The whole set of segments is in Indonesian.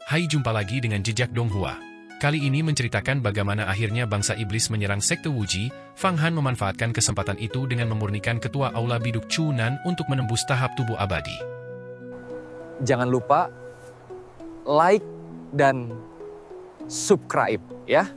Hai, jumpa lagi dengan Jejak Donghua. Kali ini menceritakan bagaimana akhirnya bangsa iblis menyerang sekte Wuji. Fang Han memanfaatkan kesempatan itu dengan memurnikan ketua Aula Biduk Chu Nan untuk menembus tahap tubuh abadi. Jangan lupa like dan subscribe ya.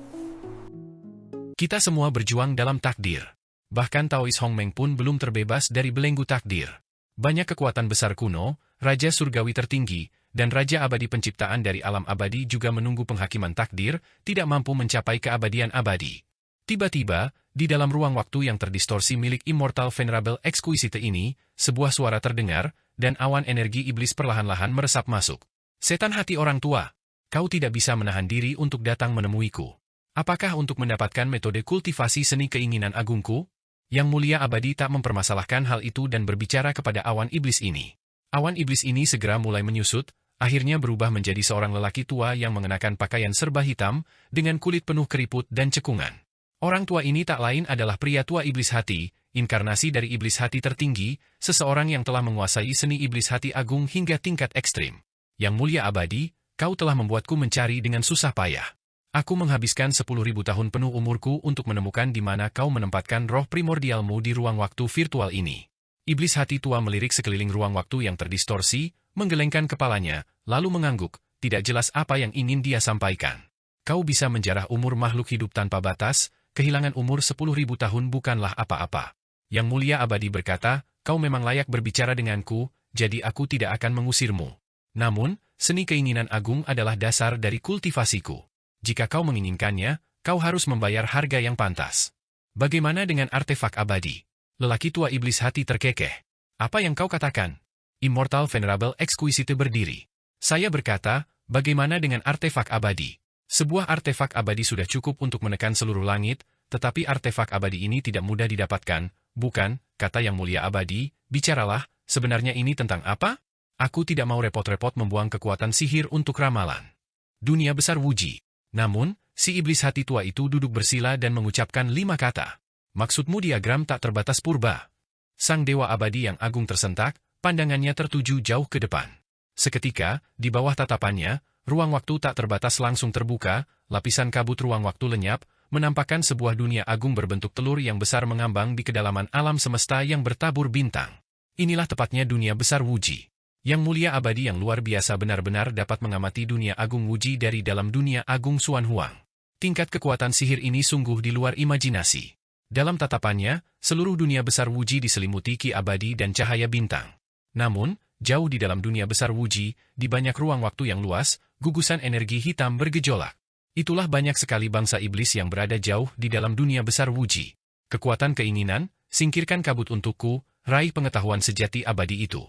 Kita semua berjuang dalam takdir. Bahkan Taois Hongmeng pun belum terbebas dari belenggu takdir. Banyak kekuatan besar kuno, Raja Surgawi tertinggi, dan Raja Abadi penciptaan dari alam abadi juga menunggu penghakiman takdir, tidak mampu mencapai keabadian abadi. Tiba-tiba, di dalam ruang waktu yang terdistorsi milik Immortal Venerable Exquisite ini, sebuah suara terdengar, dan awan energi iblis perlahan-lahan meresap masuk. Setan hati orang tua, kau tidak bisa menahan diri untuk datang menemuiku. Apakah untuk mendapatkan metode kultivasi seni keinginan agungku? Yang Mulia Abadi tak mempermasalahkan hal itu dan berbicara kepada awan iblis ini. Awan iblis ini segera mulai menyusut, akhirnya berubah menjadi seorang lelaki tua yang mengenakan pakaian serba hitam, dengan kulit penuh keriput dan cekungan. Orang tua ini tak lain adalah pria tua iblis hati, inkarnasi dari iblis hati tertinggi, seseorang yang telah menguasai seni iblis hati agung hingga tingkat ekstrim. Yang Mulia Abadi, kau telah membuatku mencari dengan susah payah. Aku menghabiskan 10.000 tahun penuh umurku untuk menemukan di mana kau menempatkan roh primordialmu di ruang waktu virtual ini. Iblis hati tua melirik sekeliling ruang waktu yang terdistorsi, menggelengkan kepalanya, lalu mengangguk, tidak jelas apa yang ingin dia sampaikan. Kau bisa menjarah umur makhluk hidup tanpa batas, kehilangan umur 10.000 tahun bukanlah apa-apa. Yang Mulia Abadi berkata, kau memang layak berbicara denganku, jadi aku tidak akan mengusirmu. Namun, seni keinginan agung adalah dasar dari kultivasiku. Jika kau menginginkannya, kau harus membayar harga yang pantas. Bagaimana dengan artefak abadi? Lelaki tua iblis hati terkekeh. Apa yang kau katakan? Immortal Venerable Exquisite berdiri. Saya berkata, bagaimana dengan artefak abadi? Sebuah artefak abadi sudah cukup untuk menekan seluruh langit, tetapi artefak abadi ini tidak mudah didapatkan, bukan, kata Yang Mulia Abadi, bicaralah, sebenarnya ini tentang apa? Aku tidak mau repot-repot membuang kekuatan sihir untuk ramalan dunia besar Wuji. Namun, si iblis hati tua itu duduk bersila dan mengucapkan 5 kata. Maksudmu diagram tak terbatas purba? Sang Dewa Abadi yang agung tersentak, pandangannya tertuju jauh ke depan. Seketika, di bawah tatapannya, ruang waktu tak terbatas langsung terbuka, lapisan kabut ruang waktu lenyap, menampakkan sebuah dunia agung berbentuk telur yang besar mengambang di kedalaman alam semesta yang bertabur bintang. Inilah tepatnya dunia besar Wuji. Yang Mulia Abadi yang luar biasa benar-benar dapat mengamati dunia agung Wuji dari dalam dunia agung Xuan Huang. Tingkat kekuatan sihir ini sungguh di luar imajinasi. Dalam tatapannya, seluruh dunia besar Wuji diselimuti ki abadi dan cahaya bintang. Namun, jauh di dalam dunia besar Wuji, di banyak ruang waktu yang luas, gugusan energi hitam bergejolak. Itulah banyak sekali bangsa iblis yang berada jauh di dalam dunia besar Wuji. Kekuatan keinginan, singkirkan kabut untukku, raih pengetahuan sejati abadi itu.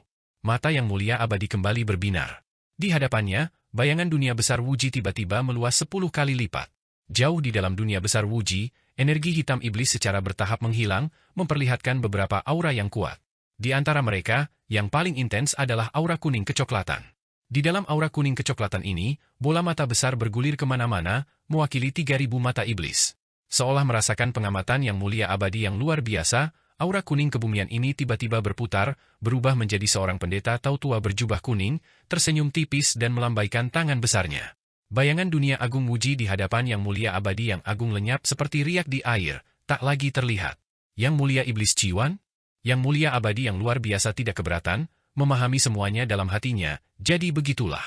Mata Yang Mulia Abadi kembali berbinar. Di hadapannya, bayangan dunia besar Wuji tiba-tiba meluas 10 kali lipat. Jauh di dalam dunia besar Wuji, energi hitam iblis secara bertahap menghilang, memperlihatkan beberapa aura yang kuat. Di antara mereka, yang paling intens adalah aura kuning kecoklatan. Di dalam aura kuning kecoklatan ini, bola mata besar bergulir kemana-mana, mewakili 3.000 mata iblis. Seolah merasakan pengamatan Yang Mulia Abadi yang luar biasa, aura kuning kebumian ini tiba-tiba berputar, berubah menjadi seorang pendeta tau tua berjubah kuning, tersenyum tipis dan melambaikan tangan besarnya. Bayangan dunia agung Wuji di hadapan Yang Mulia Abadi yang agung lenyap seperti riak di air, tak lagi terlihat. Yang Mulia Iblis Ciwan? Yang Mulia Abadi yang luar biasa tidak keberatan, memahami semuanya dalam hatinya, jadi begitulah.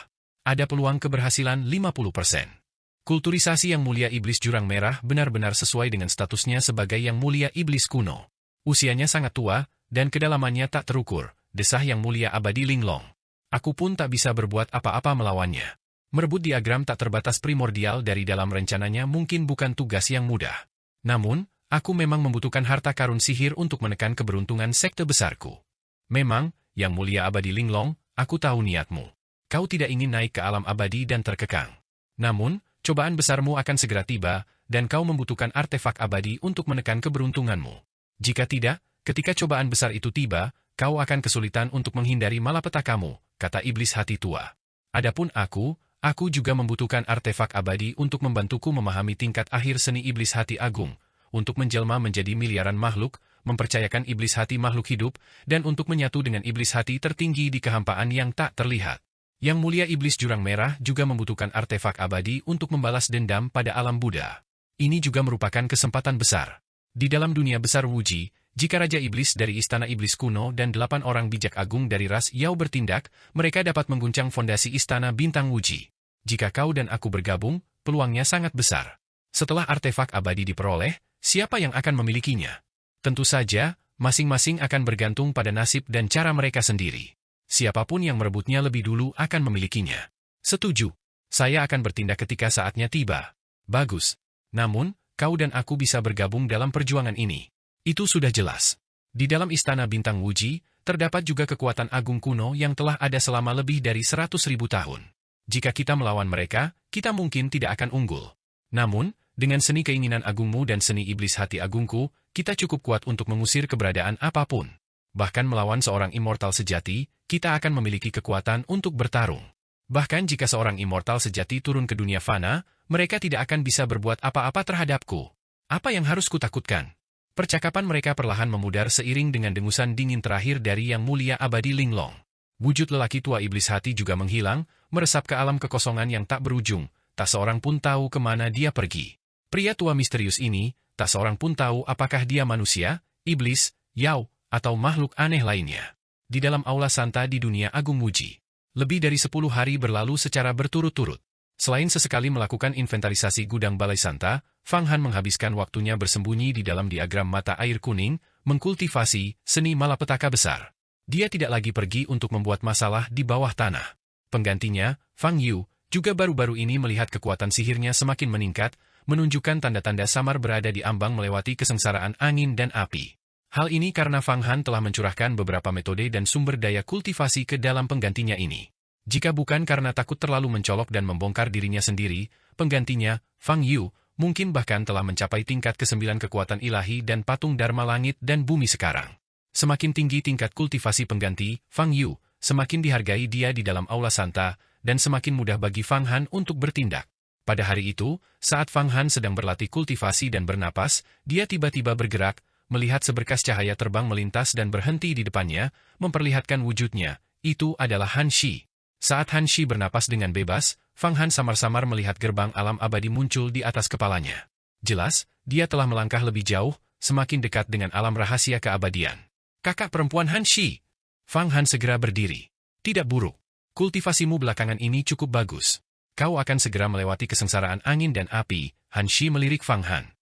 Ada peluang keberhasilan 50%. Kulturisasi Yang Mulia Iblis Jurang Merah benar-benar sesuai dengan statusnya sebagai Yang Mulia Iblis kuno. Usianya sangat tua, dan kedalamannya tak terukur, desah Yang Mulia Abadi linglong. Aku pun tak bisa berbuat apa-apa melawannya. Merebut diagram tak terbatas primordial dari dalam rencananya mungkin bukan tugas yang mudah. Namun, aku memang membutuhkan harta karun sihir untuk menekan keberuntungan sekte besarku. Memang, Yang Mulia Abadi linglong, aku tahu niatmu. Kau tidak ingin naik ke alam abadi dan terkekang. Namun, cobaan besarmu akan segera tiba, dan kau membutuhkan artefak abadi untuk menekan keberuntunganmu. Jika tidak, ketika cobaan besar itu tiba, kau akan kesulitan untuk menghindari malapetakamu, kata iblis hati tua. Adapun aku juga membutuhkan artefak abadi untuk membantuku memahami tingkat akhir seni iblis hati agung, untuk menjelma menjadi miliaran makhluk, mempercayakan iblis hati makhluk hidup, dan untuk menyatu dengan iblis hati tertinggi di kehampaan yang tak terlihat. Yang Mulia Iblis Jurang Merah juga membutuhkan artefak abadi untuk membalas dendam pada alam Buddha. Ini juga merupakan kesempatan besar. Di dalam dunia besar Wuji, jika Raja Iblis dari Istana Iblis Kuno dan 8 orang bijak agung dari ras Yao bertindak, mereka dapat mengguncang fondasi Istana Bintang Wuji. Jika kau dan aku bergabung, peluangnya sangat besar. Setelah artefak abadi diperoleh, siapa yang akan memilikinya? Tentu saja, masing-masing akan bergantung pada nasib dan cara mereka sendiri. Siapapun yang merebutnya lebih dulu akan memilikinya. Setuju. Saya akan bertindak ketika saatnya tiba. Bagus. Namun, kau dan aku bisa bergabung dalam perjuangan ini. Itu sudah jelas. Di dalam Istana Bintang Wuji, terdapat juga kekuatan agung kuno yang telah ada selama lebih dari 100.000 tahun. Jika kita melawan mereka, kita mungkin tidak akan unggul. Namun, dengan seni keinginan agungmu dan seni iblis hati agungku, kita cukup kuat untuk mengusir keberadaan apapun. Bahkan melawan seorang immortal sejati, kita akan memiliki kekuatan untuk bertarung. Bahkan jika seorang immortal sejati turun ke dunia fana, mereka tidak akan bisa berbuat apa-apa terhadapku. Apa yang harus kutakutkan? Percakapan mereka perlahan memudar seiring dengan dengusan dingin terakhir dari Yang Mulia Abadi Linglong. Wujud lelaki tua iblis hati juga menghilang, meresap ke alam kekosongan yang tak berujung, tak seorang pun tahu kemana dia pergi. Pria tua misterius ini, tak seorang pun tahu apakah dia manusia, iblis, Yao, atau makhluk aneh lainnya. Di dalam aula santa di dunia agung Wuji, lebih dari 10 hari berlalu secara berturut-turut. Selain sesekali melakukan inventarisasi gudang balai santa, Fang Han menghabiskan waktunya bersembunyi di dalam diagram mata air kuning, mengkultivasi seni malapetaka besar. Dia tidak lagi pergi untuk membuat masalah di bawah tanah. Penggantinya, Fang Yu, juga baru-baru ini melihat kekuatan sihirnya semakin meningkat, menunjukkan tanda-tanda samar berada di ambang melewati kesengsaraan angin dan api. Hal ini karena Fang Han telah mencurahkan beberapa metode dan sumber daya kultivasi ke dalam penggantinya ini. Jika bukan karena takut terlalu mencolok dan membongkar dirinya sendiri, penggantinya, Fang Yu, mungkin bahkan telah mencapai tingkat ke-9 kekuatan ilahi dan patung Dharma langit dan bumi sekarang. Semakin tinggi tingkat kultivasi pengganti, Fang Yu, semakin dihargai dia di dalam aula santa, dan semakin mudah bagi Fang Han untuk bertindak. Pada hari itu, saat Fang Han sedang berlatih kultivasi dan bernapas, dia tiba-tiba bergerak, melihat seberkas cahaya terbang melintas dan berhenti di depannya, memperlihatkan wujudnya. Itu adalah Han Shi. Saat Han Shi bernapas dengan bebas, Fang Han samar-samar melihat gerbang alam abadi muncul di atas kepalanya. Jelas, dia telah melangkah lebih jauh, semakin dekat dengan alam rahasia keabadian. Kakak perempuan Han Shi. Fang Han segera berdiri. Tidak buruk. Kultivasimu belakangan ini cukup bagus. Kau akan segera melewati kesengsaraan angin dan api, Han Shi melirik Fang Han.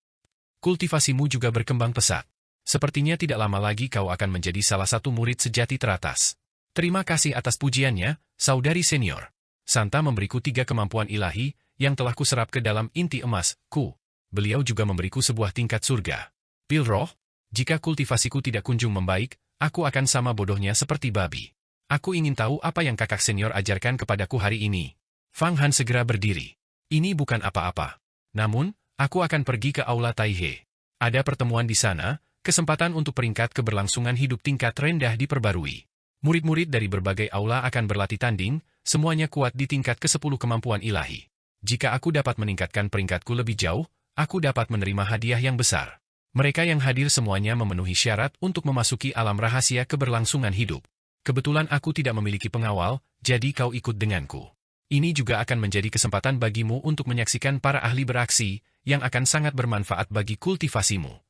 Kultivasimu juga berkembang pesat. Sepertinya tidak lama lagi kau akan menjadi salah satu murid sejati teratas. Terima kasih atas pujiannya, saudari senior. Santa memberiku 3 kemampuan ilahi, yang telah kuserap ke dalam inti emas, ku. Beliau juga memberiku sebuah tingkat surga. Pil roh, jika kultivasiku tidak kunjung membaik, aku akan sama bodohnya seperti babi. Aku ingin tahu apa yang kakak senior ajarkan kepadaku hari ini. Fang Han segera berdiri. Ini bukan apa-apa. Namun, aku akan pergi ke Aula Taihe. Ada pertemuan di sana, kesempatan untuk peringkat keberlangsungan hidup tingkat rendah diperbarui. Murid-murid dari berbagai aula akan berlatih tanding, semuanya kuat di tingkat ke-10 kemampuan ilahi. Jika aku dapat meningkatkan peringkatku lebih jauh, aku dapat menerima hadiah yang besar. Mereka yang hadir semuanya memenuhi syarat untuk memasuki alam rahasia keberlangsungan hidup. Kebetulan aku tidak memiliki pengawal, jadi kau ikut denganku. Ini juga akan menjadi kesempatan bagimu untuk menyaksikan para ahli beraksi, yang akan sangat bermanfaat bagi kultivasimu.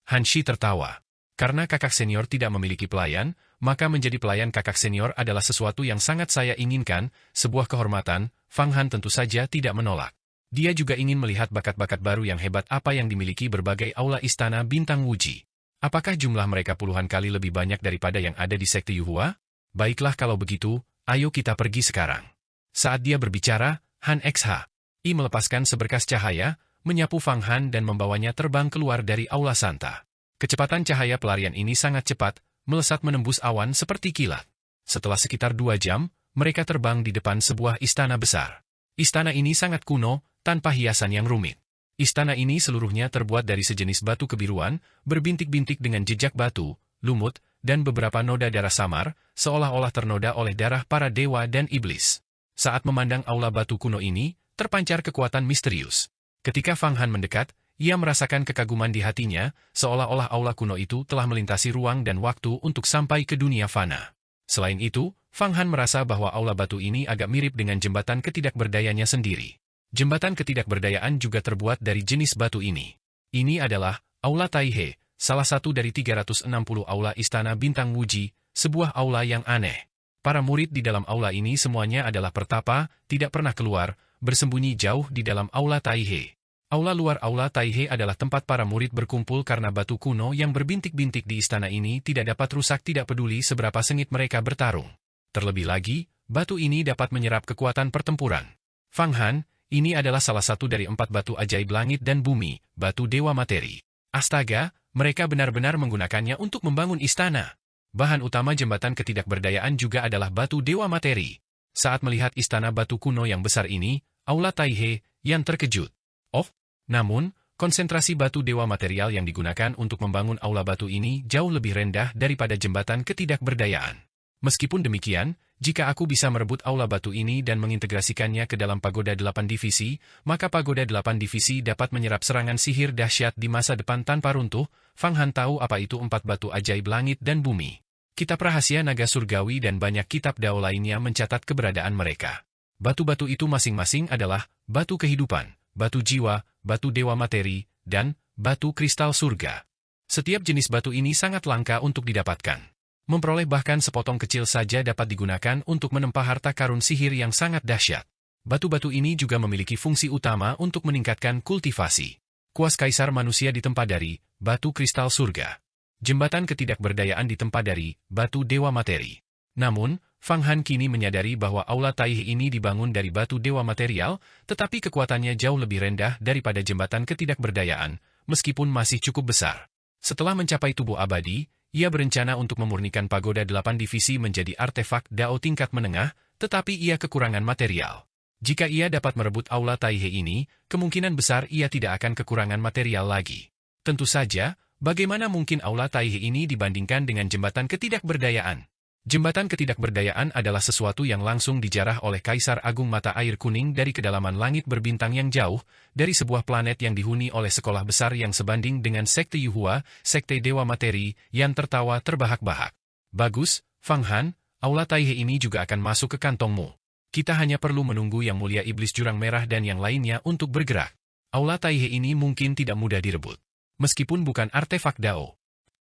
Han Shi tertawa. Karena kakak senior tidak memiliki pelayan, maka menjadi pelayan kakak senior adalah sesuatu yang sangat saya inginkan, sebuah kehormatan. Fang Han tentu saja tidak menolak. Dia juga ingin melihat bakat-bakat baru yang hebat apa yang dimiliki berbagai aula istana bintang Wuji. Apakah jumlah mereka puluhan kali lebih banyak daripada yang ada di sekte Yuhua? Baiklah kalau begitu, ayo kita pergi sekarang. Saat dia berbicara, Han Xi melepaskan seberkas cahaya, menyapu Fang Han dan membawanya terbang keluar dari aula santa. Kecepatan cahaya pelarian ini sangat cepat, melesat menembus awan seperti kilat. Setelah sekitar 2 jam, mereka terbang di depan sebuah istana besar. Istana ini sangat kuno, tanpa hiasan yang rumit. Istana ini seluruhnya terbuat dari sejenis batu kebiruan, berbintik-bintik dengan jejak batu, lumut, dan beberapa noda darah samar, seolah-olah ternoda oleh darah para dewa dan iblis. Saat memandang aula batu kuno ini, terpancar kekuatan misterius. Ketika Fang Han mendekat, ia merasakan kekaguman di hatinya, seolah-olah aula kuno itu telah melintasi ruang dan waktu untuk sampai ke dunia fana. Selain itu, Fang Han merasa bahwa aula batu ini agak mirip dengan jembatan ketidakberdayanya sendiri. Jembatan ketidakberdayaan juga terbuat dari jenis batu ini. Ini adalah Aula Taihe, salah satu dari 360 aula Istana Bintang Wuji, sebuah aula yang aneh. Para murid di dalam aula ini semuanya adalah pertapa, tidak pernah keluar, bersembunyi jauh di dalam Aula Taihe. Aula luar Aula Taihe adalah tempat para murid berkumpul karena batu kuno yang berbintik-bintik di istana ini tidak dapat rusak tidak peduli seberapa sengit mereka bertarung. Terlebih lagi, batu ini dapat menyerap kekuatan pertempuran. Fang Han, ini adalah salah satu dari 4 batu ajaib langit dan bumi, batu dewa materi. Astaga, mereka benar-benar menggunakannya untuk membangun istana. Bahan utama jembatan ketidakberdayaan juga adalah batu dewa materi. Saat melihat istana batu kuno yang besar ini, Aula Taihe, yang terkejut. Oh, namun, konsentrasi batu dewa material yang digunakan untuk membangun aula batu ini jauh lebih rendah daripada jembatan ketidakberdayaan. Meskipun demikian, jika aku bisa merebut aula batu ini dan mengintegrasikannya ke dalam pagoda 8 divisi, maka pagoda 8 divisi dapat menyerap serangan sihir dahsyat di masa depan tanpa runtuh. Fang Han tahu apa itu 4 batu ajaib langit dan bumi. Kitab rahasia naga surgawi dan banyak kitab Dao lainnya mencatat keberadaan mereka. Batu-batu itu masing-masing adalah batu kehidupan, batu jiwa, batu dewa materi, dan batu kristal surga. Setiap jenis batu ini sangat langka untuk didapatkan. Memperoleh bahkan sepotong kecil saja dapat digunakan untuk menempa harta karun sihir yang sangat dahsyat. Batu-batu ini juga memiliki fungsi utama untuk meningkatkan kultivasi. Kuas kaisar manusia ditempa dari batu kristal surga. Jembatan ketidakberdayaan ditempa dari batu dewa materi. Namun, Fang Han kini menyadari bahwa Aula Taihe ini dibangun dari batu dewa material, tetapi kekuatannya jauh lebih rendah daripada jembatan ketidakberdayaan, meskipun masih cukup besar. Setelah mencapai tubuh abadi, ia berencana untuk memurnikan pagoda 8 divisi menjadi artefak Dao tingkat menengah, tetapi ia kekurangan material. Jika ia dapat merebut Aula Taihe ini, kemungkinan besar ia tidak akan kekurangan material lagi. Tentu saja, bagaimana mungkin Aula Taihe ini dibandingkan dengan jembatan ketidakberdayaan? Jembatan ketidakberdayaan adalah sesuatu yang langsung dijarah oleh Kaisar Agung Mata Air Kuning dari kedalaman langit berbintang yang jauh, dari sebuah planet yang dihuni oleh sekolah besar yang sebanding dengan Sekte Yuhua, Sekte Dewa Materi, yang tertawa terbahak-bahak. Bagus, Fang Han, Aula Taihe ini juga akan masuk ke kantongmu. Kita hanya perlu menunggu Yang Mulia Iblis Jurang Merah dan yang lainnya untuk bergerak. Aula Taihe ini mungkin tidak mudah direbut. Meskipun bukan artefak Dao.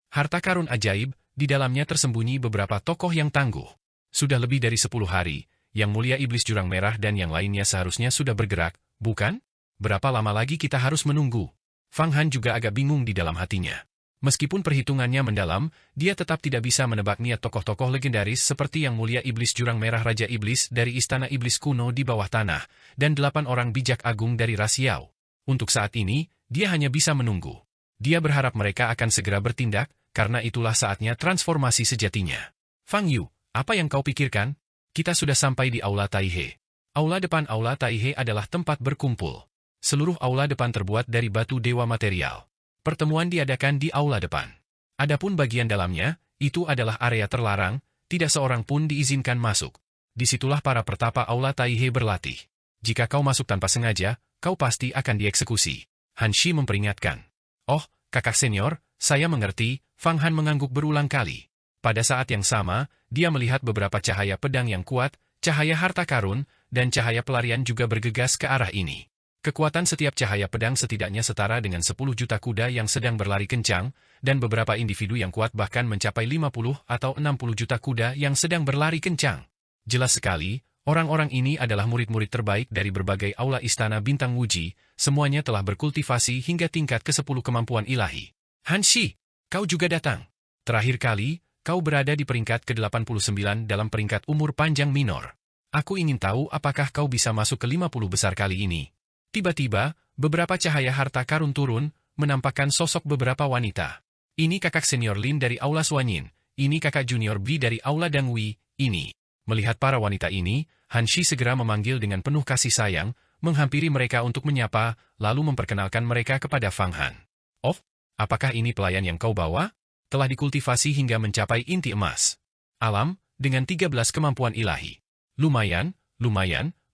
Harta karun ajaib, di dalamnya tersembunyi beberapa tokoh yang tangguh. Sudah lebih dari 10 hari, Yang Mulia Iblis Jurang Merah dan yang lainnya seharusnya sudah bergerak, bukan? Berapa lama lagi kita harus menunggu? Fang Han juga agak bingung di dalam hatinya. Meskipun perhitungannya mendalam, dia tetap tidak bisa menebak niat tokoh-tokoh legendaris seperti Yang Mulia Iblis Jurang Merah Raja Iblis dari Istana Iblis Kuno di bawah tanah, dan 8 orang bijak agung dari Ras Yao. Untuk saat ini, dia hanya bisa menunggu. Dia berharap mereka akan segera bertindak, karena itulah saatnya transformasi sejatinya. Fang Yu, apa yang kau pikirkan? Kita sudah sampai di Aula Taihe. Aula depan Aula Taihe adalah tempat berkumpul. Seluruh aula depan terbuat dari batu dewa material. Pertemuan diadakan di aula depan. Adapun bagian dalamnya, itu adalah area terlarang, tidak seorang pun diizinkan masuk. Disitulah para pertapa Aula Taihe berlatih. Jika kau masuk tanpa sengaja, kau pasti akan dieksekusi. Han Shi memperingatkan. Oh, kakak senior, saya mengerti. Fang Han mengangguk berulang kali. Pada saat yang sama, dia melihat beberapa cahaya pedang yang kuat, cahaya harta karun, dan cahaya pelarian juga bergegas ke arah ini. Kekuatan setiap cahaya pedang setidaknya setara dengan 10 juta kuda yang sedang berlari kencang, dan beberapa individu yang kuat bahkan mencapai 50 atau 60 juta kuda yang sedang berlari kencang. Jelas sekali, orang-orang ini adalah murid-murid terbaik dari berbagai aula Istana Bintang Wuji, semuanya telah berkultivasi hingga tingkat ke-10 kemampuan ilahi. Han Shi, kau juga datang. Terakhir kali, kau berada di peringkat ke-89 dalam peringkat umur panjang minor. Aku ingin tahu apakah kau bisa masuk ke 50 besar kali ini. Tiba-tiba, beberapa cahaya harta karun turun, menampakkan sosok beberapa wanita. Ini kakak senior Lin dari Aula Suanyin, ini kakak junior B dari Aula Dangwi, ini. Melihat para wanita ini, Han Shi segera memanggil dengan penuh kasih sayang, menghampiri mereka untuk menyapa, lalu memperkenalkan mereka kepada Fang Han. Oh, apakah ini pelayan yang kau bawa? Telah dikultivasi hingga mencapai inti emas. Alam, dengan 13 kemampuan ilahi. Lumayan,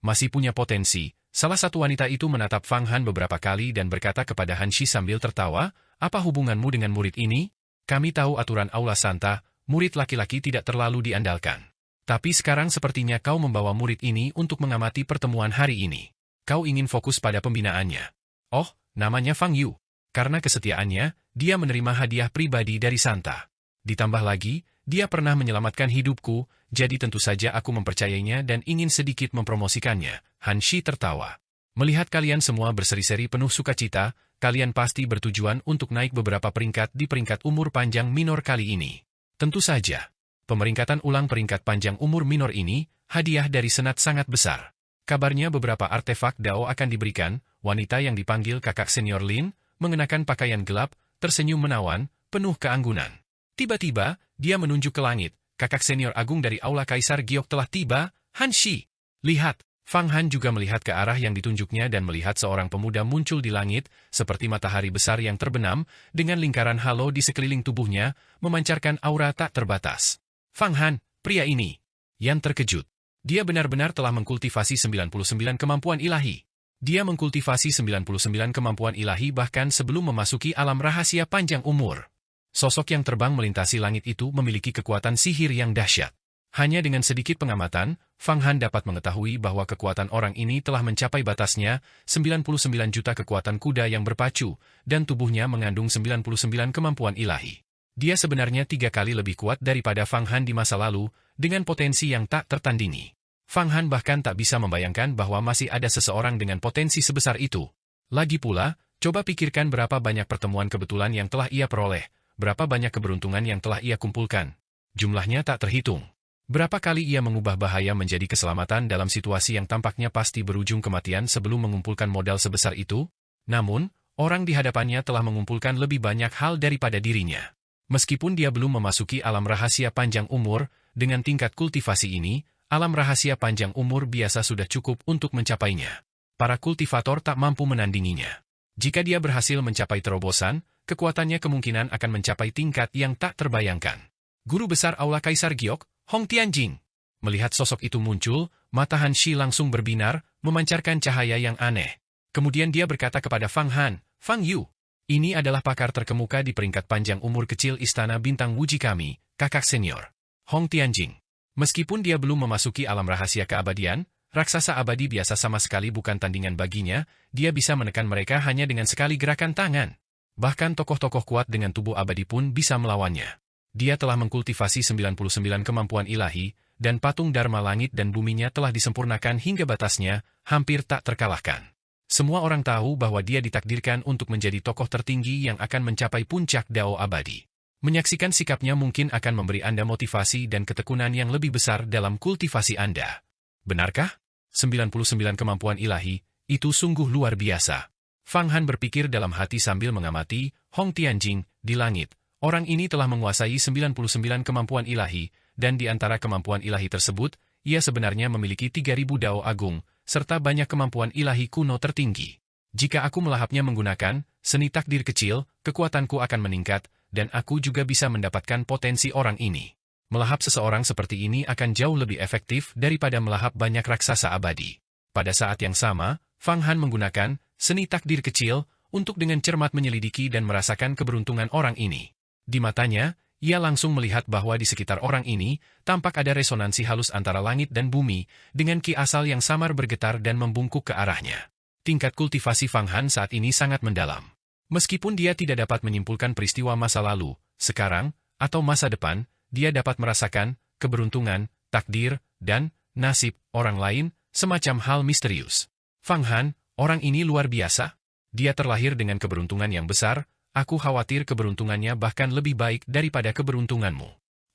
masih punya potensi. Salah satu wanita itu menatap Fang Han beberapa kali dan berkata kepada Han Shi sambil tertawa, apa hubunganmu dengan murid ini? Kami tahu aturan Aula Santa, murid laki-laki tidak terlalu diandalkan. Tapi sekarang sepertinya kau membawa murid ini untuk mengamati pertemuan hari ini. Kau ingin fokus pada pembinaannya. Oh, namanya Fang Yu. Karena kesetiaannya, dia menerima hadiah pribadi dari Santa. Ditambah lagi, dia pernah menyelamatkan hidupku, jadi tentu saja aku mempercayainya dan ingin sedikit mempromosikannya. Han Shi tertawa. Melihat kalian semua berseri-seri penuh sukacita, kalian pasti bertujuan untuk naik beberapa peringkat di peringkat umur panjang minor kali ini. Tentu saja. Pemeringkatan ulang peringkat panjang umur minor ini, hadiah dari Senat sangat besar. Kabarnya beberapa artefak Dao akan diberikan. Wanita yang dipanggil kakak senior Lin, mengenakan pakaian gelap, tersenyum menawan, penuh keanggunan. Tiba-tiba, dia menunjuk ke langit. Kakak senior agung dari Aula Kaisar Giok telah tiba. Han Shi. Lihat. Fang Han juga melihat ke arah yang ditunjuknya dan melihat seorang pemuda muncul di langit, seperti matahari besar yang terbenam, dengan lingkaran halo di sekeliling tubuhnya, memancarkan aura tak terbatas. Fang Han, pria ini. Yan terkejut. Dia benar-benar telah mengkultivasi 99 kemampuan ilahi. Dia mengkultivasi 99 kemampuan ilahi bahkan sebelum memasuki alam rahasia panjang umur. Sosok yang terbang melintasi langit itu memiliki kekuatan sihir yang dahsyat. Hanya dengan sedikit pengamatan, Fang Han dapat mengetahui bahwa kekuatan orang ini telah mencapai batasnya, 99 juta kekuatan kuda yang berpacu, dan tubuhnya mengandung 99 kemampuan ilahi. Dia sebenarnya 3 kali lebih kuat daripada Fang Han di masa lalu, dengan potensi yang tak tertandingi. Fang Han bahkan tak bisa membayangkan bahwa masih ada seseorang dengan potensi sebesar itu. Lagi pula, coba pikirkan berapa banyak pertemuan kebetulan yang telah ia peroleh, berapa banyak keberuntungan yang telah ia kumpulkan. Jumlahnya tak terhitung. Berapa kali ia mengubah bahaya menjadi keselamatan dalam situasi yang tampaknya pasti berujung kematian sebelum mengumpulkan modal sebesar itu? Namun, orang di hadapannya telah mengumpulkan lebih banyak hal daripada dirinya. Meskipun dia belum memasuki alam rahasia panjang umur, dengan tingkat kultivasi ini, alam rahasia panjang umur biasa sudah cukup untuk mencapainya. Para kultivator tak mampu menandinginya. Jika dia berhasil mencapai terobosan, kekuatannya kemungkinan akan mencapai tingkat yang tak terbayangkan. Guru besar Aula Kaisar Giok, Hong Tianjing. Melihat sosok itu muncul, mata Han Shi langsung berbinar, memancarkan cahaya yang aneh. Kemudian dia berkata kepada Fang Han, Fang Yu, ini adalah pakar terkemuka di peringkat panjang umur kecil Istana Bintang Wuji kami, kakak senior. Hong Tianjing. Meskipun dia belum memasuki alam rahasia keabadian, raksasa abadi biasa sama sekali bukan tandingan baginya, dia bisa menekan mereka hanya dengan sekali gerakan tangan. Bahkan tokoh-tokoh kuat dengan tubuh abadi pun bisa melawannya. Dia telah mengkultivasi 99 kemampuan ilahi, dan patung Dharma langit dan buminya telah disempurnakan hingga batasnya, hampir tak terkalahkan. Semua orang tahu bahwa dia ditakdirkan untuk menjadi tokoh tertinggi yang akan mencapai puncak Dao abadi. Menyaksikan sikapnya mungkin akan memberi Anda motivasi dan ketekunan yang lebih besar dalam kultivasi Anda. Benarkah? 99 kemampuan ilahi, itu sungguh luar biasa. Fang Han berpikir dalam hati sambil mengamati Hong Tianjing di langit. Orang ini telah menguasai 99 kemampuan ilahi, dan di antara kemampuan ilahi tersebut, ia sebenarnya memiliki 3000 Dao agung, serta banyak kemampuan ilahi kuno tertinggi. Jika aku melahapnya menggunakan seni takdir kecil, kekuatanku akan meningkat, dan aku juga bisa mendapatkan potensi orang ini. Melahap seseorang seperti ini akan jauh lebih efektif daripada melahap banyak raksasa abadi. Pada saat yang sama, Fang Han menggunakan seni takdir kecil untuk dengan cermat menyelidiki dan merasakan keberuntungan orang ini. Di matanya, ia langsung melihat bahwa di sekitar orang ini, tampak ada resonansi halus antara langit dan bumi, dengan ki asal yang samar bergetar dan membungkuk ke arahnya. Tingkat kultivasi Fang Han saat ini sangat mendalam. Meskipun dia tidak dapat menyimpulkan peristiwa masa lalu, sekarang, atau masa depan, dia dapat merasakan keberuntungan, takdir, dan nasib orang lain, semacam hal misterius. Fang Han, orang ini luar biasa. Dia terlahir dengan keberuntungan yang besar. Aku khawatir keberuntungannya bahkan lebih baik daripada keberuntunganmu.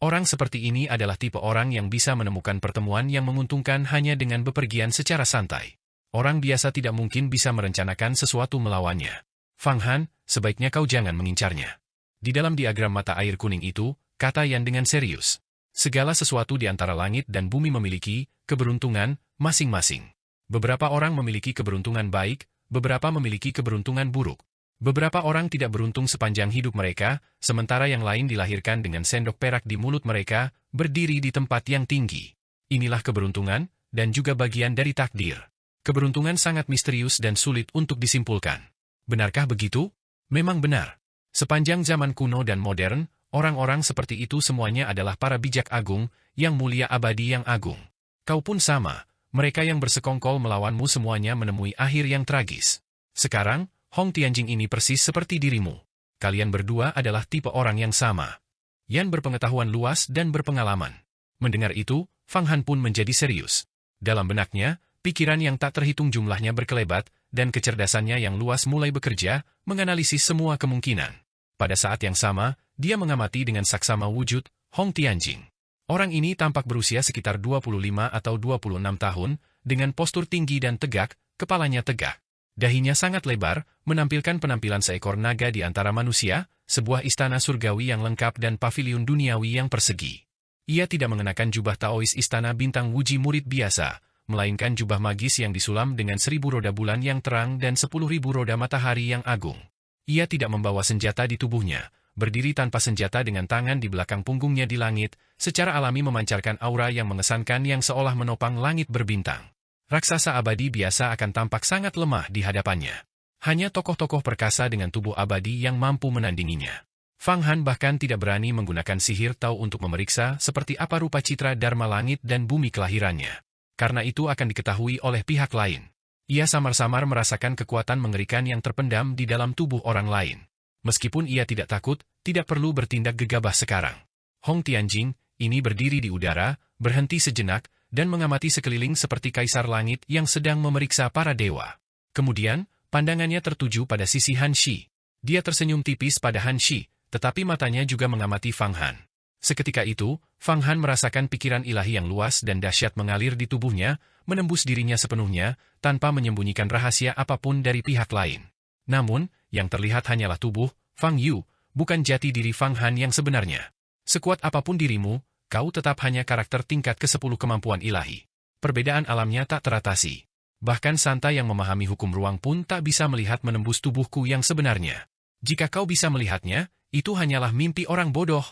Orang seperti ini adalah tipe orang yang bisa menemukan pertemuan yang menguntungkan hanya dengan bepergian secara santai. Orang biasa tidak mungkin bisa merencanakan sesuatu melawannya. Fang Han, sebaiknya kau jangan mengincarnya. Di dalam diagram mata air kuning itu, kata Yan dengan serius. Segala sesuatu di antara langit dan bumi memiliki keberuntungan masing-masing. Beberapa orang memiliki keberuntungan baik, beberapa memiliki keberuntungan buruk. Beberapa orang tidak beruntung sepanjang hidup mereka, sementara yang lain dilahirkan dengan sendok perak di mulut mereka, berdiri di tempat yang tinggi. Inilah keberuntungan, dan juga bagian dari takdir. Keberuntungan sangat misterius dan sulit untuk disimpulkan. Benarkah begitu? Memang benar. Sepanjang zaman kuno dan modern, Orang-orang seperti itu semuanya adalah para bijak agung, yang mulia abadi yang agung. Kau pun sama, mereka yang bersekongkol melawanmu semuanya menemui akhir yang tragis. Sekarang, Hong Tianjing ini persis seperti dirimu. Kalian berdua adalah tipe orang yang sama. Yan berpengetahuan luas dan berpengalaman. Mendengar itu, Fang Han pun menjadi serius. Dalam benaknya, pikiran yang tak terhitung jumlahnya berkelebat, dan kecerdasannya yang luas mulai bekerja, menganalisis semua kemungkinan. Pada saat yang sama, dia mengamati dengan saksama wujud Hong Tianjing. Orang ini tampak berusia sekitar 25 atau 26 tahun, dengan postur tinggi dan tegak, kepalanya tegak. Dahinya sangat lebar, menampilkan penampilan seekor naga di antara manusia, sebuah istana surgawi yang lengkap dan paviliun duniawi yang persegi. Ia tidak mengenakan jubah Taois istana bintang Wuji murid biasa, melainkan jubah magis yang disulam dengan 1000 roda bulan yang terang dan 10.000 roda matahari yang agung. Ia tidak membawa senjata di tubuhnya, berdiri tanpa senjata dengan tangan di belakang punggungnya di langit, secara alami memancarkan aura yang mengesankan yang seolah menopang langit berbintang. Raksasa abadi biasa akan tampak sangat lemah di hadapannya. Hanya tokoh-tokoh perkasa dengan tubuh abadi yang mampu menandinginya. Fang Han bahkan tidak berani menggunakan sihir Tao untuk memeriksa seperti apa rupa citra Dharma langit dan bumi kelahirannya. Karena itu akan diketahui oleh pihak lain. Ia samar-samar merasakan kekuatan mengerikan yang terpendam di dalam tubuh orang lain. Meskipun ia tidak takut, tidak perlu bertindak gegabah sekarang. Hong Tianjing, ini berdiri di udara, berhenti sejenak, dan mengamati sekeliling seperti kaisar langit yang sedang memeriksa para dewa. Kemudian, pandangannya tertuju pada sisi Han Shi. Dia tersenyum tipis pada Han Shi, tetapi matanya juga mengamati Fang Han. Seketika itu, Fang Han merasakan pikiran ilahi yang luas dan dahsyat mengalir di tubuhnya, menembus dirinya sepenuhnya, tanpa menyembunyikan rahasia apapun dari pihak lain. Namun, yang terlihat hanyalah tubuh Fang Yu, bukan jati diri Fang Han yang sebenarnya. Sekuat apapun dirimu, kau tetap hanya karakter tingkat ke-10 kemampuan ilahi. Perbedaan alamnya tak teratasi. Bahkan Santa yang memahami hukum ruang pun tak bisa melihat menembus tubuhku yang sebenarnya. Jika kau bisa melihatnya, itu hanyalah mimpi orang bodoh.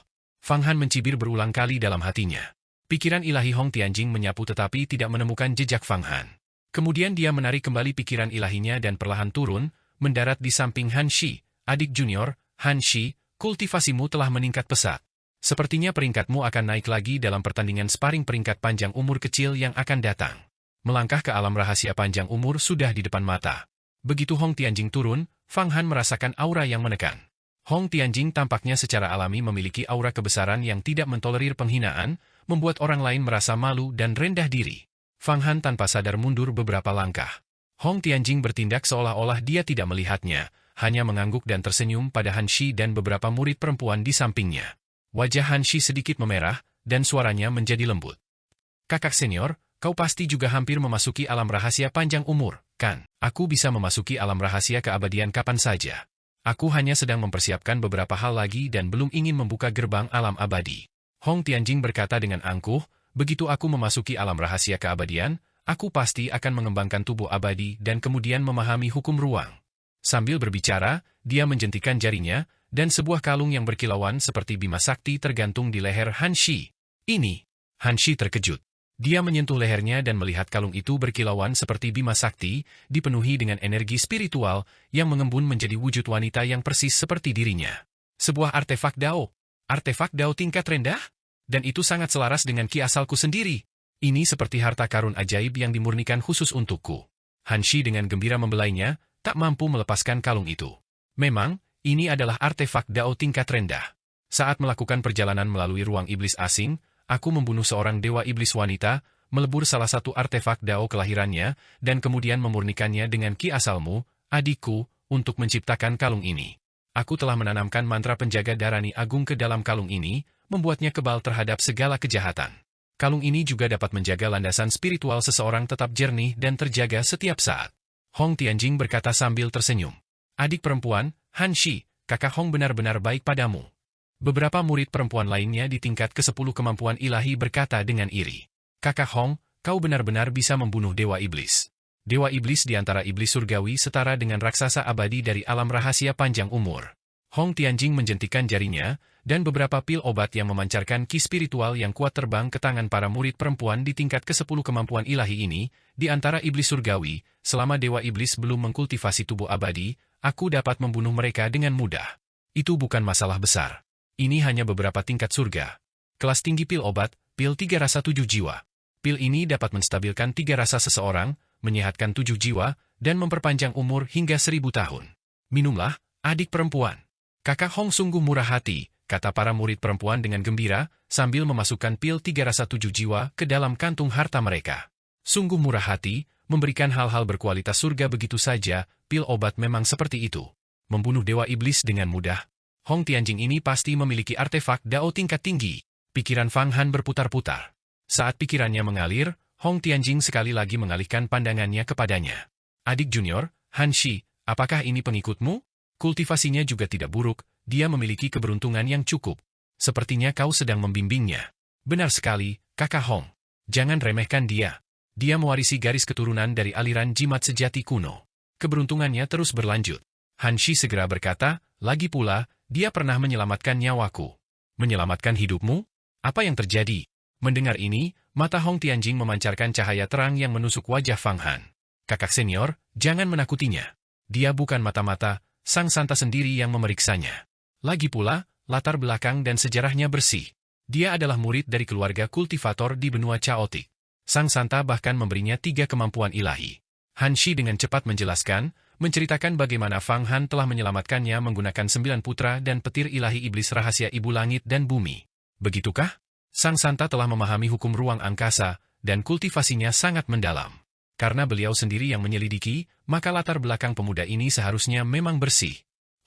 Fang Han mencibir berulang kali dalam hatinya. Pikiran ilahi Hong Tianjing menyapu tetapi tidak menemukan jejak Fang Han. Kemudian dia menarik kembali pikiran ilahinya dan perlahan turun, mendarat di samping Han Shi. Adik junior, Han Shi, kultivasimu telah meningkat pesat. Sepertinya peringkatmu akan naik lagi dalam pertandingan sparring peringkat panjang umur kecil yang akan datang. Melangkah ke alam rahasia panjang umur sudah di depan mata. Begitu Hong Tianjing turun, Fang Han merasakan aura yang menekan. Hong Tianjing tampaknya secara alami memiliki aura kebesaran yang tidak mentolerir penghinaan, membuat orang lain merasa malu dan rendah diri. Fang Han tanpa sadar mundur beberapa langkah. Hong Tianjing bertindak seolah-olah dia tidak melihatnya, hanya mengangguk dan tersenyum pada Han Shi dan beberapa murid perempuan di sampingnya. Wajah Han Shi sedikit memerah, dan suaranya menjadi lembut. Kakak senior, kau pasti juga hampir memasuki alam rahasia panjang umur, kan? Aku bisa memasuki alam rahasia keabadian kapan saja. Aku hanya sedang mempersiapkan beberapa hal lagi dan belum ingin membuka gerbang alam abadi. Hong Tianjing berkata dengan angkuh, begitu aku memasuki alam rahasia keabadian, aku pasti akan mengembangkan tubuh abadi dan kemudian memahami hukum ruang. Sambil berbicara, dia menjentikan jarinya, dan sebuah kalung yang berkilauan seperti bima sakti tergantung di leher Han Shi. Ini, Han Shi terkejut. Dia menyentuh lehernya dan melihat kalung itu berkilauan seperti bima sakti, dipenuhi dengan energi spiritual yang mengembun menjadi wujud wanita yang persis seperti dirinya. Sebuah artefak Dao. Artefak Dao tingkat rendah? Dan itu sangat selaras dengan ki asalku sendiri. Ini seperti harta karun ajaib yang dimurnikan khusus untukku. Han Shi dengan gembira membelainya, tak mampu melepaskan kalung itu. Memang, ini adalah artefak Dao tingkat rendah. Saat melakukan perjalanan melalui ruang iblis asing, aku membunuh seorang dewa iblis wanita, melebur salah satu artefak Dao kelahirannya, dan kemudian memurnikannya dengan ki asalmu, adikku, untuk menciptakan kalung ini. Aku telah menanamkan mantra penjaga Dharani Agung ke dalam kalung ini, membuatnya kebal terhadap segala kejahatan. Kalung ini juga dapat menjaga landasan spiritual seseorang tetap jernih dan terjaga setiap saat. Hong Tianjing berkata sambil tersenyum. Adik perempuan, Han Shi, kakak Hong benar-benar baik padamu. Beberapa murid perempuan lainnya di tingkat ke-10 kemampuan ilahi berkata dengan iri. Kakak Hong, kau benar-benar bisa membunuh dewa iblis. Dewa iblis di antara iblis surgawi setara dengan raksasa abadi dari alam rahasia panjang umur. Hong Tianjing menjentikan jarinya, dan beberapa pil obat yang memancarkan ki spiritual yang kuat terbang ke tangan para murid perempuan di tingkat ke-10 kemampuan ilahi ini, di antara iblis surgawi, selama dewa iblis belum mengkultivasi tubuh abadi, aku dapat membunuh mereka dengan mudah. Itu bukan masalah besar. Ini hanya beberapa tingkat surga. Kelas tinggi pil obat, pil 3 rasa 7 jiwa. Pil ini dapat menstabilkan 3 rasa seseorang, menyehatkan 7 jiwa, dan memperpanjang umur hingga 1000 tahun. Minumlah, adik perempuan. Kakak Hong sungguh murah hati, kata para murid perempuan dengan gembira, sambil memasukkan pil 3 rasa 7 jiwa ke dalam kantung harta mereka. Sungguh murah hati, memberikan hal-hal berkualitas surga begitu saja, pil obat memang seperti itu. Membunuh dewa iblis dengan mudah. Hong Tianjing ini pasti memiliki artefak Dao tingkat tinggi. Pikiran Fang Han berputar-putar. Saat pikirannya mengalir, Hong Tianjing sekali lagi mengalihkan pandangannya kepadanya. Adik junior, Han Shi, apakah ini pengikutmu? Kultivasinya juga tidak buruk, dia memiliki keberuntungan yang cukup. Sepertinya kau sedang membimbingnya. Benar sekali, kakak Hong. Jangan remehkan dia. Dia mewarisi garis keturunan dari aliran jimat sejati kuno. Keberuntungannya terus berlanjut. Han Shi segera berkata, lagi pula, dia pernah menyelamatkan nyawaku. Menyelamatkan hidupmu? Apa yang terjadi? Mendengar ini, mata Hong Tianjing memancarkan cahaya terang yang menusuk wajah Fang Han. Kakak senior, jangan menakutinya. Dia bukan mata-mata, sang santa sendiri yang memeriksanya. Lagi pula, latar belakang dan sejarahnya bersih. Dia adalah murid dari keluarga kultivator di benua Chaotic. Sang santa bahkan memberinya 3 kemampuan ilahi. Han Shi dengan cepat menjelaskan, menceritakan bagaimana Fang Han telah menyelamatkannya menggunakan 9 putra dan petir ilahi iblis rahasia ibu langit dan bumi. Begitukah? Sang santa telah memahami hukum ruang angkasa, dan kultivasinya sangat mendalam. Karena beliau sendiri yang menyelidiki, maka latar belakang pemuda ini seharusnya memang bersih.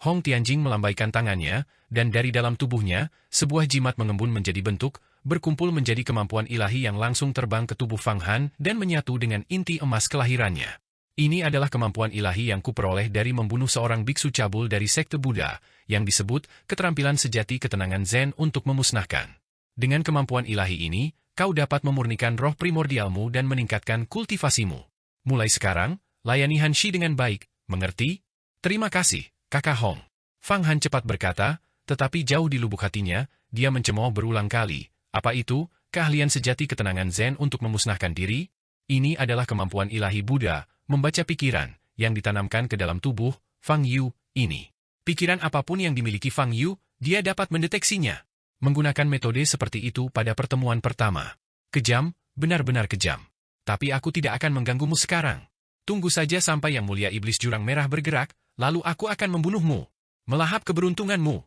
Hong Tianjing melambaikan tangannya, dan dari dalam tubuhnya, sebuah jimat mengembun menjadi bentuk, berkumpul menjadi kemampuan ilahi yang langsung terbang ke tubuh Fang Han dan menyatu dengan inti emas kelahirannya. Ini adalah kemampuan ilahi yang kuperoleh dari membunuh seorang biksu cabul dari sekte Buddha, yang disebut keterampilan sejati ketenangan Zen untuk memusnahkan. Dengan kemampuan ilahi ini, kau dapat memurnikan roh primordialmu dan meningkatkan kultivasimu. Mulai sekarang, layani Han Shi dengan baik, mengerti? Terima kasih, kakak Hong. Fang Han cepat berkata, tetapi jauh di lubuk hatinya, dia mencemooh berulang kali. Apa itu, keahlian sejati ketenangan Zen untuk memusnahkan diri? Ini adalah kemampuan ilahi Buddha, membaca pikiran, yang ditanamkan ke dalam tubuh Fang Yu ini. Pikiran apapun yang dimiliki Fang Yu, dia dapat mendeteksinya. Menggunakan metode seperti itu pada pertemuan pertama. Kejam, benar-benar kejam. Tapi aku tidak akan mengganggumu sekarang. Tunggu saja sampai Yang Mulia Iblis Jurang Merah bergerak, lalu aku akan membunuhmu. Melahap keberuntunganmu.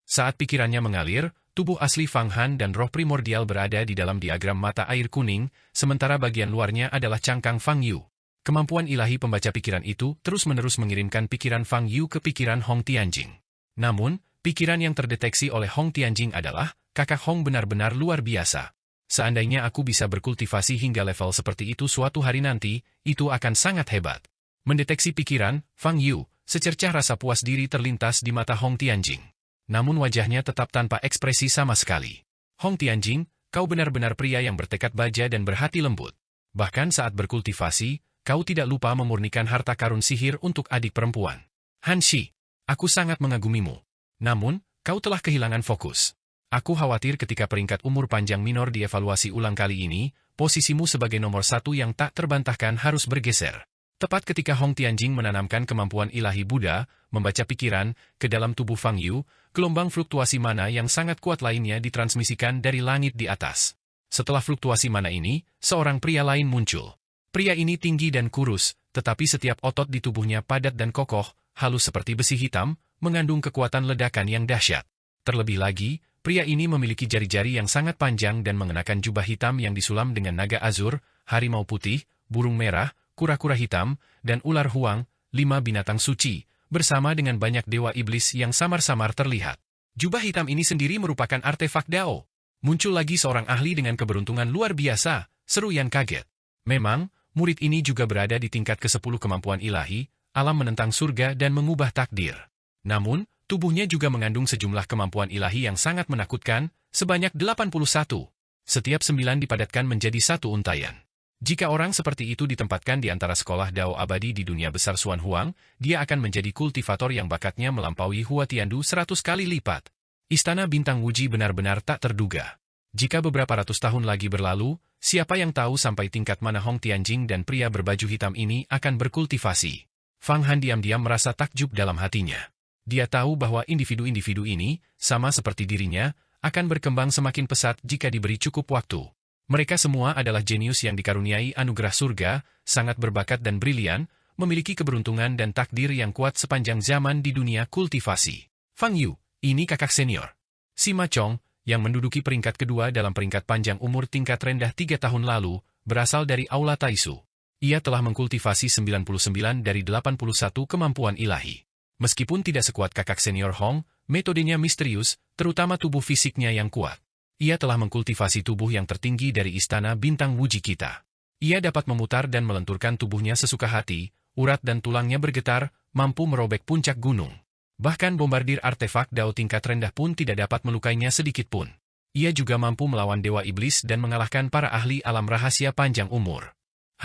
Saat pikirannya mengalir, tubuh asli Fang Han dan roh primordial berada di dalam diagram mata air kuning, sementara bagian luarnya adalah cangkang Fang Yu. Kemampuan ilahi pembaca pikiran itu terus-menerus mengirimkan pikiran Fang Yu ke pikiran Hong Tianjing. Namun, pikiran yang terdeteksi oleh Hong Tianjing adalah, kakak Hong benar-benar luar biasa. Seandainya aku bisa berkultivasi hingga level seperti itu suatu hari nanti, itu akan sangat hebat. Mendeteksi pikiran, Fang Yu, secercah rasa puas diri terlintas di mata Hong Tianjing. Namun wajahnya tetap tanpa ekspresi sama sekali. Hong Tianjing, kau benar-benar pria yang bertekad baja dan berhati lembut. Bahkan saat berkultivasi, kau tidak lupa memurnikan harta karun sihir untuk adik perempuan. Han Shi, aku sangat mengagumimu. Namun, kau telah kehilangan fokus. Aku khawatir ketika peringkat umur panjang minor dievaluasi ulang kali ini, posisimu sebagai nomor 1 yang tak terbantahkan harus bergeser. Tepat ketika Hong Tianjing menanamkan kemampuan ilahi Buddha, membaca pikiran, ke dalam tubuh Fang Yu, gelombang fluktuasi mana yang sangat kuat lainnya ditransmisikan dari langit di atas. Setelah fluktuasi mana ini, seorang pria lain muncul. Pria ini tinggi dan kurus, tetapi setiap otot di tubuhnya padat dan kokoh, halus seperti besi hitam, mengandung kekuatan ledakan yang dahsyat. Terlebih lagi, pria ini memiliki jari-jari yang sangat panjang dan mengenakan jubah hitam yang disulam dengan naga azur, harimau putih, burung merah, kura-kura hitam, dan ular huang, 5 binatang suci, bersama dengan banyak dewa iblis yang samar-samar terlihat. Jubah hitam ini sendiri merupakan artefak Dao. Muncul lagi seorang ahli dengan keberuntungan luar biasa, seru Yan kaget. Memang, murid ini juga berada di tingkat ke-10 kemampuan ilahi, alam menentang surga dan mengubah takdir. Namun, tubuhnya juga mengandung sejumlah kemampuan ilahi yang sangat menakutkan, sebanyak 81. Setiap 9 dipadatkan menjadi satu untayan. Jika orang seperti itu ditempatkan di antara sekolah Dao abadi di dunia besar Xuan Huang, dia akan menjadi kultivator yang bakatnya melampaui Hua Tiandu 100 kali lipat. Istana Bintang Wuji benar-benar tak terduga. Jika beberapa ratus tahun lagi berlalu, siapa yang tahu sampai tingkat mana Hong Tianjing dan pria berbaju hitam ini akan berkultivasi. Fang Han diam-diam merasa takjub dalam hatinya. Dia tahu bahwa individu-individu ini, sama seperti dirinya, akan berkembang semakin pesat jika diberi cukup waktu. Mereka semua adalah jenius yang dikaruniai anugerah surga, sangat berbakat dan brilian, memiliki keberuntungan dan takdir yang kuat sepanjang zaman di dunia kultivasi. Fang Yu, ini kakak senior. Sima Chong, yang menduduki peringkat kedua dalam peringkat panjang umur tingkat rendah 3 tahun lalu, berasal dari Aula Taisu. Ia telah mengkultivasi 99 dari 81 kemampuan ilahi. Meskipun tidak sekuat kakak senior Hong, metodenya misterius, terutama tubuh fisiknya yang kuat. Ia telah mengkultivasi tubuh yang tertinggi dari istana bintang Wuji kita. Ia dapat memutar dan melenturkan tubuhnya sesuka hati, urat dan tulangnya bergetar, mampu merobek puncak gunung. Bahkan bombardir artefak Dao tingkat rendah pun tidak dapat melukainya sedikit pun. Ia juga mampu melawan Dewa Iblis dan mengalahkan para ahli alam rahasia panjang umur.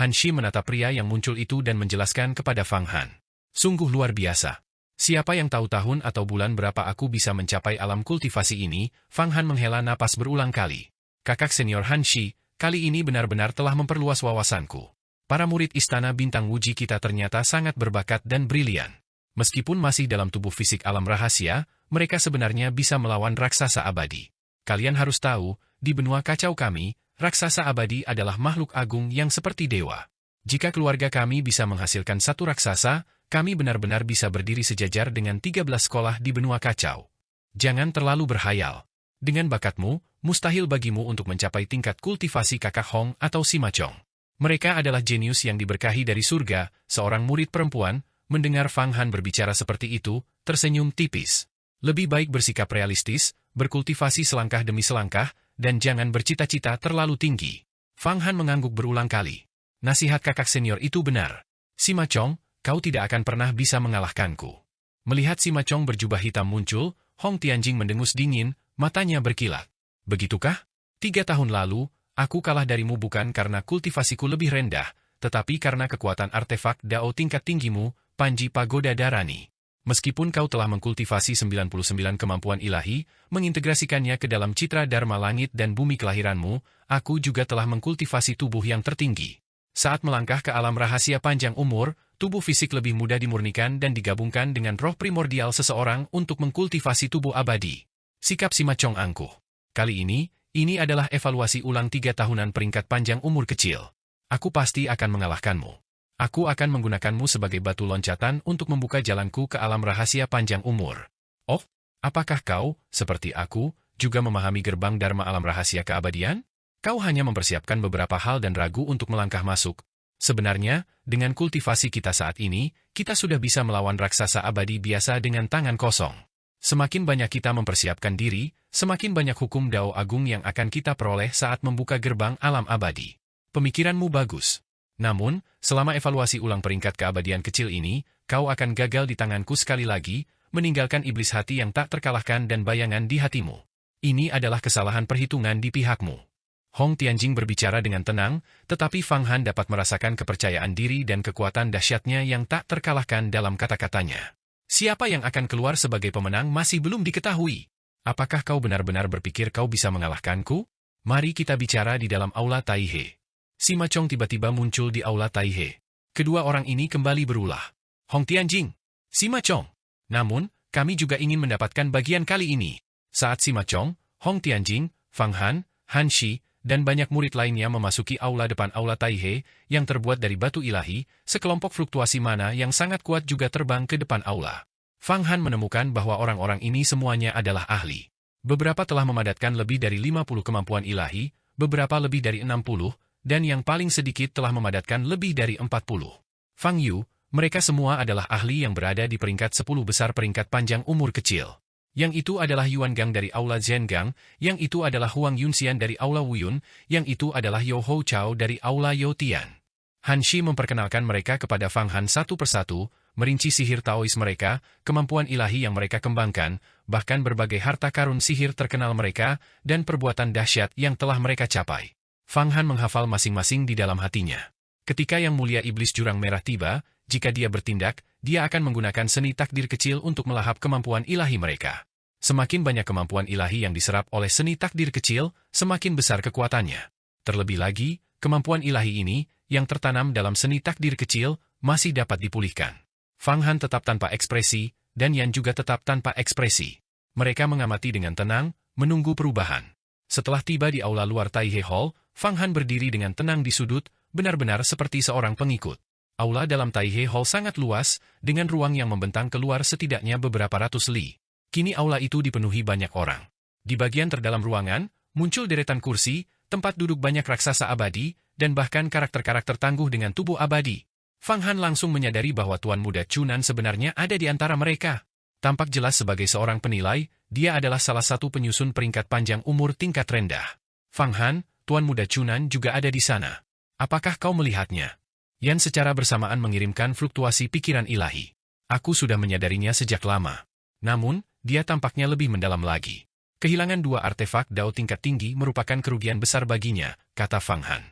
Han Shi menatap pria yang muncul itu dan menjelaskan kepada Fang Han. Sungguh luar biasa. Siapa yang tahu tahun atau bulan berapa aku bisa mencapai alam kultivasi ini? Fang Han menghela napas berulang kali. Kakak senior Han Shi, kali ini benar-benar telah memperluas wawasanku. Para murid istana bintang Wuji kita ternyata sangat berbakat dan brilian. Meskipun masih dalam tubuh fisik alam rahasia, mereka sebenarnya bisa melawan raksasa abadi. Kalian harus tahu, di benua kacau kami, raksasa abadi adalah makhluk agung yang seperti dewa. Jika keluarga kami bisa menghasilkan satu raksasa, kami benar-benar bisa berdiri sejajar dengan 13 sekolah di benua kacau. Jangan terlalu berhayal. Dengan bakatmu, mustahil bagimu untuk mencapai tingkat kultivasi kakak Hong atau Sima Chong. Mereka adalah jenius yang diberkahi dari surga. Seorang murid perempuan, mendengar Fang Han berbicara seperti itu, tersenyum tipis. Lebih baik bersikap realistis, berkultivasi selangkah demi selangkah, dan jangan bercita-cita terlalu tinggi. Fang Han mengangguk berulang kali. Nasihat kakak senior itu benar. Sima Chong, kau tidak akan pernah bisa mengalahkanku. Melihat Sima Chong berjubah hitam muncul, Hong Tianjing mendengus dingin, matanya berkilat. Begitukah? 3 tahun lalu, aku kalah darimu bukan karena kultivasiku lebih rendah, tetapi karena kekuatan artefak Dao tingkat tinggimu, Panji Pagoda Darani. Meskipun kau telah mengkultivasi 99 kemampuan ilahi, mengintegrasikannya ke dalam citra Dharma langit dan bumi kelahiranmu, aku juga telah mengkultivasi tubuh yang tertinggi. Saat melangkah ke alam rahasia panjang umur, tubuh fisik lebih mudah dimurnikan dan digabungkan dengan roh primordial seseorang untuk mengkultivasi tubuh abadi. Sikap Sima Chong angkuh. Kali ini adalah evaluasi ulang 3 tahunan peringkat panjang umur kecil. Aku pasti akan mengalahkanmu. Aku akan menggunakanmu sebagai batu loncatan untuk membuka jalanku ke alam rahasia panjang umur. Oh, apakah kau, seperti aku, juga memahami gerbang Dharma alam rahasia keabadian? Kau hanya mempersiapkan beberapa hal dan ragu untuk melangkah masuk. Sebenarnya, dengan kultivasi kita saat ini, kita sudah bisa melawan raksasa abadi biasa dengan tangan kosong. Semakin banyak kita mempersiapkan diri, semakin banyak hukum Dao Agung yang akan kita peroleh saat membuka gerbang alam abadi. Pemikiranmu bagus. Namun, selama evaluasi ulang peringkat keabadian kecil ini, kau akan gagal di tanganku sekali lagi, meninggalkan iblis hati yang tak terkalahkan dan bayangan di hatimu. Ini adalah kesalahan perhitungan di pihakmu. Hong Tianjing berbicara dengan tenang, tetapi Fang Han dapat merasakan kepercayaan diri dan kekuatan dahsyatnya yang tak terkalahkan dalam kata-katanya. Siapa yang akan keluar sebagai pemenang masih belum diketahui. Apakah kau benar-benar berpikir kau bisa mengalahkanku? Mari kita bicara di dalam Aula Taihe. Sima Chong tiba-tiba muncul di Aula Taihe. Kedua orang ini kembali berulah. Hong Tianjing, Sima Chong. Namun, kami juga ingin mendapatkan bagian kali ini. Saat Sima Chong, Hong Tianjing, Fang Han, Han Shi, dan banyak murid lainnya memasuki aula depan Aula Taihe yang terbuat dari batu ilahi, sekelompok fluktuasi mana yang sangat kuat juga terbang ke depan aula. Fang Han menemukan bahwa orang-orang ini semuanya adalah ahli. Beberapa telah memadatkan lebih dari 50 kemampuan ilahi, beberapa lebih dari 60, dan yang paling sedikit telah memadatkan lebih dari 40. Fang Yu, mereka semua adalah ahli yang berada di peringkat 10 besar peringkat panjang umur kecil. Yang itu adalah Yuan Gang dari Aula Zhengang, yang itu adalah Huang Yunxian dari Aula Wuyun, yang itu adalah Yo Hou Chao dari Aula Yo Tian. Han Shi memperkenalkan mereka kepada Fang Han satu persatu, merinci sihir Taois mereka, kemampuan ilahi yang mereka kembangkan, bahkan berbagai harta karun sihir terkenal mereka, dan perbuatan dahsyat yang telah mereka capai. Fang Han menghafal masing-masing di dalam hatinya. Ketika Yang Mulia Iblis Jurang Merah tiba, jika dia bertindak, dia akan menggunakan seni takdir kecil untuk melahap kemampuan ilahi mereka. Semakin banyak kemampuan ilahi yang diserap oleh seni takdir kecil, semakin besar kekuatannya. Terlebih lagi, kemampuan ilahi ini, yang tertanam dalam seni takdir kecil, masih dapat dipulihkan. Fang Han tetap tanpa ekspresi, dan Yan juga tetap tanpa ekspresi. Mereka mengamati dengan tenang, menunggu perubahan. Setelah tiba di aula luar Taihe Hall, Fang Han berdiri dengan tenang di sudut, benar-benar seperti seorang pengikut. Aula dalam Taihe Hall sangat luas, dengan ruang yang membentang keluar setidaknya beberapa ratus li. Kini aula itu dipenuhi banyak orang. Di bagian terdalam ruangan, muncul deretan kursi, tempat duduk banyak raksasa abadi, dan bahkan karakter-karakter tangguh dengan tubuh abadi. Fang Han langsung menyadari bahwa Tuan Muda Chunan sebenarnya ada di antara mereka. Tampak jelas sebagai seorang penilai, dia adalah salah satu penyusun peringkat panjang umur tingkat rendah. Fang Han, Tuan Muda Chunan juga ada di sana. Apakah kau melihatnya? Yan secara bersamaan mengirimkan fluktuasi pikiran ilahi. Aku sudah menyadarinya sejak lama. Namun, dia tampaknya lebih mendalam lagi. Kehilangan 2 artefak Dao tingkat tinggi merupakan kerugian besar baginya, kata Fang Han.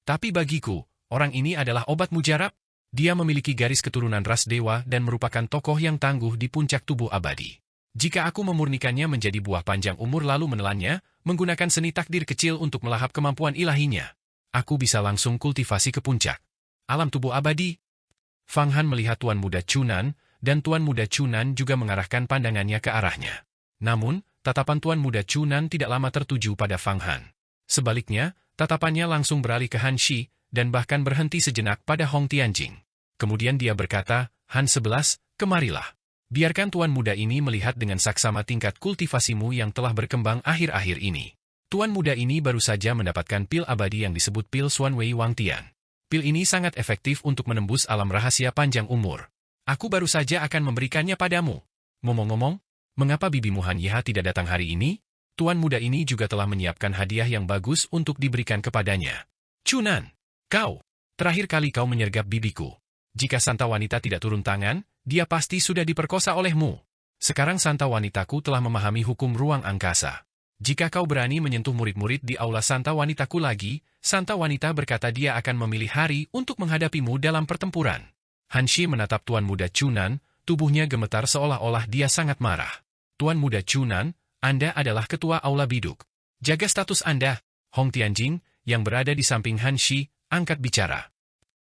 Tapi bagiku, orang ini adalah obat mujarab. Dia memiliki garis keturunan ras dewa dan merupakan tokoh yang tangguh di puncak tubuh abadi. Jika aku memurnikannya menjadi buah panjang umur lalu menelannya, menggunakan seni takdir kecil untuk melahap kemampuan ilahinya, aku bisa langsung kultivasi ke puncak alam tubuh abadi. Fang Han melihat Tuan Muda Chunan, dan Tuan Muda Chunan juga mengarahkan pandangannya ke arahnya. Namun, tatapan Tuan Muda Chunan tidak lama tertuju pada Fang Han. Sebaliknya, tatapannya langsung beralih ke Han Shi, dan bahkan berhenti sejenak pada Hong Tianjing. Kemudian dia berkata, Han 11, kemarilah. Biarkan Tuan Muda ini melihat dengan saksama tingkat kultivasimu yang telah berkembang akhir-akhir ini. Tuan Muda ini baru saja mendapatkan pil abadi yang disebut pil Xuan Wei Wang Tian. Pil ini sangat efektif untuk menembus alam rahasia panjang umur. Aku baru saja akan memberikannya padamu. Ngomong-ngomong, mengapa bibimu Han Yeha tidak datang hari ini? Tuan Muda ini juga telah menyiapkan hadiah yang bagus untuk diberikan kepadanya. Chunan, kau, terakhir kali kau menyergap bibiku. Jika santa wanita tidak turun tangan, dia pasti sudah diperkosa olehmu. Sekarang santa wanitaku telah memahami hukum ruang angkasa. Jika kau berani menyentuh murid-murid di aula santa wanitaku lagi, santa wanita berkata dia akan memilih hari untuk menghadapimu dalam pertempuran. Han Shi menatap Tuan Muda Chunan, tubuhnya gemetar seolah-olah dia sangat marah. Tuan Muda Chunan, Anda adalah ketua aula biduk. Jaga status Anda. Hong Tianjing, yang berada di samping Han Shi, angkat bicara.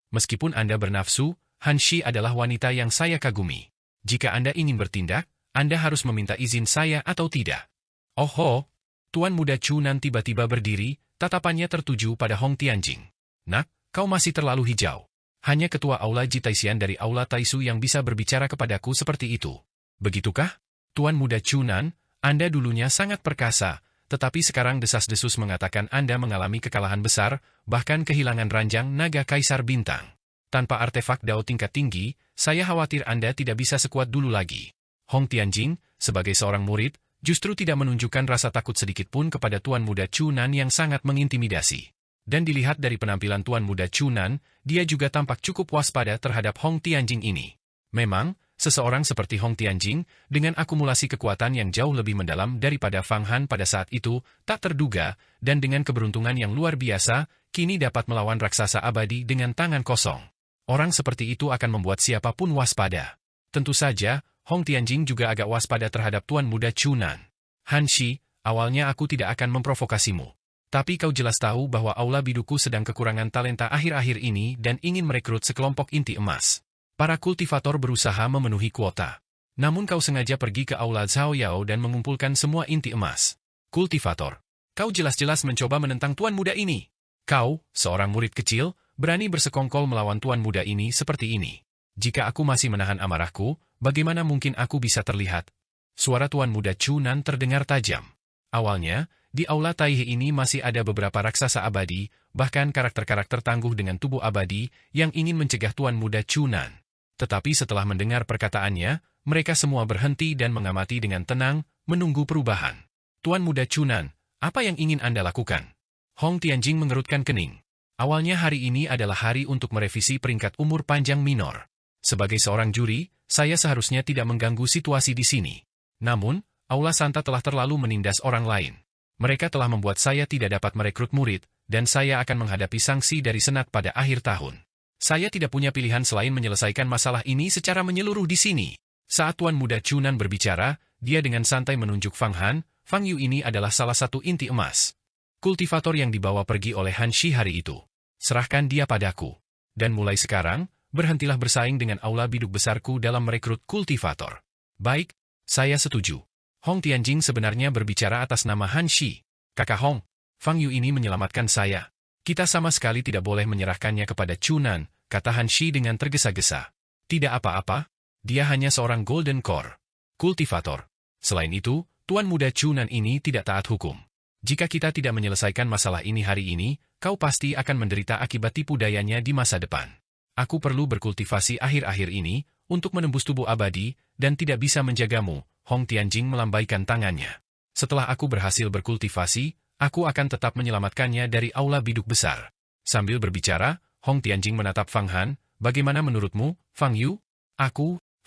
Meskipun Anda bernafsu, Han Shi adalah wanita yang saya kagumi. Jika Anda ingin bertindak, Anda harus meminta izin saya atau tidak. Oh, Tuan Muda Chunan tiba-tiba berdiri, tatapannya tertuju pada Hong Tianjing. Nak, kau masih terlalu hijau. Hanya ketua aula Jitaisian dari aula Taisu yang bisa berbicara kepadaku seperti itu. Begitukah? Tuan Muda Chunan, Anda dulunya sangat perkasa, tetapi sekarang desas-desus mengatakan Anda mengalami kekalahan besar, bahkan kehilangan ranjang naga Kaisar Bintang. Tanpa artefak Dao tingkat tinggi, saya khawatir Anda tidak bisa sekuat dulu lagi. Hong Tianjing, sebagai seorang murid, justru tidak menunjukkan rasa takut sedikit pun kepada Tuan Muda Chunan yang sangat mengintimidasi. Dan dilihat dari penampilan Tuan Muda Chunan, dia juga tampak cukup waspada terhadap Hong Tianjing ini. Memang, seseorang seperti Hong Tianjing, dengan akumulasi kekuatan yang jauh lebih mendalam daripada Fang Han pada saat itu, tak terduga, dan dengan keberuntungan yang luar biasa, kini dapat melawan raksasa abadi dengan tangan kosong. Orang seperti itu akan membuat siapapun waspada. Tentu saja, Hong Tianjing juga agak waspada terhadap Tuan Muda Chunan. Han Shi, awalnya aku tidak akan memprovokasimu. Tapi kau jelas tahu bahwa aula biduku sedang kekurangan talenta akhir-akhir ini dan ingin merekrut sekelompok inti emas. Para kultivator berusaha memenuhi kuota. Namun kau sengaja pergi ke aula Zhao Yao dan mengumpulkan semua inti emas. Kultivator, kau jelas-jelas mencoba menentang Tuan Muda ini. Kau, seorang murid kecil, berani bersekongkol melawan Tuan Muda ini seperti ini. Jika aku masih menahan amarahku, bagaimana mungkin aku bisa terlihat? Suara Tuan Muda Chunan terdengar tajam. Awalnya, di aula Taihe ini masih ada beberapa raksasa abadi, bahkan karakter-karakter tangguh dengan tubuh abadi, yang ingin mencegah Tuan Muda Chunan. Tetapi setelah mendengar perkataannya, mereka semua berhenti dan mengamati dengan tenang, menunggu perubahan. Tuan Muda Chunan, apa yang ingin Anda lakukan? Hong Tianjing mengerutkan kening. Awalnya hari ini adalah hari untuk merevisi peringkat umur panjang minor. Sebagai seorang juri, saya seharusnya tidak mengganggu situasi di sini. Namun, aula Santa telah terlalu menindas orang lain. Mereka telah membuat saya tidak dapat merekrut murid, dan saya akan menghadapi sanksi dari Senat pada akhir tahun. Saya tidak punya pilihan selain menyelesaikan masalah ini secara menyeluruh di sini. Saat Tuan Muda Chunan berbicara, dia dengan santai menunjuk Fang Han. Fang Yu ini adalah salah satu inti emas. Kultivator yang dibawa pergi oleh Han Shi hari itu. Serahkan dia padaku. Dan mulai sekarang, berhentilah bersaing dengan aula biduk besarku dalam merekrut kultivator. Baik, saya setuju. Hong Tianjing sebenarnya berbicara atas nama Han Shi. Kakak Hong, Fang Yu ini menyelamatkan saya. Kita sama sekali tidak boleh menyerahkannya kepada Chunan, kata Han Shi dengan tergesa-gesa. Tidak apa-apa, dia hanya seorang Golden Core kultivator. Selain itu, Tuan Muda Chunan ini tidak taat hukum. Jika kita tidak menyelesaikan masalah ini hari ini, kau pasti akan menderita akibat tipu dayanya di masa depan. Aku perlu berkultivasi akhir-akhir ini untuk menembus tubuh abadi dan tidak bisa menjagamu. Hong Tianjing melambaikan tangannya. Setelah aku berhasil berkultivasi, aku akan tetap menyelamatkannya dari aula biduk besar. Sambil berbicara, Hong Tianjing menatap Fang Han. Bagaimana menurutmu, Fang Yu?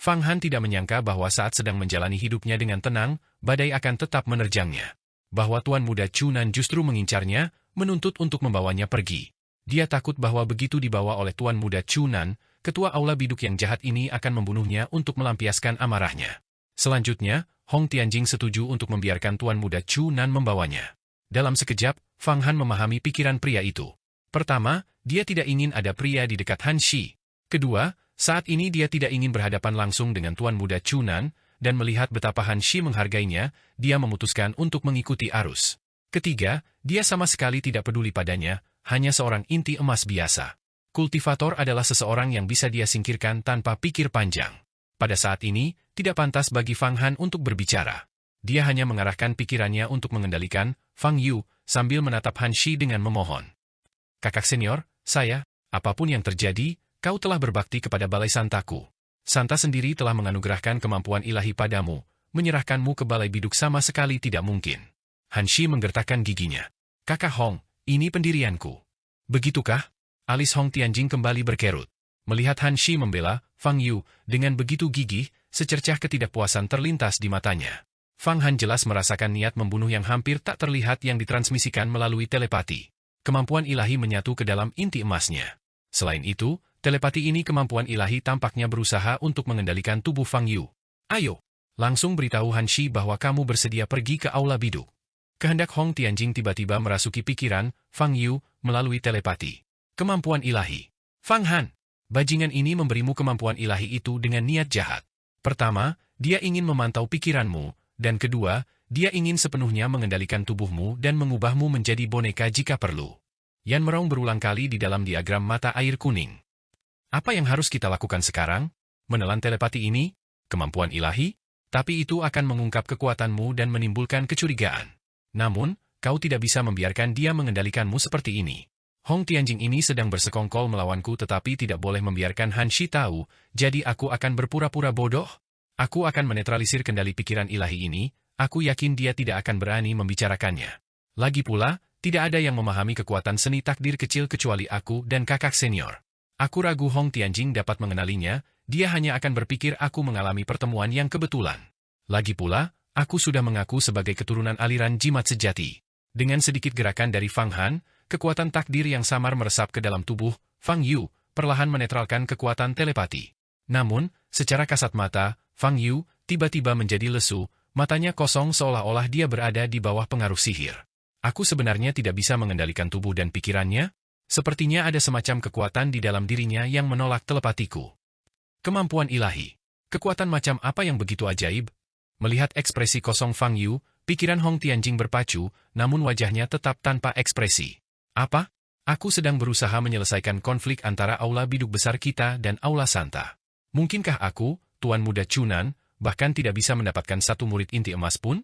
Fang Han tidak menyangka bahwa saat sedang menjalani hidupnya dengan tenang, badai akan tetap menerjangnya. Bahwa Tuan Muda Chunan justru mengincarnya, menuntut untuk membawanya pergi. Dia takut bahwa begitu dibawa oleh Tuan Muda Chunan, ketua aula biduk yang jahat ini akan membunuhnya untuk melampiaskan amarahnya. Selanjutnya, Hong Tianjing setuju untuk membiarkan Tuan Muda Chunan membawanya. Dalam sekejap, Fang Han memahami pikiran pria itu. Pertama, dia tidak ingin ada pria di dekat Han Shi. Kedua, saat ini dia tidak ingin berhadapan langsung dengan Tuan Muda Chunan, dan melihat betapa Han Shi menghargainya, dia memutuskan untuk mengikuti arus. Ketiga, dia sama sekali tidak peduli padanya, hanya seorang inti emas biasa. Kultivator adalah seseorang yang bisa dia singkirkan tanpa pikir panjang. Pada saat ini, tidak pantas bagi Fang Han untuk berbicara. Dia hanya mengarahkan pikirannya untuk mengendalikan Fang Yu, sambil menatap Han Shi dengan memohon. Kakak senior, apapun yang terjadi, kau telah berbakti kepada Balai Santaku. Santa sendiri telah menganugerahkan kemampuan ilahi padamu, menyerahkanmu ke Balai Biduk sama sekali tidak mungkin. Han Shi menggertakkan giginya. Kakak Hong, ini pendirianku. Begitukah? Alis Hong Tianjing kembali berkerut. Melihat Han Shi membela Fang Yu dengan begitu gigih, secercah ketidakpuasan terlintas di matanya. Fang Han jelas merasakan niat membunuh yang hampir tak terlihat yang ditransmisikan melalui telepati. Kemampuan ilahi menyatu ke dalam inti emasnya. Selain itu, telepati ini kemampuan ilahi tampaknya berusaha untuk mengendalikan tubuh Fang Yu. Ayo, langsung beritahu Han Shi bahwa kamu bersedia pergi ke aula biduk. Kehendak Hong Tianjing tiba-tiba merasuki pikiran Fang Yu melalui telepati. Kemampuan ilahi. Fang Han, bajingan ini memberimu kemampuan ilahi itu dengan niat jahat. Pertama, dia ingin memantau pikiranmu, dan kedua, dia ingin sepenuhnya mengendalikan tubuhmu dan mengubahmu menjadi boneka jika perlu. Yan meraung berulang kali di dalam diagram mata air kuning. Apa yang harus kita lakukan sekarang? Menelan telepati ini? Kemampuan ilahi? Tapi itu akan mengungkap kekuatanmu dan menimbulkan kecurigaan. Namun, kau tidak bisa membiarkan dia mengendalikanmu seperti ini. Hong Tianjing ini sedang bersekongkol melawanku tetapi tidak boleh membiarkan Han Shi tahu, jadi aku akan berpura-pura bodoh? Aku akan menetralisir kendali pikiran ilahi ini, aku yakin dia tidak akan berani membicarakannya. Lagi pula, tidak ada yang memahami kekuatan seni takdir kecil kecuali aku dan kakak senior. Aku ragu Hong Tianjing dapat mengenalinya, dia hanya akan berpikir aku mengalami pertemuan yang kebetulan. Lagi pula, aku sudah mengaku sebagai keturunan aliran jimat sejati. Dengan sedikit gerakan dari Fang Han, kekuatan takdir yang samar meresap ke dalam tubuh Fang Yu, perlahan menetralkan kekuatan telepati. Namun, secara kasat mata, Fang Yu tiba-tiba menjadi lesu, matanya kosong seolah-olah dia berada di bawah pengaruh sihir. Aku sebenarnya tidak bisa mengendalikan tubuh dan pikirannya? Sepertinya ada semacam kekuatan di dalam dirinya yang menolak telepatiku. Kemampuan ilahi. Kekuatan macam apa yang begitu ajaib? Melihat ekspresi kosong Fang Yu, pikiran Hong Tianjing berpacu, namun wajahnya tetap tanpa ekspresi. Apa? Aku sedang berusaha menyelesaikan konflik antara aula biduk besar kita dan aula Santa. Mungkinkah aku, Tuan Muda Chunan, bahkan tidak bisa mendapatkan satu murid inti emas pun?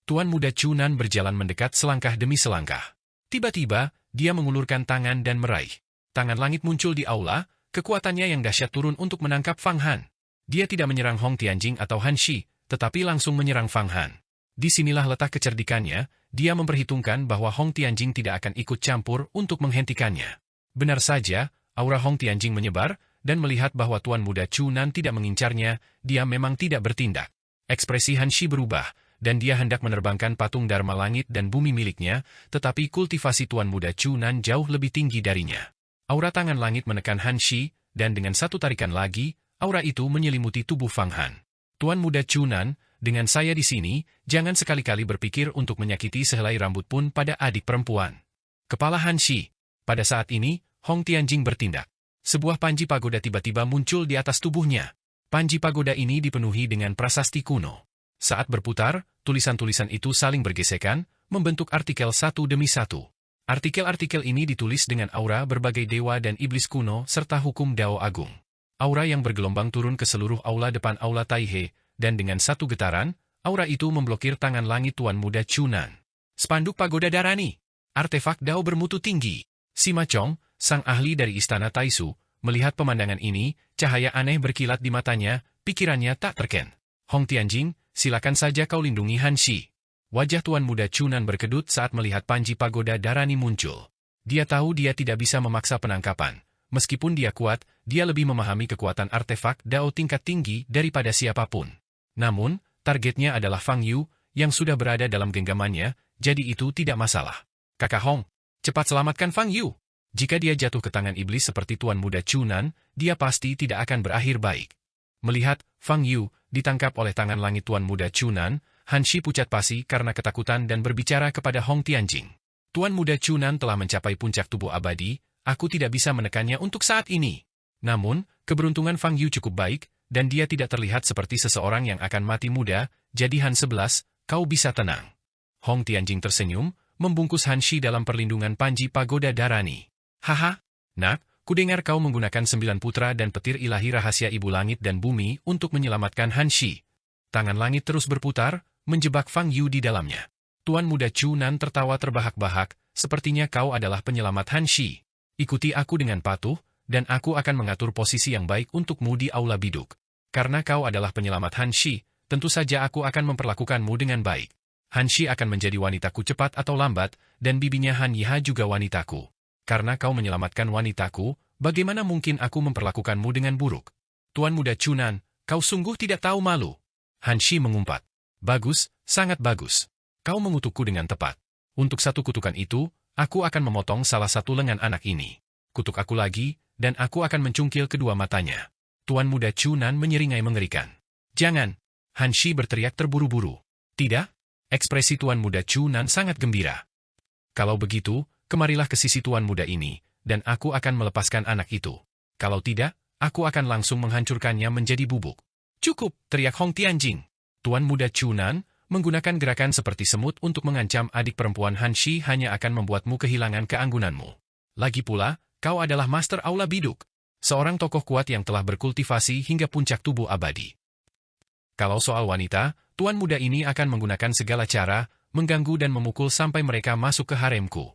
Tuan Muda Chunan berjalan mendekat selangkah demi selangkah. Tiba-tiba, dia mengulurkan tangan dan meraih. Tangan langit muncul di aula, kekuatannya yang dahsyat turun untuk menangkap Fang Han. Dia tidak menyerang Hong Tianjing atau Han Shi, tetapi langsung menyerang Fang Han. Disinilah letak kecerdikannya, dia memperhitungkan bahwa Hong Tianjing tidak akan ikut campur untuk menghentikannya. Benar saja, aura Hong Tianjing menyebar, dan melihat bahwa Tuan Muda Chunan tidak mengincarnya, dia memang tidak bertindak. Ekspresi Han Shi berubah, dan dia hendak menerbangkan patung Dharma langit dan bumi miliknya, tetapi kultivasi Tuan Muda Chunan jauh lebih tinggi darinya. Aura tangan langit menekan Han Shi, dan dengan satu tarikan lagi, aura itu menyelimuti tubuh Fang Han. Tuan Muda Chunan, dengan saya di sini, jangan sekali-kali berpikir untuk menyakiti sehelai rambut pun pada adik perempuan. Kepala Han Shi. Pada saat ini, Hong Tianjing bertindak. Sebuah panji pagoda tiba-tiba muncul di atas tubuhnya. Panji pagoda ini dipenuhi dengan prasasti kuno. Saat berputar, tulisan-tulisan itu saling bergesekan, membentuk artikel satu demi satu. Artikel-artikel ini ditulis dengan aura berbagai dewa dan iblis kuno serta hukum Dao Agung. Aura yang bergelombang turun ke seluruh aula depan aula Taihe, dan dengan satu getaran, aura itu memblokir tangan langit Tuan Muda Chunan. Spanduk pagoda Darani. Artefak Dao bermutu tinggi. Sima Chong, sang ahli dari istana Taisu, melihat pemandangan ini, cahaya aneh berkilat di matanya, pikirannya tak terken. Hong Tianjing, silakan saja kau lindungi Han Shi. Wajah Tuan Muda Chunan berkedut saat melihat Panji pagoda Darani muncul. Dia tahu dia tidak bisa memaksa penangkapan. Meskipun dia kuat, dia lebih memahami kekuatan artefak Dao tingkat tinggi daripada siapapun. Namun, targetnya adalah Fang Yu, yang sudah berada dalam genggamannya, jadi itu tidak masalah. Kakak Hong, cepat selamatkan Fang Yu. Jika dia jatuh ke tangan iblis seperti Tuan Muda Chunan, dia pasti tidak akan berakhir baik. Melihat Fang Yu ditangkap oleh tangan langit Tuan Muda Chunan, Han Shi pucat pasi karena ketakutan dan berbicara kepada Hong Tianjing. Tuan Muda Chunan telah mencapai puncak tubuh abadi, aku tidak bisa menekannya untuk saat ini. Namun, keberuntungan Fang Yu cukup baik, dan dia tidak terlihat seperti seseorang yang akan mati muda, jadi Han 11, kau bisa tenang. Hong Tianjing tersenyum, membungkus Han Shi dalam perlindungan Panji pagoda Darani. Haha, nak, kudengar kau menggunakan 9 putra dan petir ilahi rahasia ibu langit dan bumi untuk menyelamatkan Han Shi. Tangan langit terus berputar, menjebak Fang Yu di dalamnya. Tuan Muda Chunan tertawa terbahak-bahak, sepertinya kau adalah penyelamat Han Shi. Ikuti aku dengan patuh, dan aku akan mengatur posisi yang baik untukmu di aula biduk. Karena kau adalah penyelamat Han Shi, tentu saja aku akan memperlakukanmu dengan baik. Han Shi akan menjadi wanitaku cepat atau lambat, dan bibinya Han Yiha juga wanitaku. Karena kau menyelamatkan wanitaku, bagaimana mungkin aku memperlakukanmu dengan buruk? Tuan Muda Chunan, kau sungguh tidak tahu malu. Han Shi mengumpat. Bagus, sangat bagus. Kau mengutukku dengan tepat. Untuk satu kutukan itu, aku akan memotong salah satu lengan anak ini. Kutuk aku lagi, dan aku akan mencungkil kedua matanya. Tuan Muda Chunan menyeringai mengerikan. Jangan! Han Shi berteriak terburu-buru. Tidak? Ekspresi Tuan Muda Chunan sangat gembira. Kalau begitu, kemarilah ke sisi Tuan Muda ini, dan aku akan melepaskan anak itu. Kalau tidak, aku akan langsung menghancurkannya menjadi bubuk. Cukup, teriak Hong Tianjing. Tuan Muda Chunan, menggunakan gerakan seperti semut untuk mengancam adik perempuan Han Shi hanya akan membuatmu kehilangan keanggunanmu. Lagi pula, kau adalah Master Aula Biduk. Seorang tokoh kuat yang telah berkultivasi hingga puncak tubuh abadi. Kalau soal wanita, Tuan Muda ini akan menggunakan segala cara, mengganggu dan memukul sampai mereka masuk ke haremku.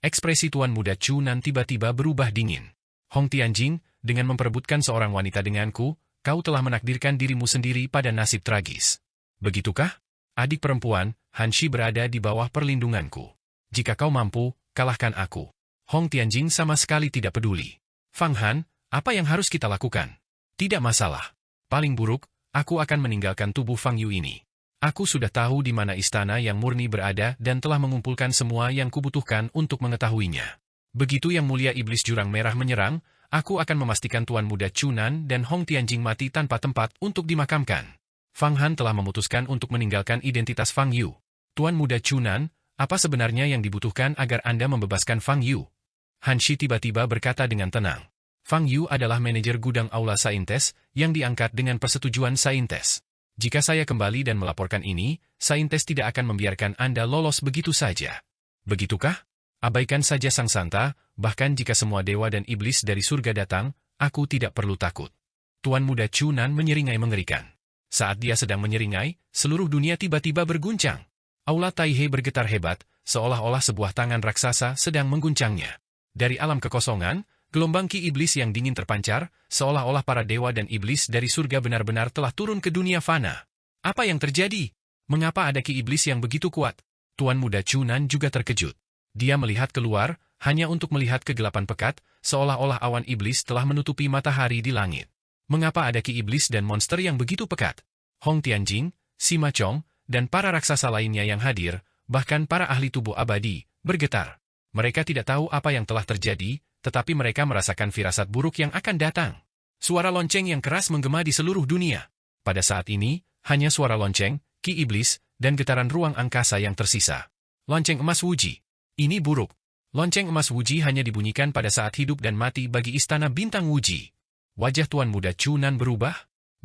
Ekspresi Tuan Muda Chunan tiba-tiba berubah dingin. Hong Tianjing, dengan memperebutkan seorang wanita denganku, kau telah menakdirkan dirimu sendiri pada nasib tragis. Begitukah? Adik perempuan, Han Shi berada di bawah perlindunganku. Jika kau mampu, kalahkan aku. Hong Tianjing sama sekali tidak peduli. Fang Han, apa yang harus kita lakukan? Tidak masalah. Paling buruk, aku akan meninggalkan tubuh Fang Yu ini. Aku sudah tahu di mana istana yang murni berada dan telah mengumpulkan semua yang kubutuhkan untuk mengetahuinya. Begitu Yang Mulia Iblis Jurang Merah menyerang, aku akan memastikan Tuan Muda Chunan dan Hong Tianjing mati tanpa tempat untuk dimakamkan. Fang Han telah memutuskan untuk meninggalkan identitas Fang Yu. Tuan Muda Chunan, apa sebenarnya yang dibutuhkan agar Anda membebaskan Fang Yu? Han Shi tiba-tiba berkata dengan tenang. Fang Yu adalah manajer gudang Aula Saintes yang diangkat dengan persetujuan Saintes. Jika saya kembali dan melaporkan ini, Saintes tidak akan membiarkan Anda lolos begitu saja. Begitukah? Abaikan saja Sang Santa, bahkan jika semua dewa dan iblis dari surga datang, aku tidak perlu takut. Tuan Muda Chunan menyeringai mengerikan. Saat dia sedang menyeringai, seluruh dunia tiba-tiba berguncang. Aula Taihe bergetar hebat, seolah-olah sebuah tangan raksasa sedang mengguncangnya. Dari alam kekosongan, gelombang ki iblis yang dingin terpancar, seolah-olah para dewa dan iblis dari surga benar-benar telah turun ke dunia fana. Apa yang terjadi? Mengapa ada ki iblis yang begitu kuat? Tuan Muda Chunan juga terkejut. Dia melihat keluar, hanya untuk melihat kegelapan pekat, seolah-olah awan iblis telah menutupi matahari di langit. Mengapa ada ki iblis dan monster yang begitu pekat? Hong Tianjing, Sima Chong, dan para raksasa lainnya yang hadir, bahkan para ahli tubuh abadi, bergetar. Mereka tidak tahu apa yang telah terjadi, tetapi mereka merasakan firasat buruk yang akan datang. Suara lonceng yang keras menggema di seluruh dunia. Pada saat ini, hanya suara lonceng, ki iblis, dan getaran ruang angkasa yang tersisa. Lonceng emas Wuji. Ini buruk. Lonceng emas Wuji hanya dibunyikan pada saat hidup dan mati bagi istana bintang Wuji. Wajah Tuan Muda Chunan berubah.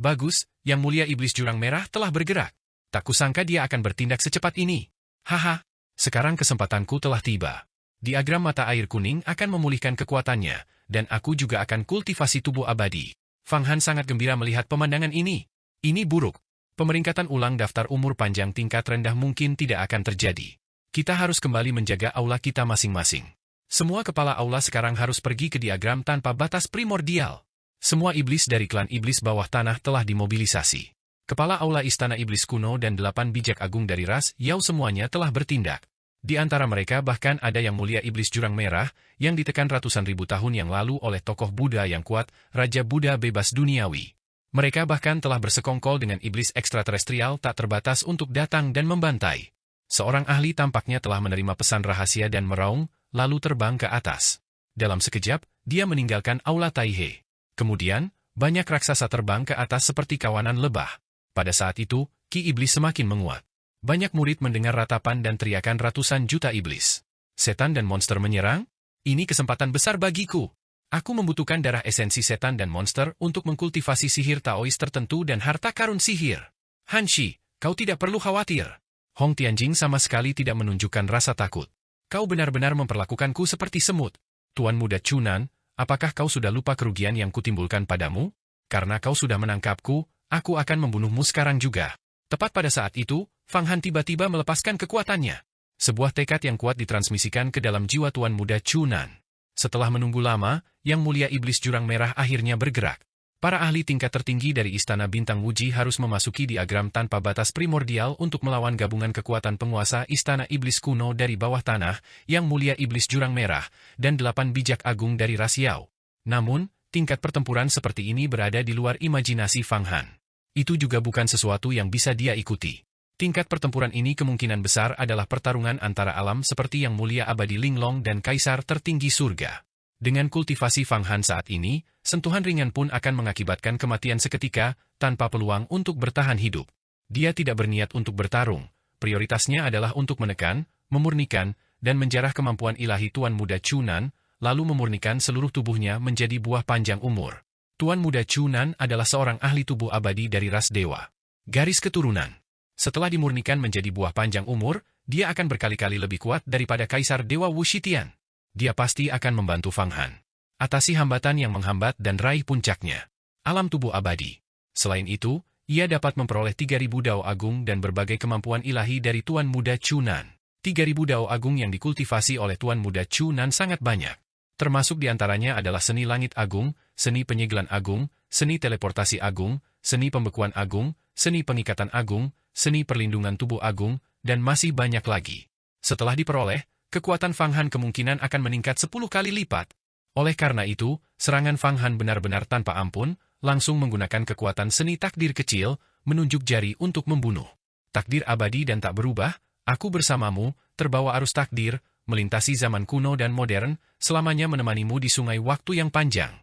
Bagus, Yang Mulia Iblis Jurang Merah telah bergerak. Tak kusangka dia akan bertindak secepat ini. Haha, sekarang kesempatanku telah tiba. Diagram mata air kuning akan memulihkan kekuatannya, dan aku juga akan kultivasi tubuh abadi. Fang Han sangat gembira melihat pemandangan ini. Ini buruk. Pemeringkatan ulang daftar umur panjang tingkat rendah mungkin tidak akan terjadi. Kita harus kembali menjaga aula kita masing-masing. Semua kepala aula sekarang harus pergi ke diagram tanpa batas primordial. Semua iblis dari klan iblis bawah tanah telah dimobilisasi. Kepala aula istana iblis kuno dan 8 bijak agung dari ras Yao semuanya telah bertindak. Di antara mereka bahkan ada Yang Mulia Iblis Jurang Merah, yang ditekan ratusan ribu tahun yang lalu oleh tokoh Buddha yang kuat, Raja Buddha Bebas Duniawi. Mereka bahkan telah bersekongkol dengan iblis ekstraterestrial tak terbatas untuk datang dan membantai. Seorang ahli tampaknya telah menerima pesan rahasia dan meraung, lalu terbang ke atas. Dalam sekejap, dia meninggalkan aula Taihe. Kemudian, banyak raksasa terbang ke atas seperti kawanan lebah. Pada saat itu, ki iblis semakin menguat. Banyak murid mendengar ratapan dan teriakan ratusan juta iblis. Setan dan monster menyerang? Ini kesempatan besar bagiku. Aku membutuhkan darah esensi setan dan monster untuk mengkultivasi sihir Taois tertentu dan harta karun sihir. Hanshi, kau tidak perlu khawatir. Hong Tianjing sama sekali tidak menunjukkan rasa takut. Kau benar-benar memperlakukanku seperti semut. Tuan Muda Chunan, apakah kau sudah lupa kerugian yang kutimbulkan padamu? Karena kau sudah menangkapku, aku akan membunuhmu sekarang juga. Tepat pada saat itu, Fang Han tiba-tiba melepaskan kekuatannya. Sebuah tekad yang kuat ditransmisikan ke dalam jiwa Tuan Muda Chunan. Setelah menunggu lama, Yang Mulia Iblis Jurang Merah akhirnya bergerak. Para ahli tingkat tertinggi dari Istana Bintang Wuji harus memasuki diagram tanpa batas primordial untuk melawan gabungan kekuatan penguasa Istana Iblis kuno dari bawah tanah, Yang Mulia Iblis Jurang Merah, dan 8 bijak agung dari ras Yao. Namun, tingkat pertempuran seperti ini berada di luar imajinasi Fang Han. Itu juga bukan sesuatu yang bisa dia ikuti. Tingkat pertempuran ini kemungkinan besar adalah pertarungan antara alam seperti Yang Mulia Abadi Linglong dan Kaisar Tertinggi Surga. Dengan kultivasi Fang Han saat ini, sentuhan ringan pun akan mengakibatkan kematian seketika, tanpa peluang untuk bertahan hidup. Dia tidak berniat untuk bertarung. Prioritasnya adalah untuk menekan, memurnikan, dan menjarah kemampuan ilahi Tuan Muda Chunan, lalu memurnikan seluruh tubuhnya menjadi buah panjang umur. Tuan Muda Chunan adalah seorang ahli tubuh abadi dari ras dewa. Garis keturunan. Setelah dimurnikan menjadi buah panjang umur, dia akan berkali-kali lebih kuat daripada Kaisar Dewa Wu Shitian. Dia pasti akan membantu Fang Han. Atasi hambatan yang menghambat dan raih puncaknya. Alam tubuh abadi. Selain itu, ia dapat memperoleh 3.000 Dao Agung dan berbagai kemampuan ilahi dari Tuan Muda Chunan. 3.000 Dao Agung yang dikultivasi oleh Tuan Muda Chunan sangat banyak. Termasuk diantaranya adalah seni langit agung, seni penyegelan agung, seni teleportasi agung, seni pembekuan agung, seni pengikatan agung, seni perlindungan tubuh agung, dan masih banyak lagi. Setelah diperoleh, kekuatan Fang Han kemungkinan akan meningkat 10 kali lipat. Oleh karena itu, serangan Fang Han benar-benar tanpa ampun, langsung menggunakan kekuatan seni takdir kecil, menunjuk jari untuk membunuh. Takdir abadi dan tak berubah, aku bersamamu, terbawa arus takdir, melintasi zaman kuno dan modern, selamanya menemanimu di sungai waktu yang panjang.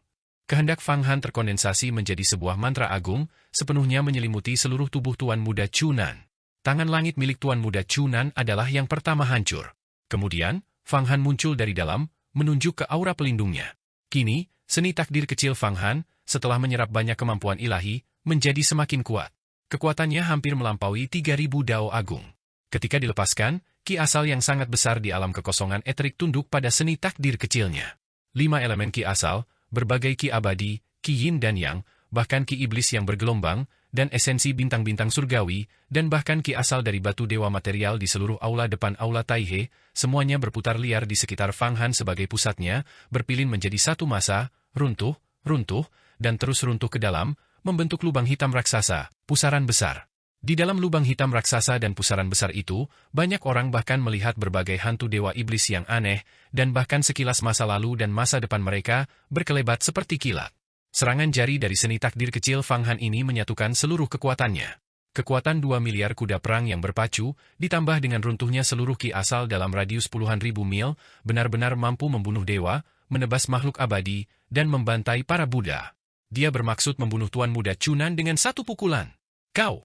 Kehendak Fang Han terkondensasi menjadi sebuah mantra agung, sepenuhnya menyelimuti seluruh tubuh Tuan Muda Chunan. Tangan langit milik Tuan Muda Chunan adalah yang pertama hancur. Kemudian, Fang Han muncul dari dalam, menunjuk ke aura pelindungnya. Kini, seni takdir kecil Fang Han, setelah menyerap banyak kemampuan ilahi, menjadi semakin kuat. Kekuatannya hampir melampaui 3.000 Dao Agung. Ketika dilepaskan, ki asal yang sangat besar di alam kekosongan eterik tunduk pada seni takdir kecilnya. 5 elemen ki asal, berbagai ki abadi, ki yin dan yang, bahkan ki iblis yang bergelombang, dan esensi bintang-bintang surgawi, dan bahkan ki asal dari batu dewa material di seluruh aula depan aula Taihe, semuanya berputar liar di sekitar Fang Han sebagai pusatnya, berpilin menjadi satu massa, runtuh, dan terus runtuh ke dalam, membentuk lubang hitam raksasa, pusaran besar. Di dalam lubang hitam raksasa dan pusaran besar itu, banyak orang bahkan melihat berbagai hantu dewa iblis yang aneh, dan bahkan sekilas masa lalu dan masa depan mereka, berkelebat seperti kilat. Serangan jari dari seni takdir kecil Fang Han ini menyatukan seluruh kekuatannya. Kekuatan 2 miliar kuda perang yang berpacu, ditambah dengan runtuhnya seluruh ki asal dalam radius puluhan ribu mil, benar-benar mampu membunuh dewa, menebas makhluk abadi, dan membantai para Buddha. Dia bermaksud membunuh Tuan Muda Chunan dengan satu pukulan. Kau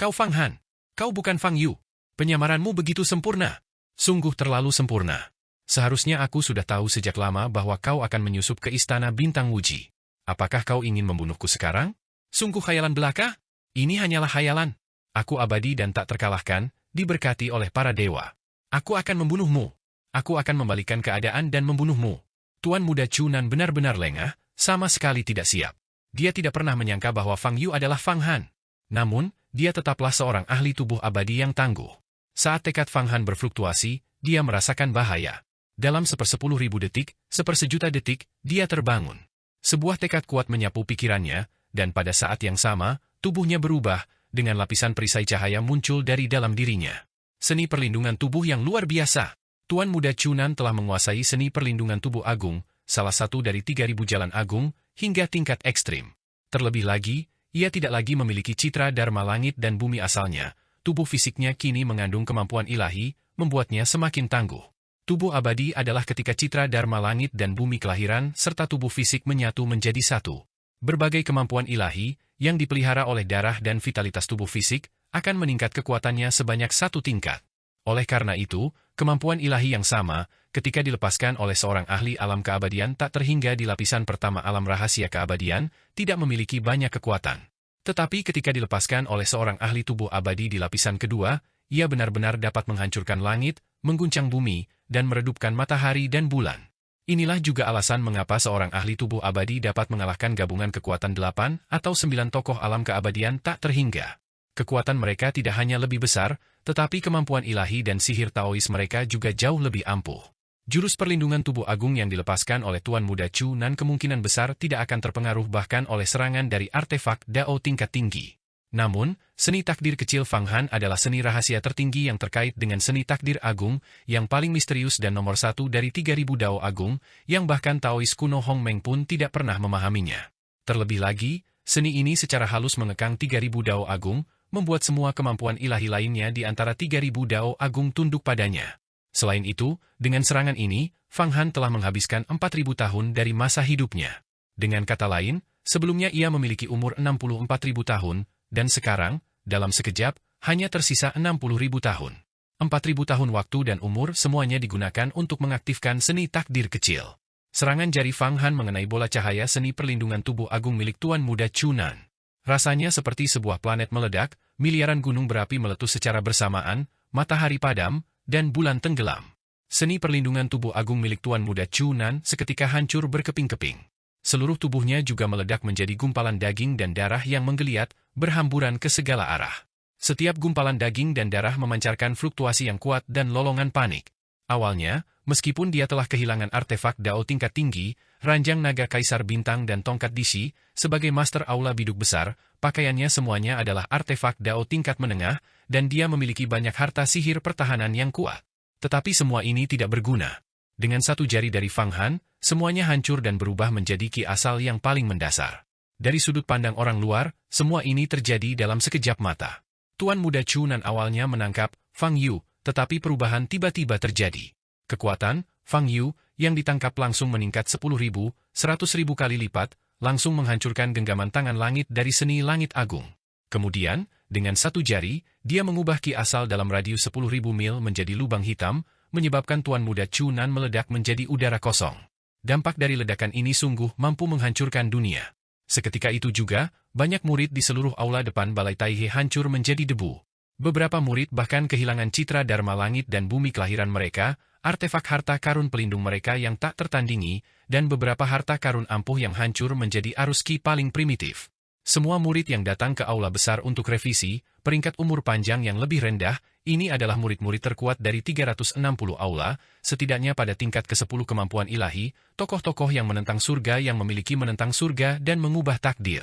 Fang Han. Kau bukan Fang Yu. Penyamaranmu begitu sempurna. Sungguh terlalu sempurna. Seharusnya aku sudah tahu sejak lama bahwa kau akan menyusup ke istana Bintang Wuji. Apakah kau ingin membunuhku sekarang? Sungguh khayalan belaka? Ini hanyalah khayalan. Aku abadi dan tak terkalahkan, diberkati oleh para dewa. Aku akan membunuhmu. Aku akan membalikan keadaan dan membunuhmu. Tuan Muda Chunan benar-benar lengah, sama sekali tidak siap. Dia tidak pernah menyangka bahwa Fang Yu adalah Fang Han. Namun, dia tetaplah seorang ahli tubuh abadi yang tangguh. Saat tekad Fang Han berfluktuasi, dia merasakan bahaya. Dalam 1/10.000 detik, 1/1.000.000 detik, dia terbangun. Sebuah tekad kuat menyapu pikirannya, dan pada saat yang sama, tubuhnya berubah, dengan lapisan perisai cahaya muncul dari dalam dirinya. Seni perlindungan tubuh yang luar biasa. Tuan Muda Chunan telah menguasai seni perlindungan tubuh agung, salah satu dari 3.000 jalan agung, hingga tingkat ekstrim. Terlebih lagi, ia tidak lagi memiliki citra dharma langit dan bumi asalnya. Tubuh fisiknya kini mengandung kemampuan ilahi, membuatnya semakin tangguh. Tubuh abadi adalah ketika citra dharma langit dan bumi kelahiran serta tubuh fisik menyatu menjadi satu. Berbagai kemampuan ilahi, yang dipelihara oleh darah dan vitalitas tubuh fisik, akan meningkat kekuatannya sebanyak 1 tingkat. Oleh karena itu, kemampuan ilahi yang sama, ketika dilepaskan oleh seorang ahli alam keabadian tak terhingga di lapisan pertama alam rahasia keabadian, tidak memiliki banyak kekuatan. Tetapi ketika dilepaskan oleh seorang ahli tubuh abadi di lapisan kedua, ia benar-benar dapat menghancurkan langit, mengguncang bumi, dan meredupkan matahari dan bulan. Inilah juga alasan mengapa seorang ahli tubuh abadi dapat mengalahkan gabungan kekuatan 8 atau 9 tokoh alam keabadian tak terhingga. Kekuatan mereka tidak hanya lebih besar, tetapi kemampuan ilahi dan sihir Taois mereka juga jauh lebih ampuh. Jurus perlindungan tubuh agung yang dilepaskan oleh Tuan Muda Chunan kemungkinan besar tidak akan terpengaruh bahkan oleh serangan dari artefak Dao tingkat tinggi. Namun, seni takdir kecil Fang Han adalah seni rahasia tertinggi yang terkait dengan seni takdir agung, yang paling misterius dan nomor 1 dari 3.000 Dao agung, yang bahkan Taois kuno Hong Meng pun tidak pernah memahaminya. Terlebih lagi, seni ini secara halus mengekang 3.000 Dao agung, membuat semua kemampuan ilahi lainnya di antara 3.000 Dao agung tunduk padanya. Selain itu, dengan serangan ini, Fang Han telah menghabiskan 4.000 tahun dari masa hidupnya. Dengan kata lain, sebelumnya ia memiliki umur 64.000 tahun, dan sekarang, dalam sekejap, hanya tersisa 60.000 tahun. 4.000 tahun waktu dan umur semuanya digunakan untuk mengaktifkan seni takdir kecil. Serangan jari Fang Han mengenai bola cahaya seni perlindungan tubuh agung milik Tuan Muda Chunan. Rasanya seperti sebuah planet meledak, miliaran gunung berapi meletus secara bersamaan, matahari padam, dan bulan tenggelam. Seni perlindungan tubuh agung milik Tuan Muda Chunan seketika hancur berkeping-keping. Seluruh tubuhnya juga meledak menjadi gumpalan daging dan darah yang menggeliat, berhamburan ke segala arah. Setiap gumpalan daging dan darah memancarkan fluktuasi yang kuat dan lolongan panik. Awalnya, meskipun dia telah kehilangan artefak Dao tingkat tinggi, ranjang naga kaisar bintang dan tongkat Dishi, sebagai master aula biduk besar, pakaiannya semuanya adalah artefak Dao tingkat menengah, dan dia memiliki banyak harta sihir pertahanan yang kuat. Tetapi semua ini tidak berguna. Dengan satu jari dari Fang Han, semuanya hancur dan berubah menjadi ki asal yang paling mendasar. Dari sudut pandang orang luar, semua ini terjadi dalam sekejap mata. Tuan Muda Chunan awalnya menangkap Fang Yu, tetapi perubahan tiba-tiba terjadi. Kekuatan Fang Yu yang ditangkap langsung meningkat 10.000, 100.000 kali lipat, langsung menghancurkan genggaman tangan langit dari seni langit agung. Kemudian, dengan satu jari, dia mengubah ki asal dalam radius 10.000 mil menjadi lubang hitam, menyebabkan Tuan Muda Chunan meledak menjadi udara kosong. Dampak dari ledakan ini sungguh mampu menghancurkan dunia. Seketika itu juga, banyak murid di seluruh aula depan Balai Taihe hancur menjadi debu. Beberapa murid bahkan kehilangan citra dharma langit dan bumi kelahiran mereka, artefak harta karun pelindung mereka yang tak tertandingi, dan beberapa harta karun ampuh yang hancur menjadi arus ki paling primitif. Semua murid yang datang ke aula besar untuk revisi, peringkat umur panjang yang lebih rendah, ini adalah murid-murid terkuat dari 360 aula, setidaknya pada tingkat ke-10 kemampuan ilahi, tokoh-tokoh yang menentang surga yang memiliki menentang surga dan mengubah takdir.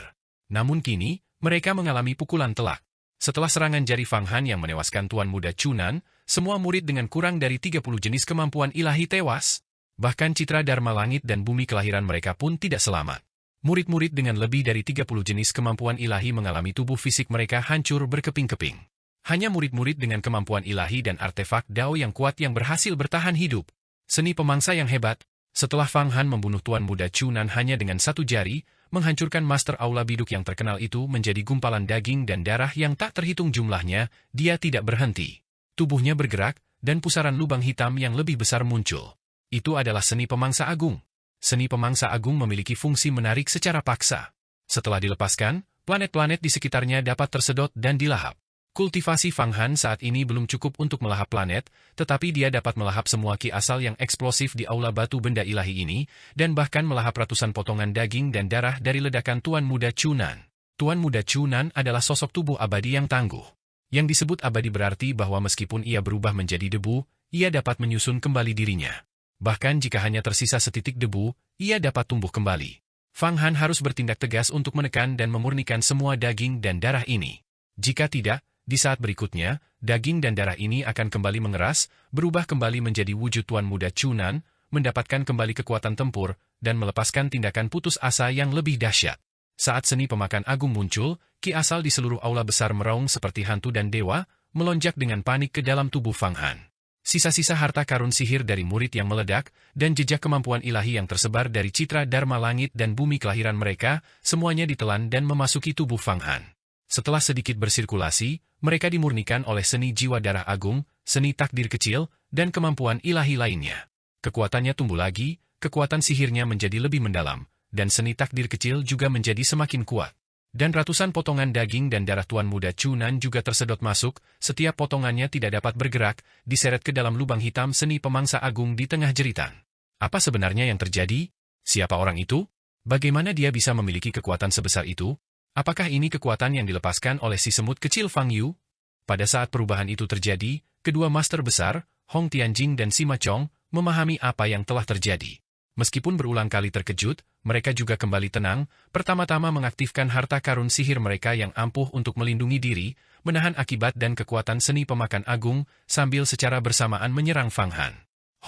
Namun kini, mereka mengalami pukulan telak. Setelah serangan jari Fang Han yang menewaskan Tuan Muda Chunan, semua murid dengan kurang dari 30 jenis kemampuan ilahi tewas. Bahkan citra dharma langit dan bumi kelahiran mereka pun tidak selamat. Murid-murid dengan lebih dari 30 jenis kemampuan ilahi mengalami tubuh fisik mereka hancur berkeping-keping. Hanya murid-murid dengan kemampuan ilahi dan artefak Dao yang kuat yang berhasil bertahan hidup. Seni pemangsa yang hebat. Setelah Fang Han membunuh Tuan Muda Chunan hanya dengan satu jari, menghancurkan master aula biduk yang terkenal itu menjadi gumpalan daging dan darah yang tak terhitung jumlahnya, dia tidak berhenti. Tubuhnya bergerak, dan pusaran lubang hitam yang lebih besar muncul. Itu adalah seni pemangsa agung. Seni pemangsa agung memiliki fungsi menarik secara paksa. Setelah dilepaskan, Planet-planet di sekitarnya dapat tersedot dan dilahap. Kultivasi Fang Han saat ini belum cukup untuk melahap planet, tetapi dia dapat melahap semua ki asal yang eksplosif di aula batu benda ilahi ini, dan bahkan melahap ratusan potongan daging dan darah dari ledakan Tuan Muda Chunan. Tuan Muda Chunan adalah sosok tubuh abadi yang tangguh. Yang disebut abadi berarti bahwa meskipun ia berubah menjadi debu, ia dapat menyusun kembali dirinya. Bahkan jika hanya tersisa setitik debu, ia dapat tumbuh kembali. Fang Han harus bertindak tegas untuk menekan dan memurnikan semua daging dan darah ini. Jika tidak, di saat berikutnya, daging dan darah ini akan kembali mengeras, berubah kembali menjadi wujud Tuan Muda Chunan, mendapatkan kembali kekuatan tempur, dan melepaskan tindakan putus asa yang lebih dahsyat. Saat seni pemakan agung muncul, ki asal di seluruh aula besar meraung seperti hantu dan dewa, melonjak dengan panik ke dalam tubuh Fang Han. Sisa-sisa harta karun sihir dari murid yang meledak, dan jejak kemampuan ilahi yang tersebar dari citra Dharma langit dan bumi kelahiran mereka, semuanya ditelan dan memasuki tubuh Fang Han. Setelah sedikit bersirkulasi, mereka dimurnikan oleh seni jiwa darah agung, seni takdir kecil, dan kemampuan ilahi lainnya. Kekuatannya tumbuh lagi, kekuatan sihirnya menjadi lebih mendalam, dan seni takdir kecil juga menjadi semakin kuat. Dan ratusan potongan daging dan darah Tuan Muda Chunan juga tersedot masuk, setiap potongannya tidak dapat bergerak, diseret ke dalam lubang hitam seni pemangsa agung di tengah jeritan. Apa sebenarnya yang terjadi? Siapa orang itu? Bagaimana dia bisa memiliki kekuatan sebesar itu? Apakah ini kekuatan yang dilepaskan oleh si semut kecil Fang Yu? Pada saat perubahan itu terjadi, kedua master besar, Hong Tianjing dan Sima Chong, memahami apa yang telah terjadi. Meskipun berulang kali terkejut, mereka juga kembali tenang, pertama-tama mengaktifkan harta karun sihir mereka yang ampuh untuk melindungi diri, menahan akibat dan kekuatan seni pemakan agung, sambil secara bersamaan menyerang Fang Han.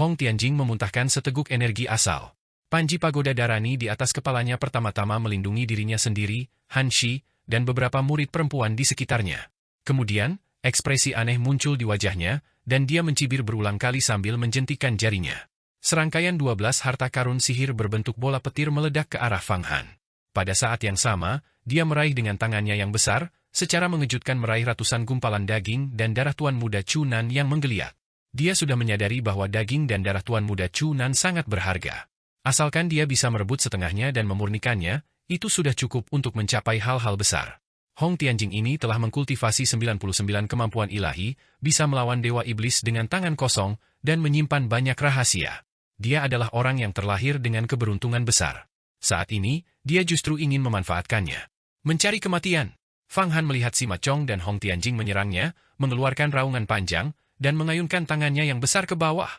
Hong Tianjing memuntahkan seteguk energi asal. Panji Pagoda Darani di atas kepalanya pertama-tama melindungi dirinya sendiri, Han Shi, dan beberapa murid perempuan di sekitarnya. Kemudian, ekspresi aneh muncul di wajahnya, dan dia mencibir berulang kali sambil menjentikan jarinya. Serangkaian 12 harta karun sihir berbentuk bola petir meledak ke arah Fang Han. Pada saat yang sama, dia meraih dengan tangannya yang besar, secara mengejutkan meraih ratusan gumpalan daging dan darah Tuan Muda Chunan yang menggeliat. Dia sudah menyadari bahwa daging dan darah Tuan Muda Chunan sangat berharga. Asalkan dia bisa merebut setengahnya dan memurnikannya, itu sudah cukup untuk mencapai hal-hal besar. Hong Tianjing ini telah mengkultivasi 99 kemampuan ilahi, bisa melawan Dewa Iblis dengan tangan kosong, dan menyimpan banyak rahasia. Dia adalah orang yang terlahir dengan keberuntungan besar. Saat ini, dia justru ingin memanfaatkannya. Mencari kematian. Fang Han melihat Sima Chong dan Hong Tianjing menyerangnya, mengeluarkan raungan panjang, dan mengayunkan tangannya yang besar ke bawah.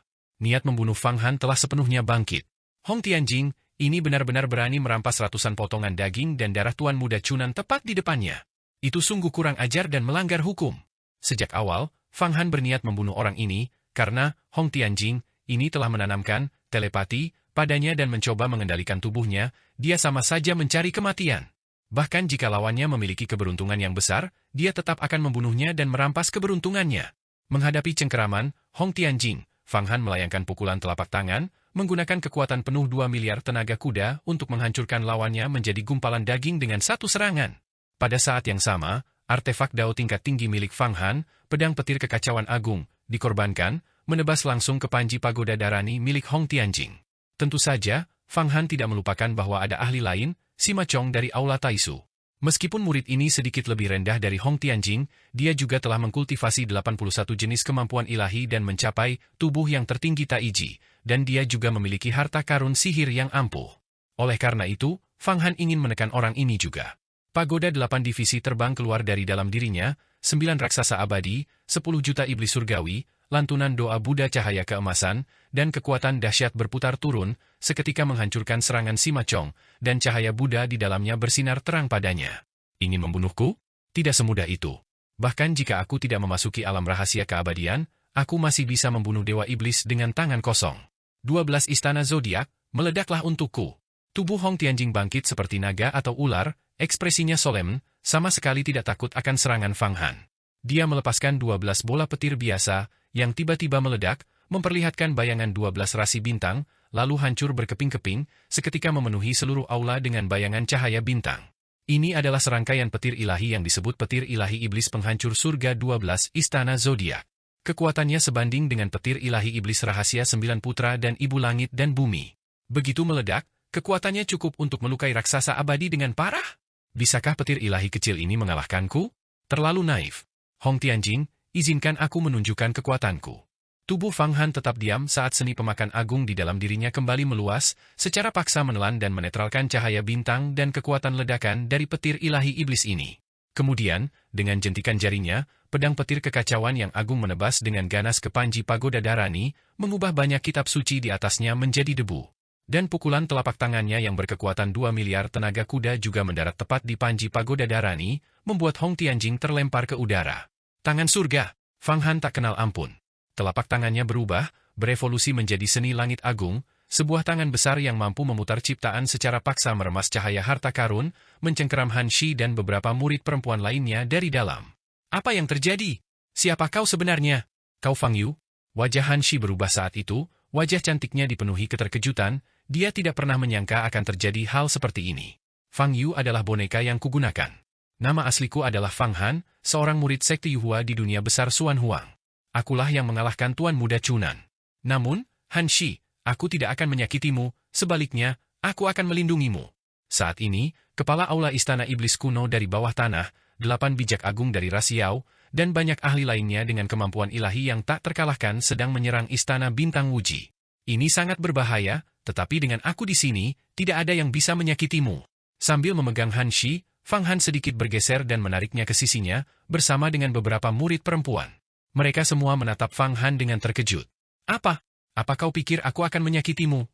Niat membunuh Fang Han telah sepenuhnya bangkit. Hong Tianjing, ini benar-benar berani merampas ratusan potongan daging dan darah Tuan Muda Chunan tepat di depannya. Itu sungguh kurang ajar dan melanggar hukum. Sejak awal, Fang Han berniat membunuh orang ini, karena Hong Tianjing ini telah menanamkan telepati padanya dan mencoba mengendalikan tubuhnya, dia sama saja mencari kematian. Bahkan jika lawannya memiliki keberuntungan yang besar, dia tetap akan membunuhnya dan merampas keberuntungannya. Menghadapi cengkeraman, Hong Tianjing, Fang Han melayangkan pukulan telapak tangan, menggunakan kekuatan penuh 2 miliar tenaga kuda untuk menghancurkan lawannya menjadi gumpalan daging dengan satu serangan. Pada saat yang sama, artefak Dao tingkat tinggi milik Fang Han, pedang petir kekacauan agung, dikorbankan, menebas langsung ke Panji Pagoda Darani milik Hong Tianjing. Tentu saja, Fang Han tidak melupakan bahwa ada ahli lain, Sima Chong dari Aula Taisu. Meskipun murid ini sedikit lebih rendah dari Hong Tianjing, dia juga telah mengkultivasi 81 jenis kemampuan ilahi dan mencapai tubuh yang tertinggi Taiji, dan dia juga memiliki harta karun sihir yang ampuh. Oleh karena itu, Fang Han ingin menekan orang ini juga. Pagoda 8 divisi terbang keluar dari dalam dirinya, 9 raksasa abadi, 10 juta iblis surgawi, lantunan doa Buddha cahaya keemasan, dan kekuatan dahsyat berputar turun, seketika menghancurkan serangan Sima Chong, dan cahaya Buddha di dalamnya bersinar terang padanya. Ingin membunuhku? Tidak semudah itu. Bahkan jika aku tidak memasuki alam rahasia keabadian, aku masih bisa membunuh Dewa Iblis dengan tangan kosong. 12 istana zodiak, meledaklah untukku. Tubuh Hong Tianjing bangkit seperti naga atau ular, ekspresinya solemn, sama sekali tidak takut akan serangan Fang Han. Dia melepaskan 12 bola petir biasa, yang tiba-tiba meledak, memperlihatkan bayangan 12 rasi bintang, lalu hancur berkeping-keping, seketika memenuhi seluruh aula dengan bayangan cahaya bintang. Ini adalah serangkaian petir ilahi yang disebut petir ilahi iblis penghancur surga 12 istana zodiak. Kekuatannya sebanding dengan petir ilahi iblis rahasia 9 putra dan ibu langit dan bumi. Begitu meledak, kekuatannya cukup untuk melukai raksasa abadi dengan parah. Bisakah petir ilahi kecil ini mengalahkanku? Terlalu naif. Hong Tianjing, izinkan aku menunjukkan kekuatanku. Tubuh Fang Han tetap diam saat seni pemakan agung di dalam dirinya kembali meluas, secara paksa menelan dan menetralkan cahaya bintang dan kekuatan ledakan dari petir ilahi iblis ini. Kemudian, dengan jentikan jarinya, pedang petir kekacauan yang agung menebas dengan ganas ke panji pagoda Dharani, mengubah banyak kitab suci di atasnya menjadi debu. Dan pukulan telapak tangannya yang berkekuatan 2 miliar tenaga kuda juga mendarat tepat di panji pagoda Dharani, membuat Hong Tianjing terlempar ke udara. Tangan surga, Fang Han tak kenal ampun. Telapak tangannya berubah, berevolusi menjadi seni langit agung, sebuah tangan besar yang mampu memutar ciptaan secara paksa meremas cahaya harta karun, mencengkeram Han Shi dan beberapa murid perempuan lainnya dari dalam. Apa yang terjadi? Siapa kau sebenarnya? Kau Fang Yu? Wajah Han Shi berubah saat itu, wajah cantiknya dipenuhi keterkejutan, dia tidak pernah menyangka akan terjadi hal seperti ini. Fang Yu adalah boneka yang kugunakan. Nama asliku adalah Fang Han, seorang murid sekte Yuhua di dunia besar Xuan Huang. Akulah yang mengalahkan Tuan Muda Chunan. Namun, Han Shi, aku tidak akan menyakitimu, sebaliknya, aku akan melindungimu. Saat ini, kepala aula istana iblis kuno dari bawah tanah, 8 bijak agung dari ras Yao, dan banyak ahli lainnya dengan kemampuan ilahi yang tak terkalahkan sedang menyerang istana bintang Wuji. Ini sangat berbahaya, tetapi dengan aku di sini, tidak ada yang bisa menyakitimu. Sambil memegang Han Shi, Fang Han sedikit bergeser dan menariknya ke sisinya, bersama dengan beberapa murid perempuan. Mereka semua menatap Fang Han dengan terkejut. Apa? Apa kau pikir aku akan menyakitimu?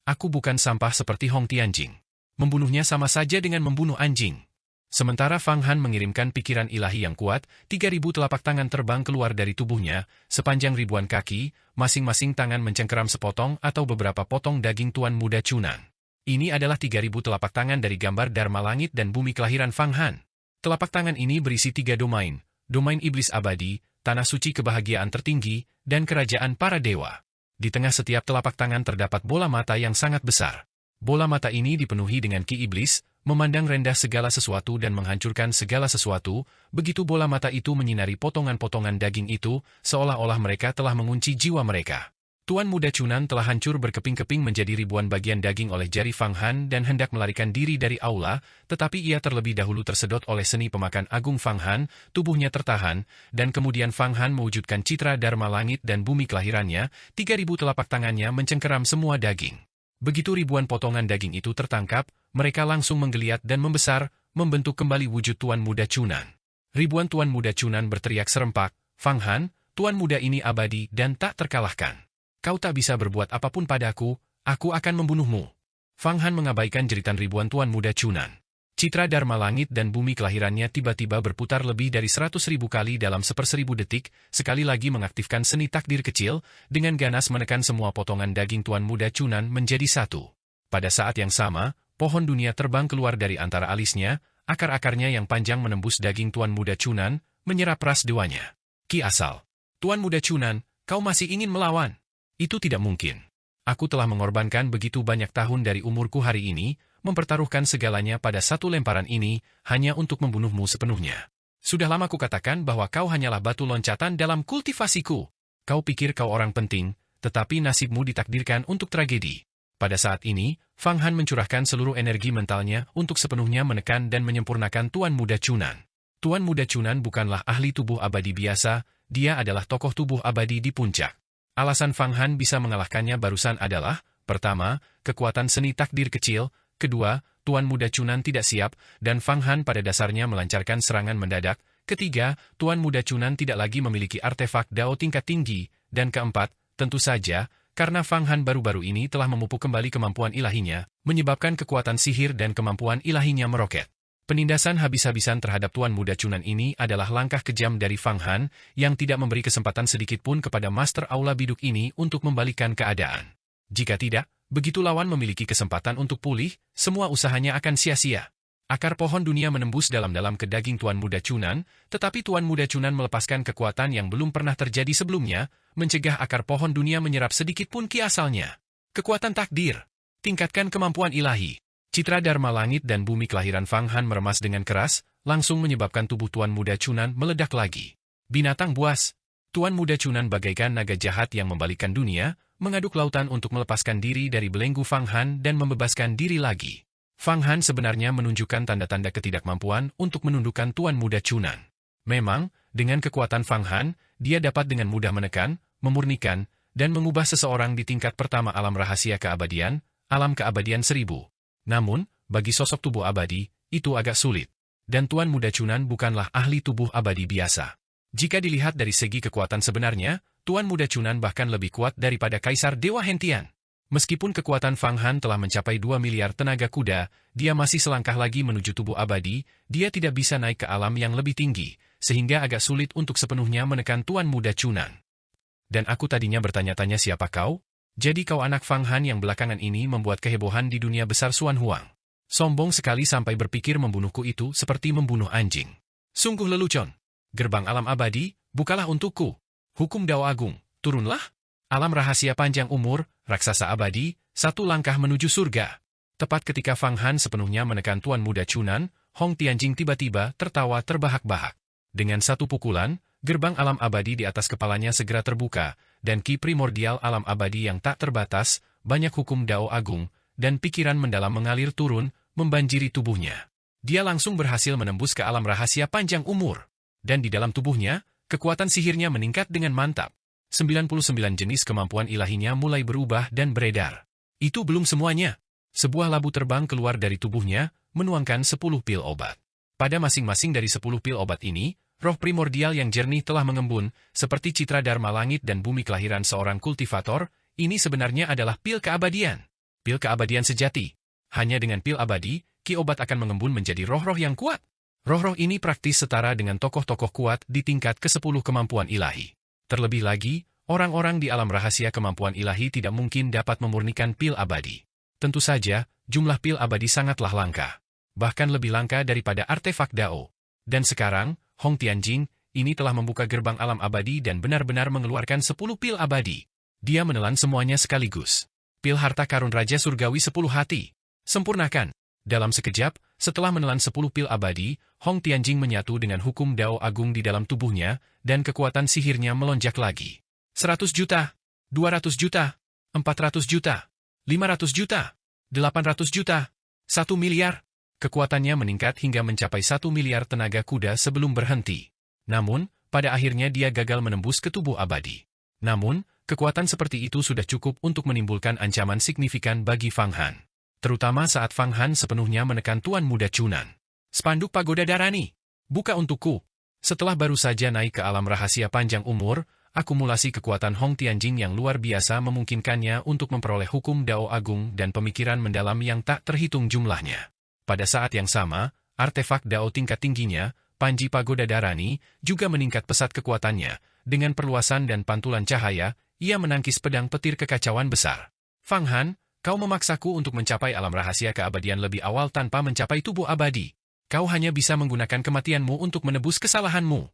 Aku bukan sampah seperti Hong Tianjing. Membunuhnya sama saja dengan membunuh anjing. Sementara Fang Han mengirimkan pikiran ilahi yang kuat, 3.000 telapak tangan terbang keluar dari tubuhnya, sepanjang ribuan kaki, masing-masing tangan mencengkeram sepotong atau beberapa potong daging Tuan Muda Chunan. Ini adalah 3.000 telapak tangan dari gambar Dharma Langit dan Bumi kelahiran Fang Han. Telapak tangan ini berisi 3 domain, domain iblis abadi, tanah suci kebahagiaan tertinggi, dan kerajaan para dewa. Di tengah setiap telapak tangan terdapat bola mata yang sangat besar. Bola mata ini dipenuhi dengan ki iblis, memandang rendah segala sesuatu dan menghancurkan segala sesuatu, begitu bola mata itu menyinari potongan-potongan daging itu, seolah-olah mereka telah mengunci jiwa mereka. Tuan Muda Chunan telah hancur berkeping-keping menjadi ribuan bagian daging oleh jari Fang Han dan hendak melarikan diri dari aula, tetapi ia terlebih dahulu tersedot oleh seni pemakan agung Fang Han, tubuhnya tertahan, dan kemudian Fang Han mewujudkan citra Dharma Langit dan Bumi kelahirannya, 3.000 telapak tangannya mencengkeram semua daging. Begitu ribuan potongan daging itu tertangkap, mereka langsung menggeliat dan membesar, membentuk kembali wujud Tuan Muda Chunan. Ribuan Tuan Muda Chunan berteriak serempak, Fang Han, Tuan Muda ini abadi dan tak terkalahkan. Kau tak bisa berbuat apapun padaku, aku akan membunuhmu. Fang Han mengabaikan jeritan ribuan Tuan Muda Chunan. Citra Dharma Langit dan Bumi kelahirannya tiba-tiba berputar lebih dari 100.000 kali dalam 1/1000 detik, sekali lagi mengaktifkan seni takdir kecil, dengan ganas menekan semua potongan daging Tuan Muda Chunan menjadi satu. Pada saat yang sama, pohon dunia terbang keluar dari antara alisnya, akar-akarnya yang panjang menembus daging Tuan Muda Chunan, menyerap ras dewanya. Ki asal. Tuan Muda Chunan, kau masih ingin melawan? Itu tidak mungkin. Aku telah mengorbankan begitu banyak tahun dari umurku hari ini, mempertaruhkan segalanya pada satu lemparan ini, hanya untuk membunuhmu sepenuhnya. Sudah lama kukatakan bahwa kau hanyalah batu loncatan dalam kultivasiku. Kau pikir kau orang penting, tetapi nasibmu ditakdirkan untuk tragedi. Pada saat ini, Fang Han mencurahkan seluruh energi mentalnya untuk sepenuhnya menekan dan menyempurnakan Tuan Muda Chunan. Tuan Muda Chunan bukanlah ahli tubuh abadi biasa, dia adalah tokoh tubuh abadi di puncak. Alasan Fang Han bisa mengalahkannya barusan adalah, pertama, kekuatan seni takdir kecil, kedua, Tuan Muda Chunan tidak siap, dan Fang Han pada dasarnya melancarkan serangan mendadak, ketiga, Tuan Muda Chunan tidak lagi memiliki artefak Dao tingkat tinggi, dan keempat, tentu saja, karena Fang Han baru-baru ini telah memupuk kembali kemampuan ilahinya, menyebabkan kekuatan sihir dan kemampuan ilahinya meroket. Penindasan habis-habisan terhadap Tuan Muda Chunan ini adalah langkah kejam dari Fang Han, yang tidak memberi kesempatan sedikitpun kepada Master Aula Biduk ini untuk membalikkan keadaan. Jika tidak, begitu lawan memiliki kesempatan untuk pulih, semua usahanya akan sia-sia. Akar pohon dunia menembus dalam-dalam ke daging Tuan Muda Chunan, tetapi Tuan Muda Chunan melepaskan kekuatan yang belum pernah terjadi sebelumnya, mencegah akar pohon dunia menyerap sedikitpun ki asalnya. Kekuatan takdir. Tingkatkan kemampuan ilahi. Citra Dharma Langit dan Bumi kelahiran Fang Han meremas dengan keras, langsung menyebabkan tubuh Tuan Muda Chunan meledak lagi. Binatang buas. Tuan Muda Chunan bagaikan naga jahat yang membalikkan dunia, mengaduk lautan untuk melepaskan diri dari belenggu Fang Han dan membebaskan diri lagi. Fang Han sebenarnya menunjukkan tanda-tanda ketidakmampuan untuk menundukkan Tuan Muda Chunan. Memang, dengan kekuatan Fang Han, dia dapat dengan mudah menekan, memurnikan, dan mengubah seseorang di tingkat pertama alam rahasia keabadian, alam keabadian 1000. Namun, bagi sosok tubuh abadi, itu agak sulit. Dan Tuan Muda Chunan bukanlah ahli tubuh abadi biasa. Jika dilihat dari segi kekuatan sebenarnya, Tuan Muda Chunan bahkan lebih kuat daripada Kaisar Dewa Hentian. Meskipun kekuatan Fang Han telah mencapai 2 miliar tenaga kuda, dia masih selangkah lagi menuju tubuh abadi, dia tidak bisa naik ke alam yang lebih tinggi, sehingga agak sulit untuk sepenuhnya menekan Tuan Muda Chunan. Dan aku tadinya bertanya-tanya siapa kau? Jadi kau anak Fang Han yang belakangan ini membuat kehebohan di dunia besar Xuan Huang. Sombong sekali sampai berpikir membunuhku itu seperti membunuh anjing. Sungguh lelucon. Gerbang alam abadi, bukalah untukku. Hukum Dao Agung, turunlah. Alam rahasia panjang umur, raksasa abadi, satu langkah menuju surga. Tepat ketika Fang Han sepenuhnya menekan Tuan Muda Chunan, Hong Tianjing tiba-tiba tertawa terbahak-bahak. Dengan satu pukulan, gerbang alam abadi di atas kepalanya segera terbuka, dan ki primordial alam abadi yang tak terbatas, banyak hukum Dao Agung, dan pikiran mendalam mengalir turun, membanjiri tubuhnya. Dia langsung berhasil menembus ke alam rahasia panjang umur. Dan di dalam tubuhnya, kekuatan sihirnya meningkat dengan mantap. 99 jenis kemampuan ilahinya mulai berubah dan beredar. Itu belum semuanya. Sebuah labu terbang keluar dari tubuhnya, menuangkan 10 pil obat. Pada masing-masing dari 10 pil obat ini, roh primordial yang jernih telah mengembun, seperti citra dharma langit dan bumi kelahiran seorang kultivator. Ini sebenarnya adalah pil keabadian. Pil keabadian sejati. Hanya dengan pil abadi, ki obat akan mengembun menjadi roh-roh yang kuat. Roh-roh ini praktis setara dengan tokoh-tokoh kuat di tingkat ke-10 kemampuan ilahi. Terlebih lagi, orang-orang di alam rahasia kemampuan ilahi tidak mungkin dapat memurnikan pil abadi. Tentu saja, jumlah pil abadi sangatlah langka. Bahkan lebih langka daripada artefak Dao. Dan sekarang, Hong Tianjing, ini telah membuka gerbang alam abadi dan benar-benar mengeluarkan 10 pil abadi. Dia menelan semuanya sekaligus. Pil harta karun Raja Surgawi 10 hati. Sempurnakan. Dalam sekejap, setelah menelan 10 pil abadi, Hong Tianjing menyatu dengan hukum Dao Agung di dalam tubuhnya, dan kekuatan sihirnya melonjak lagi. 100 juta, 200 juta, 400 juta, 500 juta, 800 juta, 1 miliar. Kekuatannya meningkat hingga mencapai 1 miliar tenaga kuda sebelum berhenti. Namun, pada akhirnya dia gagal menembus ke tubuh abadi. Namun, kekuatan seperti itu sudah cukup untuk menimbulkan ancaman signifikan bagi Fang Han. Terutama saat Fang Han sepenuhnya menekan Tuan Muda Chunan. Spanduk Pagoda Darani, buka untukku. Setelah baru saja naik ke alam rahasia panjang umur, akumulasi kekuatan Hong Tianjing yang luar biasa memungkinkannya untuk memperoleh hukum Dao Agung dan pemikiran mendalam yang tak terhitung jumlahnya. Pada saat yang sama, artefak Dao tingkat tingginya, Panji Pagoda Darani, juga meningkat pesat kekuatannya. Dengan perluasan dan pantulan cahaya, ia menangkis pedang petir kekacauan besar. Fang Han, kau memaksaku untuk mencapai alam rahasia keabadian lebih awal tanpa mencapai tubuh abadi. Kau hanya bisa menggunakan kematianmu untuk menebus kesalahanmu.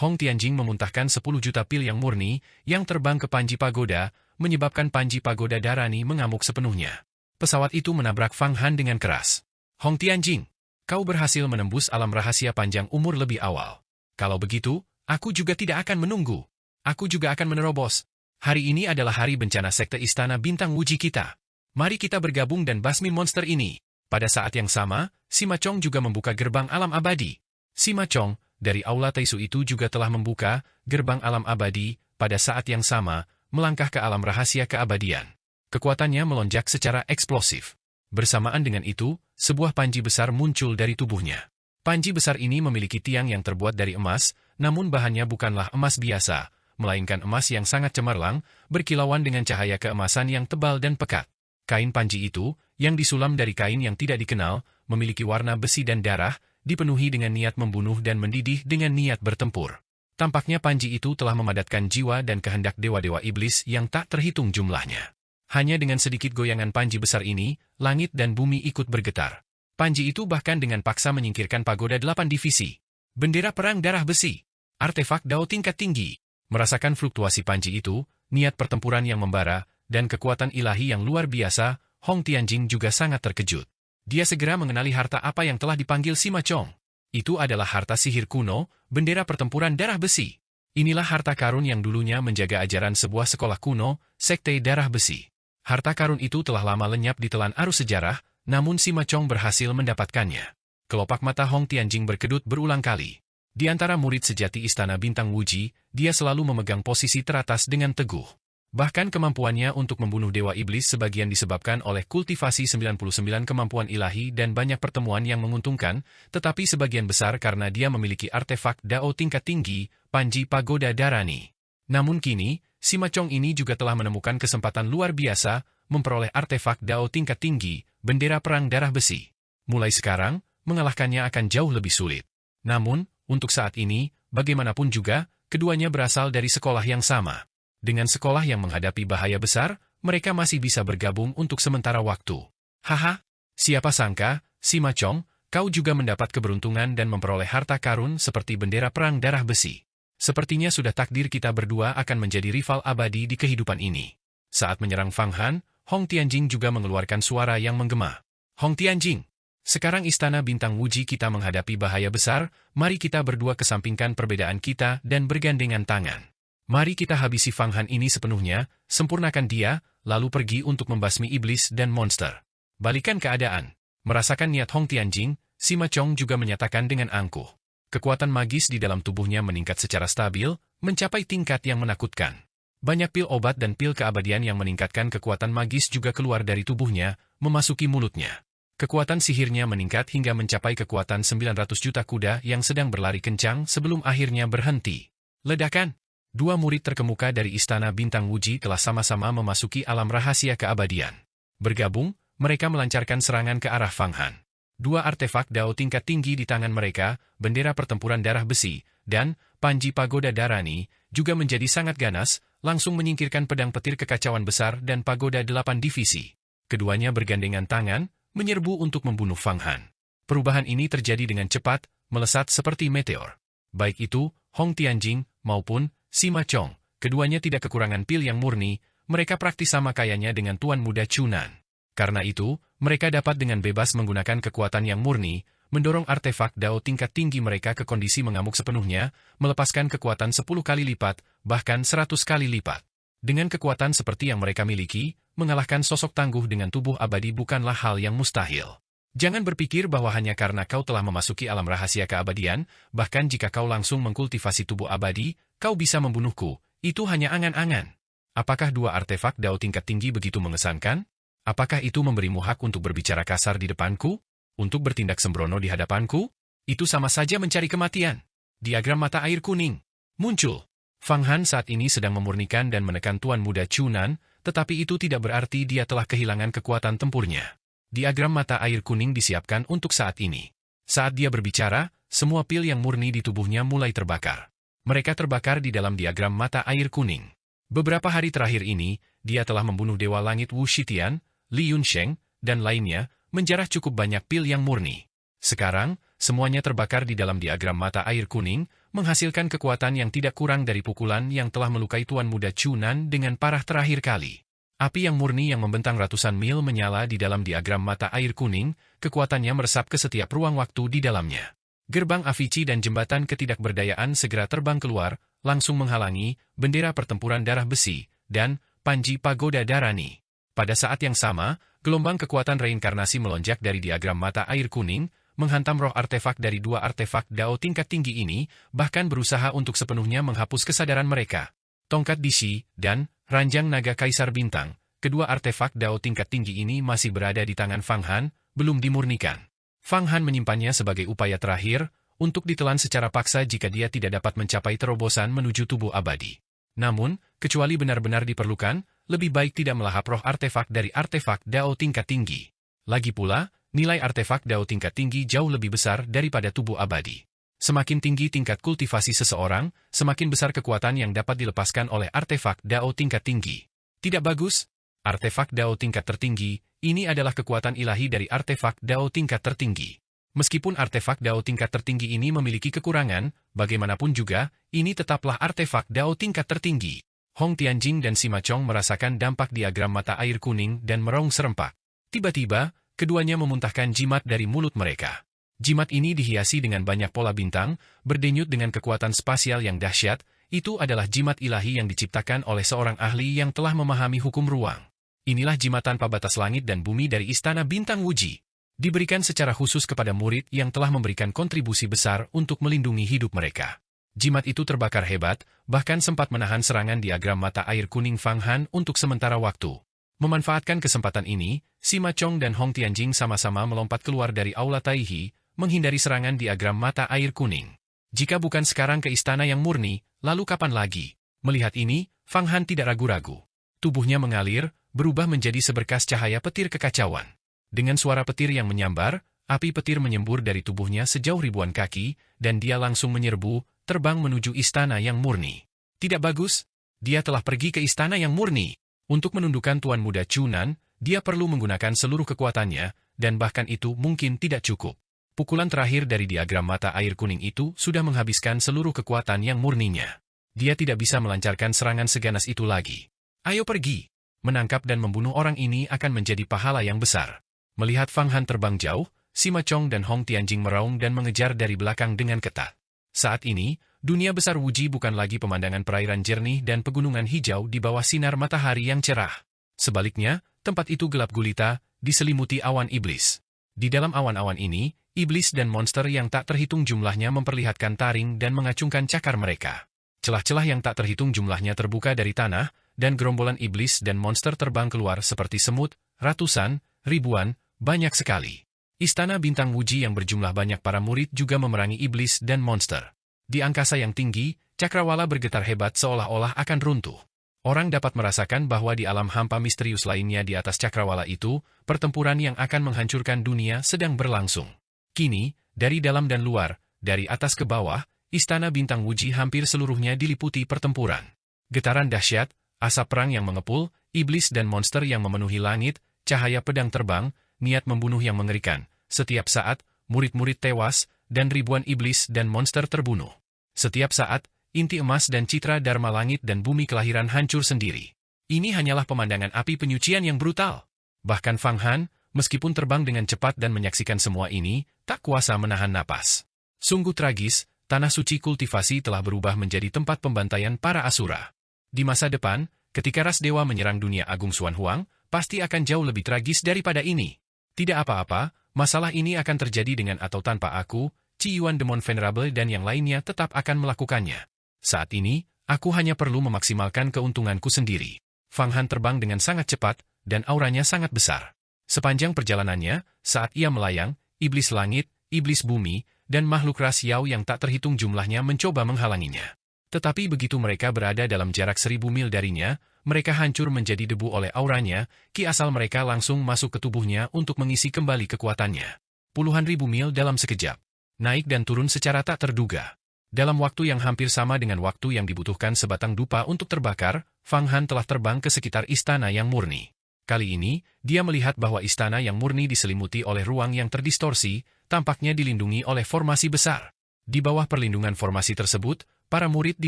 Hong Tianjing memuntahkan 10 juta pil yang murni, yang terbang ke Panji Pagoda, menyebabkan Panji Pagoda Darani mengamuk sepenuhnya. Pesawat itu menabrak Fang Han dengan keras. Hong Tianjing, kau berhasil menembus alam rahasia panjang umur lebih awal. Kalau begitu, aku juga tidak akan menunggu. Aku juga akan menerobos. Hari ini adalah hari bencana sekte Istana Bintang Wuji kita. Mari kita bergabung dan basmi monster ini. Pada saat yang sama, Sima Chong juga membuka gerbang alam abadi. Sima Chong, dari Aula Taisu itu juga telah membuka gerbang alam abadi, pada saat yang sama, melangkah ke alam rahasia keabadian. Kekuatannya melonjak secara eksplosif. Bersamaan dengan itu, sebuah panji besar muncul dari tubuhnya. Panji besar ini memiliki tiang yang terbuat dari emas, namun bahannya bukanlah emas biasa, melainkan emas yang sangat cemerlang, berkilauan dengan cahaya keemasan yang tebal dan pekat. Kain panji itu, yang disulam dari kain yang tidak dikenal, memiliki warna besi dan darah, dipenuhi dengan niat membunuh dan mendidih dengan niat bertempur. Tampaknya panji itu telah memadatkan jiwa dan kehendak dewa-dewa iblis yang tak terhitung jumlahnya. Hanya dengan sedikit goyangan panji besar ini, langit dan bumi ikut bergetar. Panji itu bahkan dengan paksa menyingkirkan pagoda 8 divisi. Bendera perang darah besi. Artefak Dao tingkat tinggi. Merasakan fluktuasi panji itu, niat pertempuran yang membara, dan kekuatan ilahi yang luar biasa, Hong Tianjing juga sangat terkejut. Dia segera mengenali harta apa yang telah dipanggil Sima Chong. Itu adalah harta sihir kuno, bendera pertempuran darah besi. Inilah harta karun yang dulunya menjaga ajaran sebuah sekolah kuno, sekte darah besi. Harta karun itu telah lama lenyap di telan arus sejarah, namun Sima Chong berhasil mendapatkannya. Kelopak mata Hong Tianjing berkedut berulang kali. Di antara murid sejati Istana Bintang Wuji, dia selalu memegang posisi teratas dengan teguh. Bahkan kemampuannya untuk membunuh Dewa Iblis sebagian disebabkan oleh kultivasi 99 kemampuan ilahi dan banyak pertemuan yang menguntungkan, tetapi sebagian besar karena dia memiliki artefak Dao tingkat tinggi, Panji Pagoda Darani. Namun kini, Sima Chong ini juga telah menemukan kesempatan luar biasa, memperoleh artefak Dao tingkat tinggi, bendera perang darah besi. Mulai sekarang, mengalahkannya akan jauh lebih sulit. Namun, untuk saat ini, bagaimanapun juga, keduanya berasal dari sekolah yang sama. Dengan sekolah yang menghadapi bahaya besar, mereka masih bisa bergabung untuk sementara waktu. Haha, siapa sangka, Sima Chong, kau juga mendapat keberuntungan dan memperoleh harta karun seperti bendera perang darah besi. Sepertinya sudah takdir kita berdua akan menjadi rival abadi di kehidupan ini. Saat menyerang Fang Han, Hong Tianjing juga mengeluarkan suara yang menggema. Hong Tianjing, sekarang Istana Bintang Wuji kita menghadapi bahaya besar, mari kita berdua kesampingkan perbedaan kita dan bergandengan tangan. Mari kita habisi Fang Han ini sepenuhnya, sempurnakan dia, lalu pergi untuk membasmi iblis dan monster. Balikan keadaan. Merasakan niat Hong Tianjing, Sima Chong juga menyatakan dengan angkuh. Kekuatan magis di dalam tubuhnya meningkat secara stabil, mencapai tingkat yang menakutkan. Banyak pil obat dan pil keabadian yang meningkatkan kekuatan magis juga keluar dari tubuhnya, memasuki mulutnya. Kekuatan sihirnya meningkat hingga mencapai kekuatan 900 juta kuda yang sedang berlari kencang sebelum akhirnya berhenti. Ledakan! Dua murid terkemuka dari Istana Bintang Wuji telah sama-sama memasuki alam rahasia keabadian. Bergabung, mereka melancarkan serangan ke arah Fang Han. Dua artefak Dao tingkat tinggi di tangan mereka, bendera pertempuran darah besi, dan Panji Pagoda Darani, juga menjadi sangat ganas, langsung menyingkirkan pedang petir kekacauan besar dan pagoda 8 divisi. Keduanya bergandengan tangan, menyerbu untuk membunuh Fang Han. Perubahan ini terjadi dengan cepat, melesat seperti meteor. Baik itu, Hong Tianjing, maupun Sima Chong, keduanya tidak kekurangan pil yang murni, mereka praktis sama kayanya dengan Tuan Muda Chunan. Karena itu, mereka dapat dengan bebas menggunakan kekuatan yang murni, mendorong artefak Dao tingkat tinggi mereka ke kondisi mengamuk sepenuhnya, melepaskan kekuatan 10 kali lipat, bahkan 100 kali lipat. Dengan kekuatan seperti yang mereka miliki, mengalahkan sosok tangguh dengan tubuh abadi bukanlah hal yang mustahil. Jangan berpikir bahwa hanya karena kau telah memasuki alam rahasia keabadian, bahkan jika kau langsung mengkultivasi tubuh abadi, kau bisa membunuhku, itu hanya angan-angan. Apakah dua artefak Dao tingkat tinggi begitu mengesankan? Apakah itu memberimu hak untuk berbicara kasar di depanku? Untuk bertindak sembrono di hadapanku? Itu sama saja mencari kematian. Diagram mata air kuning muncul. Fang Han saat ini sedang memurnikan dan menekan Tuan Muda Chunan, tetapi itu tidak berarti dia telah kehilangan kekuatan tempurnya. Diagram mata air kuning disiapkan untuk saat ini. Saat dia berbicara, semua pil yang murni di tubuhnya mulai terbakar. Mereka terbakar di dalam diagram mata air kuning. Beberapa hari terakhir ini, dia telah membunuh Dewa Langit Wu Shitian, Li Yunsheng, dan lainnya, menjarah cukup banyak pil yang murni. Sekarang, semuanya terbakar di dalam diagram mata air kuning, menghasilkan kekuatan yang tidak kurang dari pukulan yang telah melukai Tuan Muda Chunan dengan parah terakhir kali. Api yang murni yang membentang ratusan mil menyala di dalam diagram mata air kuning, kekuatannya meresap ke setiap ruang waktu di dalamnya. Gerbang Avici dan jembatan ketidakberdayaan segera terbang keluar, langsung menghalangi bendera pertempuran darah besi, dan Panji Pagoda Darani. Pada saat yang sama, gelombang kekuatan reinkarnasi melonjak dari diagram mata air kuning, menghantam roh artefak dari dua artefak Dao tingkat tinggi ini, bahkan berusaha untuk sepenuhnya menghapus kesadaran mereka. Tongkat Dishi, dan Ranjang Naga Kaisar Bintang, kedua artefak Dao tingkat tinggi ini masih berada di tangan Fang Han, belum dimurnikan. Fang Han menyimpannya sebagai upaya terakhir, untuk ditelan secara paksa jika dia tidak dapat mencapai terobosan menuju tubuh abadi. Namun, kecuali benar-benar diperlukan, lebih baik tidak melahap roh artefak dari artefak Dao tingkat tinggi. Lagi pula, nilai artefak Dao tingkat tinggi jauh lebih besar daripada tubuh abadi. Semakin tinggi tingkat kultivasi seseorang, semakin besar kekuatan yang dapat dilepaskan oleh artefak Dao tingkat tinggi. Tidak bagus? Artefak Dao tingkat tertinggi, ini adalah kekuatan ilahi dari artefak Dao tingkat tertinggi. Meskipun artefak Dao tingkat tertinggi ini memiliki kekurangan, bagaimanapun juga, ini tetaplah artefak Dao tingkat tertinggi. Hong Tianjing dan Sima Chong merasakan dampak diagram mata air kuning dan meraung serempak. Tiba-tiba, keduanya memuntahkan jimat dari mulut mereka. Jimat ini dihiasi dengan banyak pola bintang, berdenyut dengan kekuatan spasial yang dahsyat, itu adalah jimat ilahi yang diciptakan oleh seorang ahli yang telah memahami hukum ruang. Inilah jimat tanpa batas langit dan bumi dari Istana Bintang Wuji. Diberikan secara khusus kepada murid yang telah memberikan kontribusi besar untuk melindungi hidup mereka. Jimat itu terbakar hebat, bahkan sempat menahan serangan diagram mata air kuning Fang Han untuk sementara waktu. Memanfaatkan kesempatan ini, Sima Chong dan Hong Tianjing sama-sama melompat keluar dari Aula Taihi, menghindari serangan diagram mata air kuning. Jika bukan sekarang ke istana yang murni, lalu kapan lagi? Melihat ini, Fang Han tidak ragu-ragu. Tubuhnya mengalir, berubah menjadi seberkas cahaya petir kekacauan. Dengan suara petir yang menyambar, api petir menyembur dari tubuhnya sejauh ribuan kaki, dan dia langsung menyerbu, terbang menuju istana yang murni. Tidak bagus, dia telah pergi ke istana yang murni. Untuk menundukkan Tuan Muda Chunan, dia perlu menggunakan seluruh kekuatannya, dan bahkan itu mungkin tidak cukup. Pukulan terakhir dari diagram mata air kuning itu sudah menghabiskan seluruh kekuatan yang murninya. Dia tidak bisa melancarkan serangan seganas itu lagi. Ayo pergi. Menangkap dan membunuh orang ini akan menjadi pahala yang besar. Melihat Fang Han terbang jauh, Sima Chong dan Hong Tianjing meraung dan mengejar dari belakang dengan ketat. Saat ini, dunia besar Wuji bukan lagi pemandangan perairan jernih dan pegunungan hijau di bawah sinar matahari yang cerah. Sebaliknya, tempat itu gelap gulita, diselimuti awan iblis. Di dalam awan-awan ini, iblis dan monster yang tak terhitung jumlahnya memperlihatkan taring dan mengacungkan cakar mereka. Celah-celah yang tak terhitung jumlahnya terbuka dari tanah, dan gerombolan iblis dan monster terbang keluar seperti semut, ratusan, ribuan, banyak sekali. Istana Bintang Wuji yang berjumlah banyak para murid juga memerangi iblis dan monster. Di angkasa yang tinggi, cakrawala bergetar hebat seolah-olah akan runtuh. Orang dapat merasakan bahwa di alam hampa misterius lainnya di atas cakrawala itu, pertempuran yang akan menghancurkan dunia sedang berlangsung. Kini, dari dalam dan luar, dari atas ke bawah, Istana Bintang Wuji hampir seluruhnya diliputi pertempuran. Getaran dahsyat, asap perang yang mengepul, iblis dan monster yang memenuhi langit, cahaya pedang terbang, niat membunuh yang mengerikan. Setiap saat, murid-murid tewas, dan ribuan iblis dan monster terbunuh. Setiap saat, inti emas dan citra dharma langit dan bumi kelahiran hancur sendiri. Ini hanyalah pemandangan api penyucian yang brutal. Bahkan Fang Han, meskipun terbang dengan cepat dan menyaksikan semua ini, tak kuasa menahan napas. Sungguh tragis, tanah suci kultivasi telah berubah menjadi tempat pembantaian para asura. Di masa depan, ketika ras dewa menyerang dunia agung Xuan Huang, pasti akan jauh lebih tragis daripada ini. Tidak apa-apa, masalah ini akan terjadi dengan atau tanpa aku, Qi Yuan Demon Venerable dan yang lainnya tetap akan melakukannya. Saat ini, aku hanya perlu memaksimalkan keuntunganku sendiri. Fang Han terbang dengan sangat cepat, dan auranya sangat besar. Sepanjang perjalanannya, saat ia melayang, iblis langit, iblis bumi, dan makhluk ras Yao yang tak terhitung jumlahnya mencoba menghalanginya. Tetapi begitu mereka berada dalam jarak 1000 mil darinya, mereka hancur menjadi debu oleh auranya, ki asal mereka langsung masuk ke tubuhnya untuk mengisi kembali kekuatannya. Puluhan ribu mil dalam sekejap. Naik dan turun secara tak terduga. Dalam waktu yang hampir sama dengan waktu yang dibutuhkan sebatang dupa untuk terbakar, Fang Han telah terbang ke sekitar istana yang murni. Kali ini, dia melihat bahwa istana yang murni diselimuti oleh ruang yang terdistorsi, tampaknya dilindungi oleh formasi besar. Di bawah perlindungan formasi tersebut, para murid di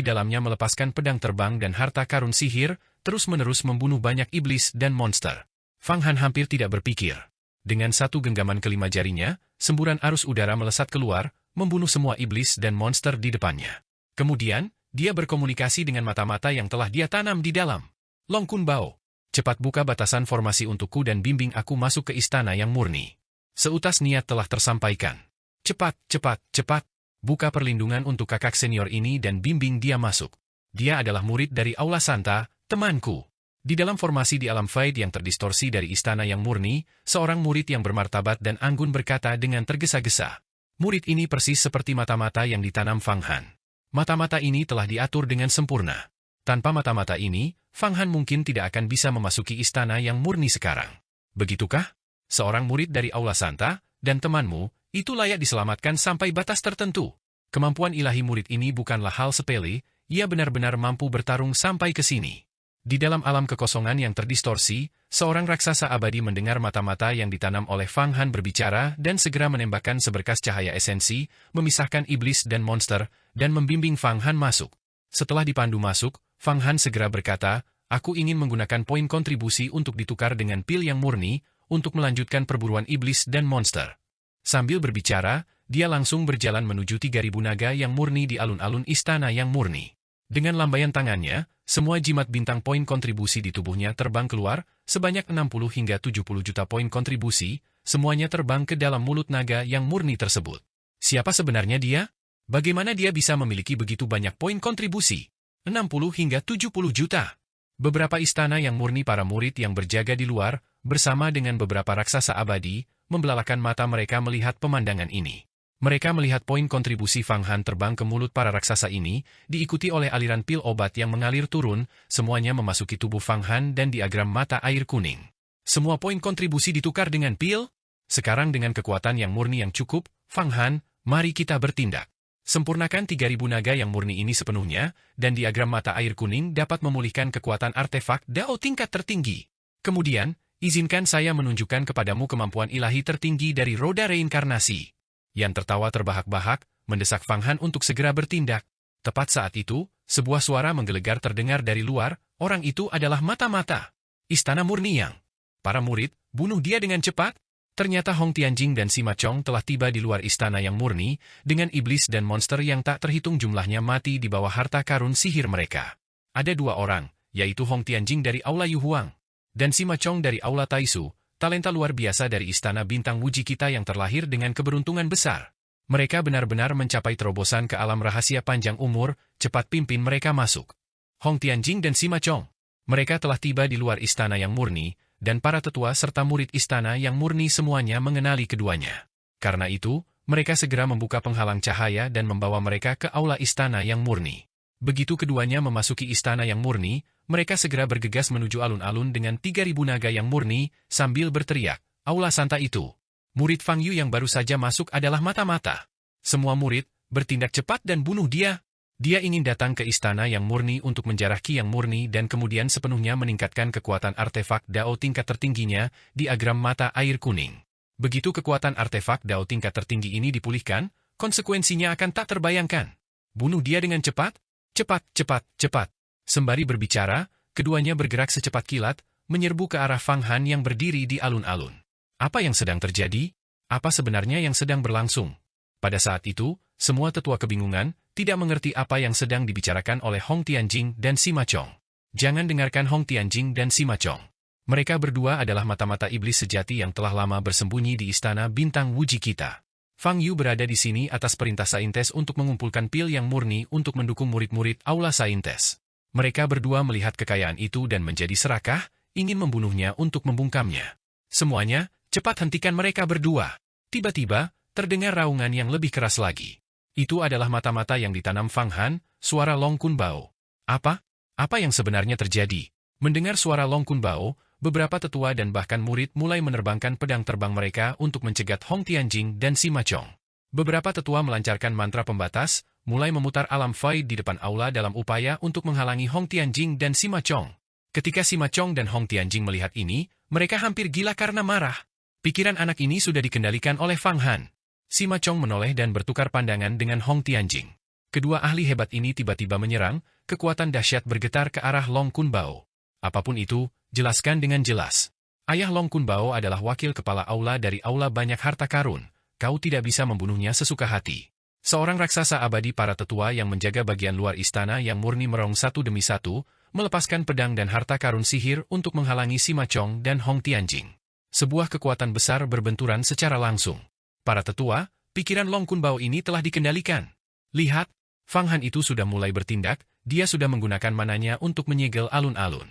dalamnya melepaskan pedang terbang dan harta karun sihir, terus-menerus membunuh banyak iblis dan monster. Fang Han hampir tidak berpikir. Dengan satu genggaman kelima jarinya, semburan arus udara melesat keluar, membunuh semua iblis dan monster di depannya. Kemudian, dia berkomunikasi dengan mata-mata yang telah dia tanam di dalam. Long Kun Bao, cepat buka batasan formasi untukku dan bimbing aku masuk ke istana yang murni. Seutas niat telah tersampaikan. Cepat, cepat, cepat. Buka perlindungan untuk kakak senior ini dan bimbing dia masuk. Dia adalah murid dari Aula Santa, temanku. Di dalam formasi di alam Faid yang terdistorsi dari istana yang murni, seorang murid yang bermartabat dan anggun berkata dengan tergesa-gesa. Murid ini persis seperti mata-mata yang ditanam Fang Han. Mata-mata ini telah diatur dengan sempurna. Tanpa mata-mata ini, Fang Han mungkin tidak akan bisa memasuki istana yang murni sekarang. Begitukah? Seorang murid dari Aula Santa, dan temanmu, itu layak diselamatkan sampai batas tertentu. Kemampuan ilahi murid ini bukanlah hal sepele, ia benar-benar mampu bertarung sampai ke sini. Di dalam alam kekosongan yang terdistorsi, seorang raksasa abadi mendengar mata-mata yang ditanam oleh Fang Han berbicara dan segera menembakkan seberkas cahaya esensi, memisahkan iblis dan monster, dan membimbing Fang Han masuk. Setelah dipandu masuk, Fang Han segera berkata, aku ingin menggunakan poin kontribusi untuk ditukar dengan pil yang murni, untuk melanjutkan perburuan iblis dan monster. Sambil berbicara, dia langsung berjalan menuju 3000 naga yang murni di alun-alun istana yang murni. Dengan lambaian tangannya, semua jimat bintang poin kontribusi di tubuhnya terbang keluar, sebanyak 60 hingga 70 juta poin kontribusi, semuanya terbang ke dalam mulut naga yang murni tersebut. Siapa sebenarnya dia? Bagaimana dia bisa memiliki begitu banyak poin kontribusi? 60 hingga 70 juta. Beberapa istana yang murni para murid yang berjaga di luar, bersama dengan beberapa raksasa abadi, membelalakan mata mereka melihat pemandangan ini. Mereka melihat poin kontribusi Fang Han terbang ke mulut para raksasa ini, diikuti oleh aliran pil obat yang mengalir turun, semuanya memasuki tubuh Fang Han dan diagram mata air kuning. Semua poin kontribusi ditukar dengan pil? Sekarang dengan kekuatan yang murni yang cukup, Fang Han, mari kita bertindak. Sempurnakan 3.000 naga yang murni ini sepenuhnya, dan diagram mata air kuning dapat memulihkan kekuatan artefak Dao tingkat tertinggi. Kemudian, izinkan saya menunjukkan kepadamu kemampuan ilahi tertinggi dari roda reinkarnasi. Yan tertawa terbahak-bahak, mendesak Fang Han untuk segera bertindak. Tepat saat itu, sebuah suara menggelegar terdengar dari luar, orang itu adalah Mata-Mata. Istana Murni Yang. Para murid, bunuh dia dengan cepat. Ternyata Hong Tianjing dan Sima Chong telah tiba di luar istana yang murni, dengan iblis dan monster yang tak terhitung jumlahnya mati di bawah harta karun sihir mereka. Ada dua orang, yaitu Hong Tianjing dari Aula Yu Huang, dan Sima Chong dari Aula Taisu, talenta luar biasa dari istana bintang Wuji kita yang terlahir dengan keberuntungan besar. Mereka benar-benar mencapai terobosan ke alam rahasia panjang umur, cepat pimpin mereka masuk. Hong Tianjing dan Sima Chong. Mereka telah tiba di luar istana yang murni, dan para tetua serta murid istana yang murni semuanya mengenali keduanya. Karena itu, mereka segera membuka penghalang cahaya dan membawa mereka ke aula istana yang murni. Begitu keduanya memasuki istana yang murni, mereka segera bergegas menuju alun-alun dengan 3.000 naga yang murni, sambil berteriak, "Aula Santa itu! Murid Fang Yu yang baru saja masuk adalah Mata-Mata. Semua murid, bertindak cepat dan bunuh dia." Dia ingin datang ke istana yang murni untuk menjarah ki yang murni dan kemudian sepenuhnya meningkatkan kekuatan artefak Dao tingkat tertingginya, diagram mata air kuning. Begitu kekuatan artefak Dao tingkat tertinggi ini dipulihkan, konsekuensinya akan tak terbayangkan. Bunuh dia dengan cepat? Cepat, cepat, cepat. Sembari berbicara, keduanya bergerak secepat kilat, menyerbu ke arah Fang Han yang berdiri di alun-alun. Apa yang sedang terjadi? Apa sebenarnya yang sedang berlangsung? Pada saat itu, semua tetua kebingungan, tidak mengerti apa yang sedang dibicarakan oleh Hong Tianjing dan Sima Chong. Jangan dengarkan Hong Tianjing dan Sima Chong. Mereka berdua adalah mata-mata iblis sejati yang telah lama bersembunyi di istana bintang Wuji kita. Fang Yu berada di sini atas perintah Saintes untuk mengumpulkan pil yang murni untuk mendukung murid-murid Aula Saintes. Mereka berdua melihat kekayaan itu dan menjadi serakah, ingin membunuhnya untuk membungkamnya. Semuanya, cepat hentikan mereka berdua. Tiba-tiba, terdengar raungan yang lebih keras lagi. Itu adalah mata-mata yang ditanam Fang Han, suara Long Kun Bao. Apa? Apa yang sebenarnya terjadi? Mendengar suara Long Kun Bao, beberapa tetua dan bahkan murid mulai menerbangkan pedang terbang mereka untuk mencegat Hong Tianjing dan Sima Chong. Beberapa tetua melancarkan mantra pembatas, mulai memutar alam Fai di depan aula dalam upaya untuk menghalangi Hong Tianjing dan Sima Chong. Ketika Sima Chong dan Hong Tianjing melihat ini, mereka hampir gila karena marah. Pikiran anak ini sudah dikendalikan oleh Fang Han. Sima Chong menoleh dan bertukar pandangan dengan Hong Tianjing. Kedua ahli hebat ini tiba-tiba menyerang, kekuatan dahsyat bergetar ke arah Long Kun Bao. Apapun itu, jelaskan dengan jelas. Ayah Long Kun Bao adalah wakil kepala aula dari aula banyak harta karun. Kau tidak bisa membunuhnya sesuka hati. Seorang raksasa abadi para tetua yang menjaga bagian luar istana yang murni merong satu demi satu, melepaskan pedang dan harta karun sihir untuk menghalangi Sima Chong dan Hong Tianjing. Sebuah kekuatan besar berbenturan secara langsung. Para tetua, pikiran Long Kun Bao ini telah dikendalikan. Lihat, Fang Han itu sudah mulai bertindak, dia sudah menggunakan mananya untuk menyegel alun-alun.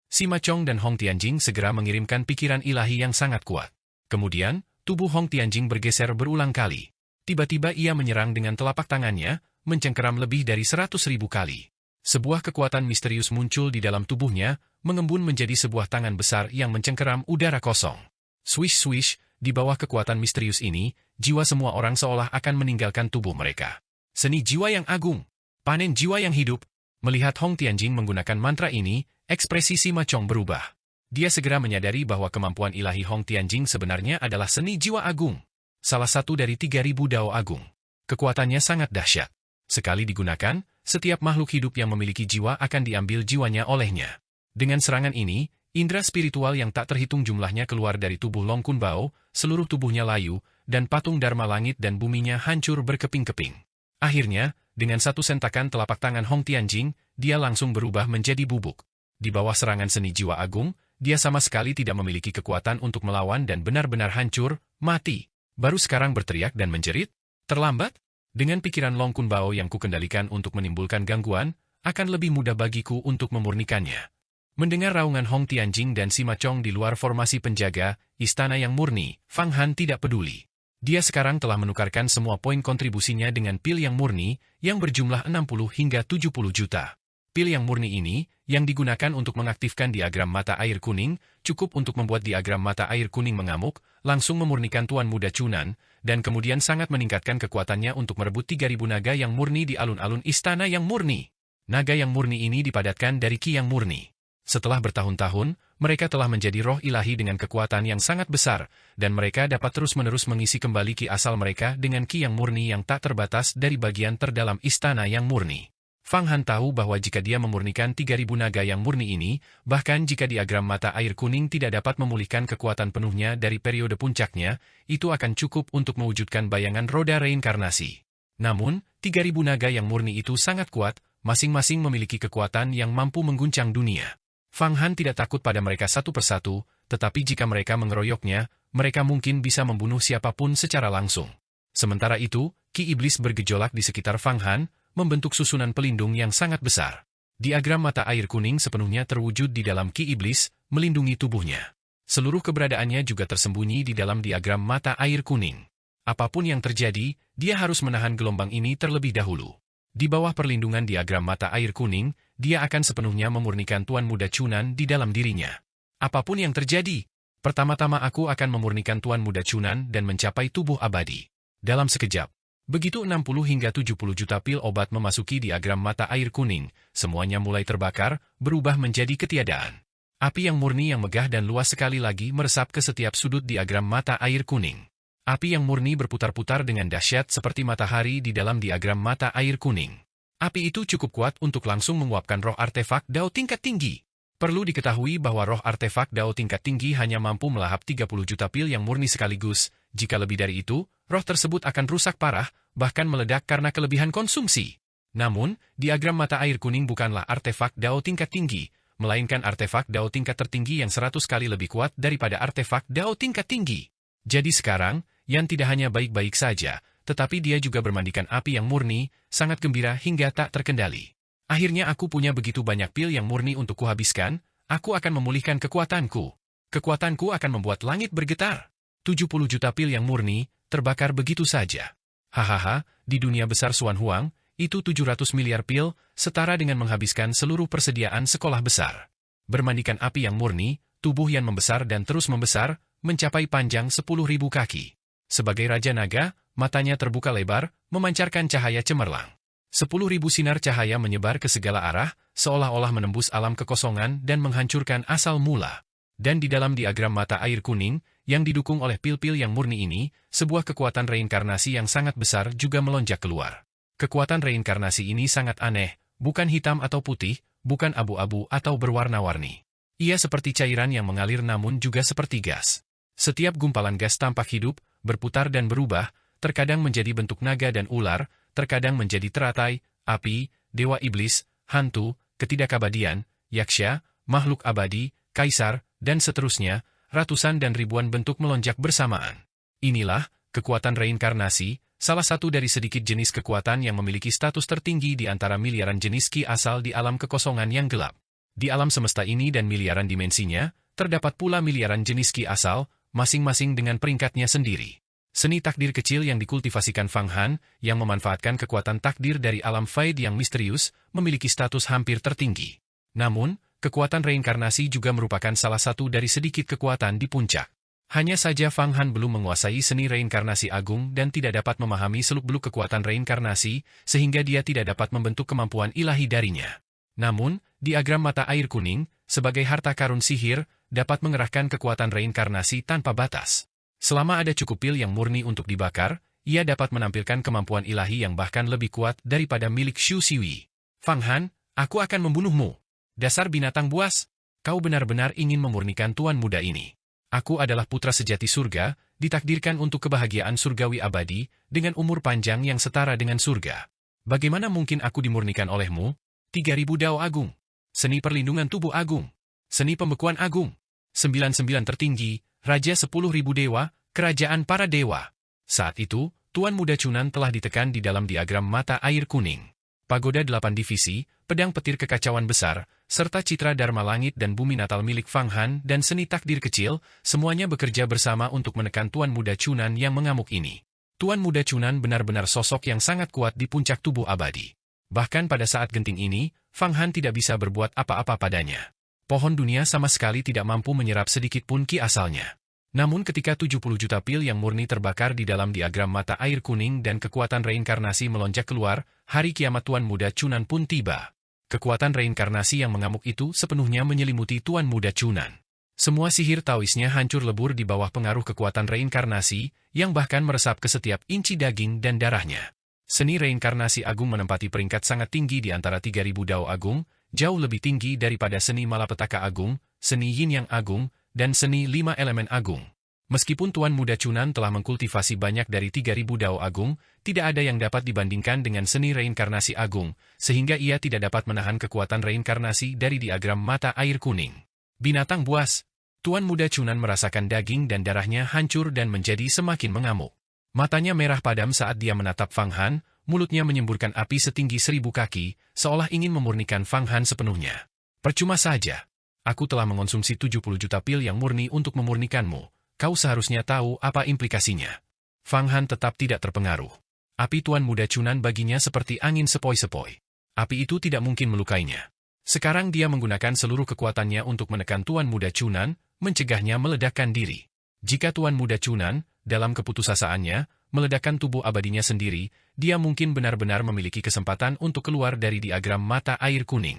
Sima Chong dan Hong Tianjing segera mengirimkan pikiran ilahi yang sangat kuat. Kemudian, tubuh Hong Tianjing bergeser berulang kali. Tiba-tiba ia menyerang dengan telapak tangannya, mencengkeram lebih dari 100.000 kali. Sebuah kekuatan misterius muncul di dalam tubuhnya, mengembun menjadi sebuah tangan besar yang mencengkeram udara kosong. Swish-swish, di bawah kekuatan misterius ini, jiwa semua orang seolah akan meninggalkan tubuh mereka. Seni jiwa yang agung, panen jiwa yang hidup. Melihat Hong Tianjing menggunakan mantra ini, ekspresi Sima Chong berubah. Dia segera menyadari bahwa kemampuan ilahi Hong Tianjing sebenarnya adalah seni jiwa agung. Salah satu dari 3.000 Dao Agung. Kekuatannya sangat dahsyat. Sekali digunakan, setiap makhluk hidup yang memiliki jiwa akan diambil jiwanya olehnya. Dengan serangan ini, indera spiritual yang tak terhitung jumlahnya keluar dari tubuh Long Kun Bao, seluruh tubuhnya layu, dan patung Dharma langit dan buminya hancur berkeping-keping. Akhirnya, dengan satu sentakan telapak tangan Hong Tianjing, dia langsung berubah menjadi bubuk. Di bawah serangan seni jiwa agung, dia sama sekali tidak memiliki kekuatan untuk melawan dan benar-benar hancur, mati. Baru sekarang berteriak dan menjerit? Terlambat? Dengan pikiran Long Kun Bao yang kukendalikan untuk menimbulkan gangguan, akan lebih mudah bagiku untuk memurnikannya. Mendengar raungan Hong Tianjing dan Sima Chong di luar formasi penjaga, istana yang murni, Fang Han tidak peduli. Dia sekarang telah menukarkan semua poin kontribusinya dengan pil yang murni, yang berjumlah 60 hingga 70 juta. Pil yang murni ini, yang digunakan untuk mengaktifkan diagram mata air kuning, cukup untuk membuat diagram mata air kuning mengamuk, langsung memurnikan Tuan Muda Chunan, dan kemudian sangat meningkatkan kekuatannya untuk merebut 3.000 naga yang murni di alun-alun istana yang murni. Naga yang murni ini dipadatkan dari ki yang murni. Setelah bertahun-tahun, mereka telah menjadi roh ilahi dengan kekuatan yang sangat besar, dan mereka dapat terus-menerus mengisi kembali ki asal mereka dengan ki yang murni yang tak terbatas dari bagian terdalam istana yang murni. Fang Han tahu bahwa jika dia memurnikan 3.000 naga yang murni ini, bahkan jika diagram mata air kuning tidak dapat memulihkan kekuatan penuhnya dari periode puncaknya, itu akan cukup untuk mewujudkan bayangan roda reinkarnasi. Namun, 3.000 naga yang murni itu sangat kuat, masing-masing memiliki kekuatan yang mampu mengguncang dunia. Fang Han tidak takut pada mereka satu persatu, tetapi jika mereka mengeroyoknya, mereka mungkin bisa membunuh siapapun secara langsung. Sementara itu, ki iblis bergejolak di sekitar Fang Han, membentuk susunan pelindung yang sangat besar. Diagram mata air kuning sepenuhnya terwujud di dalam ki iblis, melindungi tubuhnya. Seluruh keberadaannya juga tersembunyi di dalam diagram mata air kuning. Apapun yang terjadi, dia harus menahan gelombang ini terlebih dahulu. Di bawah perlindungan diagram mata air kuning, dia akan sepenuhnya memurnikan Tuan Muda Chunan di dalam dirinya. Apapun yang terjadi, pertama-tama aku akan memurnikan Tuan Muda Chunan dan mencapai tubuh abadi. Dalam sekejap, begitu 60 hingga 70 juta pil obat memasuki diagram mata air kuning, semuanya mulai terbakar, berubah menjadi ketiadaan. Api yang murni yang megah dan luas sekali lagi meresap ke setiap sudut diagram mata air kuning. Api yang murni berputar-putar dengan dahsyat seperti matahari di dalam diagram mata air kuning. Api itu cukup kuat untuk langsung menguapkan roh artefak Dao tingkat tinggi. Perlu diketahui bahwa roh artefak Dao tingkat tinggi hanya mampu melahap 30 juta pil yang murni sekaligus. Jika lebih dari itu, roh tersebut akan rusak parah, bahkan meledak karena kelebihan konsumsi. Namun, diagram mata air kuning bukanlah artefak Dao tingkat tinggi, melainkan artefak Dao tingkat tertinggi yang 100 kali lebih kuat daripada artefak Dao tingkat tinggi. Jadi sekarang, Yan tidak hanya baik-baik saja, tetapi dia juga bermandikan api yang murni, sangat gembira hingga tak terkendali. Akhirnya aku punya begitu banyak pil yang murni untuk kuhabiskan, aku akan memulihkan kekuatanku. Kekuatanku akan membuat langit bergetar. 70 juta pil yang murni, terbakar begitu saja. Hahaha, di dunia besar Xuan Huang, itu 700 miliar pil, setara dengan menghabiskan seluruh persediaan sekolah besar. Bermandikan api yang murni, tubuh Yan membesar dan terus membesar, mencapai panjang 10.000 kaki. Sebagai Raja Naga, matanya terbuka lebar, memancarkan cahaya cemerlang. 10.000 sinar cahaya menyebar ke segala arah, seolah-olah menembus alam kekosongan dan menghancurkan asal mula. Dan di dalam diagram mata air kuning, yang didukung oleh pil-pil yang murni ini, sebuah kekuatan reinkarnasi yang sangat besar juga melonjak keluar. Kekuatan reinkarnasi ini sangat aneh, bukan hitam atau putih, bukan abu-abu atau berwarna-warni. Ia seperti cairan yang mengalir namun juga seperti gas. Setiap gumpalan gas tampak hidup, berputar dan berubah, terkadang menjadi bentuk naga dan ular, terkadang menjadi teratai, api, dewa iblis, hantu, ketidakabadian, yaksha, makhluk abadi, kaisar, dan seterusnya, ratusan dan ribuan bentuk melonjak bersamaan. Inilah kekuatan reinkarnasi, salah satu dari sedikit jenis kekuatan yang memiliki status tertinggi di antara miliaran jenis ki asal di alam kekosongan yang gelap. Di alam semesta ini dan miliaran dimensinya, terdapat pula miliaran jenis ki asal, masing-masing dengan peringkatnya sendiri. Seni takdir kecil yang dikultivasikan Fang Han, yang memanfaatkan kekuatan takdir dari alam faid yang misterius, memiliki status hampir tertinggi. Namun, kekuatan reinkarnasi juga merupakan salah satu dari sedikit kekuatan di puncak. Hanya saja Fang Han belum menguasai seni reinkarnasi agung dan tidak dapat memahami seluk-beluk kekuatan reinkarnasi, sehingga dia tidak dapat membentuk kemampuan ilahi darinya. Namun, diagram mata air kuning, sebagai harta karun sihir, dapat mengerahkan kekuatan reinkarnasi tanpa batas. Selama ada cukup pil yang murni untuk dibakar, ia dapat menampilkan kemampuan ilahi yang bahkan lebih kuat daripada milik Xu Xiwi. Fang Han, aku akan membunuhmu. Dasar binatang buas, kau benar-benar ingin memurnikan tuan muda ini. Aku adalah putra sejati surga, ditakdirkan untuk kebahagiaan surgawi abadi, dengan umur panjang yang setara dengan surga. Bagaimana mungkin aku dimurnikan olehmu? 3.000 Dao Agung. Seni perlindungan tubuh agung. Seni pembekuan agung. 99 tertinggi, Raja 10.000 dewa, kerajaan para dewa. Saat itu, Tuan Muda Chunan telah ditekan di dalam diagram mata air kuning. Pagoda 8 divisi, pedang petir kekacauan besar, serta citra Dharma langit dan bumi natal milik Fang Han dan seni takdir kecil, semuanya bekerja bersama untuk menekan Tuan Muda Chunan yang mengamuk ini. Tuan Muda Chunan benar-benar sosok yang sangat kuat di puncak tubuh abadi. Bahkan pada saat genting ini, Fang Han tidak bisa berbuat apa-apa padanya. Pohon dunia sama sekali tidak mampu menyerap sedikit pun ki asalnya. Namun ketika 70 juta pil yang murni terbakar di dalam diagram mata air kuning dan kekuatan reinkarnasi melonjak keluar, hari kiamat Tuan Muda Chunan pun tiba. Kekuatan reinkarnasi yang mengamuk itu sepenuhnya menyelimuti Tuan Muda Chunan. Semua sihir Taoisnya hancur lebur di bawah pengaruh kekuatan reinkarnasi, yang bahkan meresap ke setiap inci daging dan darahnya. Seni reinkarnasi agung menempati peringkat sangat tinggi di antara 3.000 Dao Agung, jauh lebih tinggi daripada seni malapetaka agung, seni yin yang agung, dan seni 5 elemen agung. Meskipun Tuan Muda Chunan telah mengkultivasi banyak dari 3.000 Dao Agung, tidak ada yang dapat dibandingkan dengan seni reinkarnasi agung, sehingga ia tidak dapat menahan kekuatan reinkarnasi dari diagram mata air kuning. Binatang buas. Tuan Muda Chunan merasakan daging dan darahnya hancur dan menjadi semakin mengamuk. Matanya merah padam saat dia menatap Fang Han, mulutnya menyemburkan api setinggi 1.000 kaki, seolah ingin memurnikan Fang Han sepenuhnya. Percuma saja. Aku telah mengonsumsi 70 juta pil yang murni untuk memurnikanmu. Kau seharusnya tahu apa implikasinya. Fang Han tetap tidak terpengaruh. Api Tuan Muda Chunan baginya seperti angin sepoi-sepoi. Api itu tidak mungkin melukainya. Sekarang dia menggunakan seluruh kekuatannya untuk menekan Tuan Muda Chunan, mencegahnya meledakkan diri. Jika Tuan Muda Chunan, dalam keputusasaannya, meledakkan tubuh abadinya sendiri, dia mungkin benar-benar memiliki kesempatan untuk keluar dari diagram mata air kuning.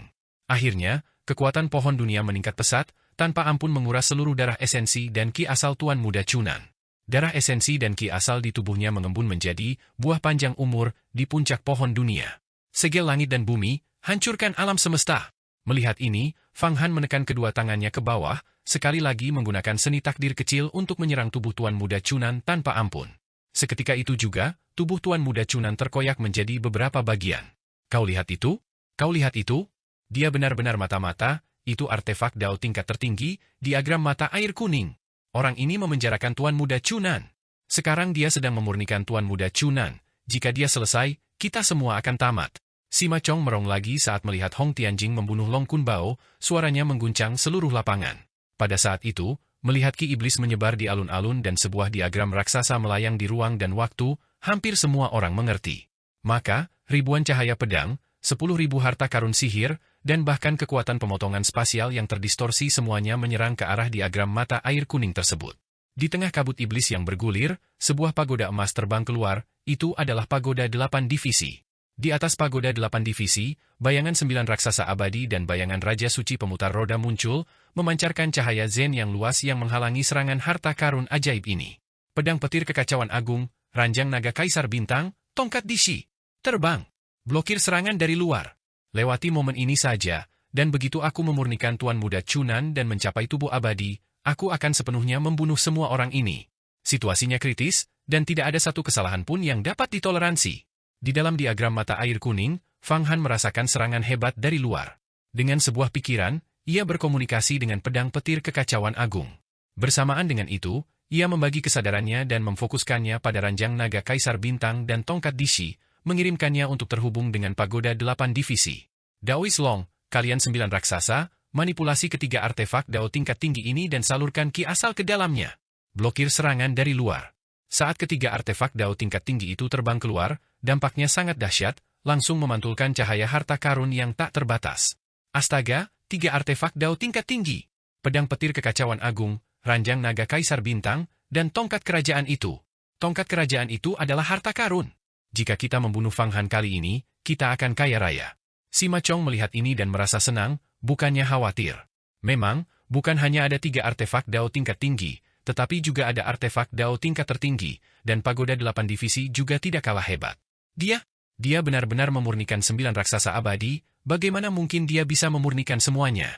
Akhirnya, kekuatan pohon dunia meningkat pesat, tanpa ampun menguras seluruh darah esensi dan ki asal Tuan Muda Chunan. Darah esensi dan ki asal di tubuhnya mengembun menjadi buah panjang umur di puncak pohon dunia. Segel langit dan bumi, hancurkan alam semesta. Melihat ini, Fang Han menekan kedua tangannya ke bawah, sekali lagi menggunakan seni takdir kecil untuk menyerang tubuh Tuan Muda Chunan tanpa ampun. Seketika itu juga, tubuh Tuan Muda Chunan terkoyak menjadi beberapa bagian. Kau lihat itu? Kau lihat itu? Dia benar-benar mata-mata, itu artefak Dao tingkat tertinggi, diagram mata air kuning. Orang ini memenjarakan Tuan Muda Chunan. Sekarang dia sedang memurnikan Tuan Muda Chunan. Jika dia selesai, kita semua akan tamat. Sima Chong merong lagi saat melihat Hong Tianjing membunuh Long Kun Bao, suaranya mengguncang seluruh lapangan. Pada saat itu, melihat ki iblis menyebar di alun-alun dan sebuah diagram raksasa melayang di ruang dan waktu, hampir semua orang mengerti. Maka, ribuan cahaya pedang, 10.000 harta karun sihir, dan bahkan kekuatan pemotongan spasial yang terdistorsi semuanya menyerang ke arah diagram mata air kuning tersebut. Di tengah kabut iblis yang bergulir, sebuah pagoda emas terbang keluar, itu adalah pagoda 8 divisi. Di atas pagoda 8 divisi, bayangan 9 raksasa abadi dan bayangan Raja Suci pemutar roda muncul, memancarkan cahaya zen yang luas yang menghalangi serangan harta karun ajaib ini. Pedang petir kekacauan agung, ranjang naga kaisar bintang, tongkat dishi, terbang. Blokir serangan dari luar. Lewati momen ini saja, dan begitu aku memurnikan Tuan Muda Chunan dan mencapai tubuh abadi, aku akan sepenuhnya membunuh semua orang ini. Situasinya kritis, dan tidak ada satu kesalahan pun yang dapat ditoleransi. Di dalam diagram mata air kuning, Fang Han merasakan serangan hebat dari luar. Dengan sebuah pikiran, ia berkomunikasi dengan pedang petir kekacauan agung. Bersamaan dengan itu, ia membagi kesadarannya dan memfokuskannya pada ranjang naga kaisar bintang dan tongkat dishi, mengirimkannya untuk terhubung dengan pagoda 8 divisi. Daois Long, kalian 9 raksasa, manipulasi ketiga artefak Dao tingkat tinggi ini dan salurkan ki asal ke dalamnya. Blokir serangan dari luar. Saat ketiga artefak Dao tingkat tinggi itu terbang keluar, dampaknya sangat dahsyat, langsung memantulkan cahaya harta karun yang tak terbatas. Astaga, 3 artefak Dao tingkat tinggi. Pedang petir kekacauan agung, ranjang naga kaisar bintang, dan tongkat kerajaan itu. Tongkat kerajaan itu adalah harta karun. Jika kita membunuh Fang Han kali ini, kita akan kaya raya. Sima Chong melihat ini dan merasa senang, bukannya khawatir. Memang, bukan hanya ada 3 artefak Dao tingkat tinggi, tetapi juga ada artefak Dao tingkat tertinggi, dan pagoda 8 divisi juga tidak kalah hebat. Dia benar-benar memurnikan 9 raksasa abadi, bagaimana mungkin dia bisa memurnikan semuanya?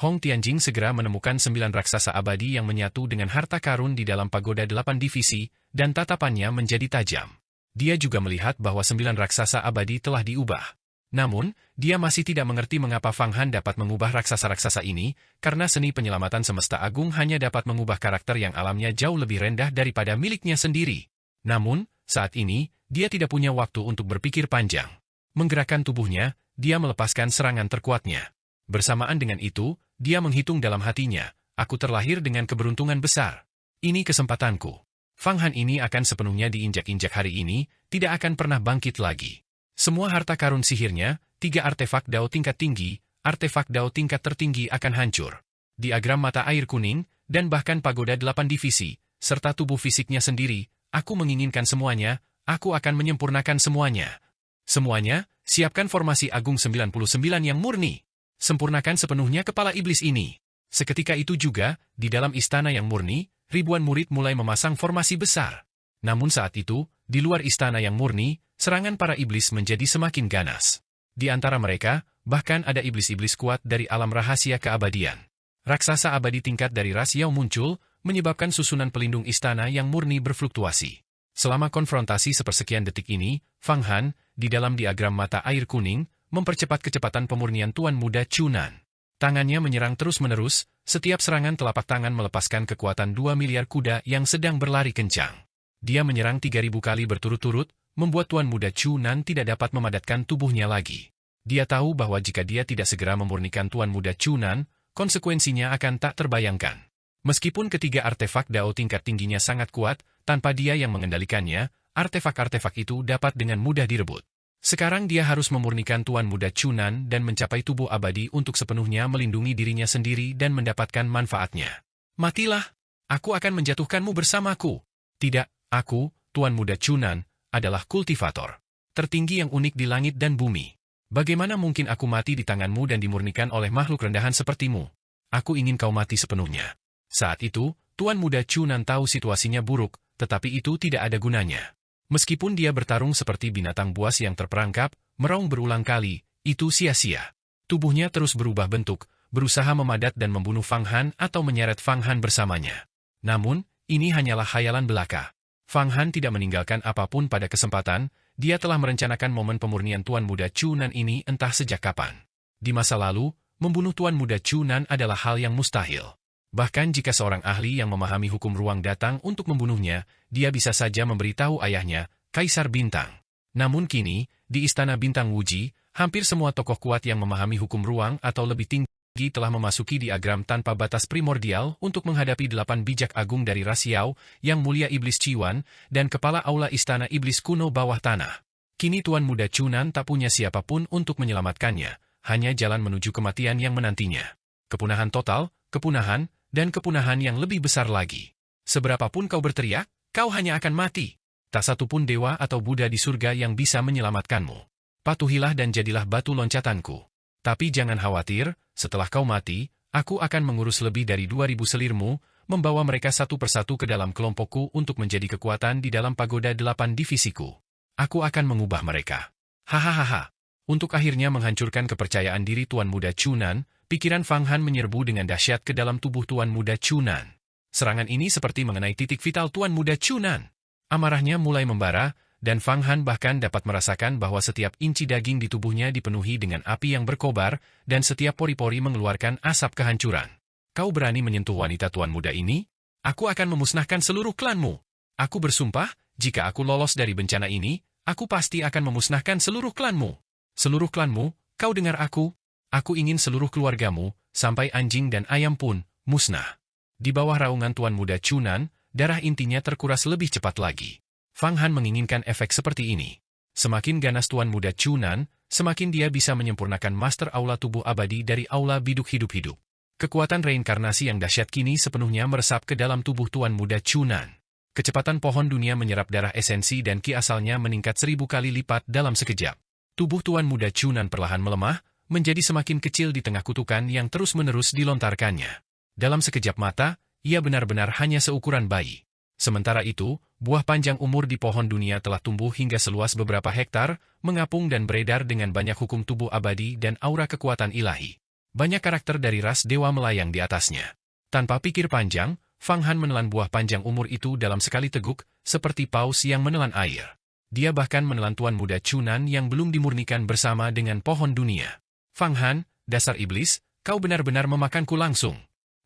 Hong Tianjing segera menemukan 9 raksasa abadi yang menyatu dengan harta karun di dalam pagoda 8 divisi, dan tatapannya menjadi tajam. Dia juga melihat bahwa 9 raksasa abadi telah diubah. Namun, dia masih tidak mengerti mengapa Fang Han dapat mengubah raksasa-raksasa ini, karena seni penyelamatan semesta agung hanya dapat mengubah karakter yang alamnya jauh lebih rendah daripada miliknya sendiri. Namun, saat ini, dia tidak punya waktu untuk berpikir panjang. Menggerakkan tubuhnya, dia melepaskan serangan terkuatnya. Bersamaan dengan itu, dia menghitung dalam hatinya, aku terlahir dengan keberuntungan besar. Ini kesempatanku. Fang Han ini akan sepenuhnya diinjak-injak hari ini, tidak akan pernah bangkit lagi. Semua harta karun sihirnya, 3 artefak Dao tingkat tinggi, artefak Dao tingkat tertinggi akan hancur. Diagram mata air kuning, dan bahkan pagoda 8 divisi, serta tubuh fisiknya sendiri, aku menginginkan semuanya, aku akan menyempurnakan semuanya. Semuanya, siapkan formasi Agung 99 yang murni. Sempurnakan sepenuhnya kepala iblis ini. Seketika itu juga, di dalam istana yang murni, ribuan murid mulai memasang formasi besar. Namun saat itu, di luar istana yang murni, serangan para iblis menjadi semakin ganas. Di antara mereka, bahkan ada iblis-iblis kuat dari alam rahasia keabadian. Raksasa abadi tingkat dari ras Yao muncul, menyebabkan susunan pelindung istana yang murni berfluktuasi. Selama konfrontasi sepersekian detik ini, Fang Han, di dalam diagram mata air kuning, mempercepat kecepatan pemurnian Tuan Muda Chunan. Tangannya menyerang terus-menerus, setiap serangan telapak tangan melepaskan kekuatan 2 miliar kuda yang sedang berlari kencang. Dia menyerang 3.000 kali berturut-turut, membuat Tuan Muda Chunan tidak dapat memadatkan tubuhnya lagi. Dia tahu bahwa jika dia tidak segera memurnikan Tuan Muda Chunan, konsekuensinya akan tak terbayangkan. Meskipun ketiga artefak Dao tingkat tingginya sangat kuat, tanpa dia yang mengendalikannya, artefak-artefak itu dapat dengan mudah direbut. Sekarang dia harus memurnikan Tuan Muda Chunan dan mencapai tubuh abadi untuk sepenuhnya melindungi dirinya sendiri dan mendapatkan manfaatnya. Matilah! Aku akan menjatuhkanmu bersamaku. Tidak, aku, Tuan Muda Chunan, adalah kultivator tertinggi yang unik di langit dan bumi. Bagaimana mungkin aku mati di tanganmu dan dimurnikan oleh makhluk rendahan sepertimu? Aku ingin kau mati sepenuhnya. Saat itu, Tuan Muda Chunan tahu situasinya buruk, tetapi itu tidak ada gunanya. Meskipun dia bertarung seperti binatang buas yang terperangkap, meraung berulang kali, itu sia-sia. Tubuhnya terus berubah bentuk, berusaha memadat dan membunuh Fang Han atau menyeret Fang Han bersamanya. Namun, ini hanyalah khayalan belaka. Fang Han tidak meninggalkan apapun pada kesempatan, dia telah merencanakan momen pemurnian Tuan Muda Chunan ini entah sejak kapan. Di masa lalu, membunuh Tuan Muda Chunan adalah hal yang mustahil. Bahkan jika seorang ahli yang memahami hukum ruang datang untuk membunuhnya, dia bisa saja memberitahu ayahnya, Kaisar Bintang. Namun kini, di Istana Bintang Wuji, hampir semua tokoh kuat yang memahami hukum ruang atau lebih tinggi telah memasuki diagram tanpa batas primordial untuk menghadapi 8 bijak agung dari ras Yao, yang mulia Iblis Ciwan, dan kepala aula Istana Iblis kuno bawah tanah. Kini Tuan Muda Chunan tak punya siapapun untuk menyelamatkannya, hanya jalan menuju kematian yang menantinya. Kepunahan total, kepunahan, dan kepunahan yang lebih besar lagi. Seberapapun kau berteriak, kau hanya akan mati. Tak satupun dewa atau Buddha di surga yang bisa menyelamatkanmu. Patuhilah dan jadilah batu loncatanku. Tapi jangan khawatir, setelah kau mati, aku akan mengurus lebih dari 2.000 selirmu, membawa mereka satu persatu ke dalam kelompokku untuk menjadi kekuatan di dalam pagoda 8 divisiku. Aku akan mengubah mereka. Hahaha. Untuk akhirnya menghancurkan kepercayaan diri Tuan Muda Chunan, pikiran Fang Han menyerbu dengan dahsyat ke dalam tubuh Tuan Muda Chunan. Serangan ini seperti mengenai titik vital Tuan Muda Chunan. Amarahnya mulai membara, dan Fang Han bahkan dapat merasakan bahwa setiap inci daging di tubuhnya dipenuhi dengan api yang berkobar, dan setiap pori-pori mengeluarkan asap kehancuran. Kau berani menyentuh wanita Tuan Muda ini? Aku akan memusnahkan seluruh klanmu. Aku bersumpah, jika aku lolos dari bencana ini, aku pasti akan memusnahkan seluruh klanmu. Seluruh klanmu, kau dengar aku? Aku ingin seluruh keluargamu, sampai anjing dan ayam pun, musnah. Di bawah raungan Tuan Muda Chunan, darah intinya terkuras lebih cepat lagi. Fang Han menginginkan efek seperti ini. Semakin ganas Tuan Muda Chunan, semakin dia bisa menyempurnakan master aula tubuh abadi dari aula biduk hidup-hidup. Kekuatan reinkarnasi yang dahsyat kini sepenuhnya meresap ke dalam tubuh Tuan Muda Chunan. Kecepatan pohon dunia menyerap darah esensi dan ki asalnya meningkat 1000 kali lipat dalam sekejap. Tubuh Tuan Muda Chunan perlahan melemah, menjadi semakin kecil di tengah kutukan yang terus-menerus dilontarkannya. Dalam sekejap mata, ia benar-benar hanya seukuran bayi. Sementara itu, buah panjang umur di pohon dunia telah tumbuh hingga seluas beberapa hektar, mengapung dan beredar dengan banyak hukum tubuh abadi dan aura kekuatan ilahi. Banyak karakter dari ras dewa melayang di atasnya. Tanpa pikir panjang, Fang Han menelan buah panjang umur itu dalam sekali teguk, seperti paus yang menelan air. Dia bahkan menelan Tuan Muda Chunan yang belum dimurnikan bersama dengan pohon dunia. Fang Han, dasar iblis, kau benar-benar memakanku langsung.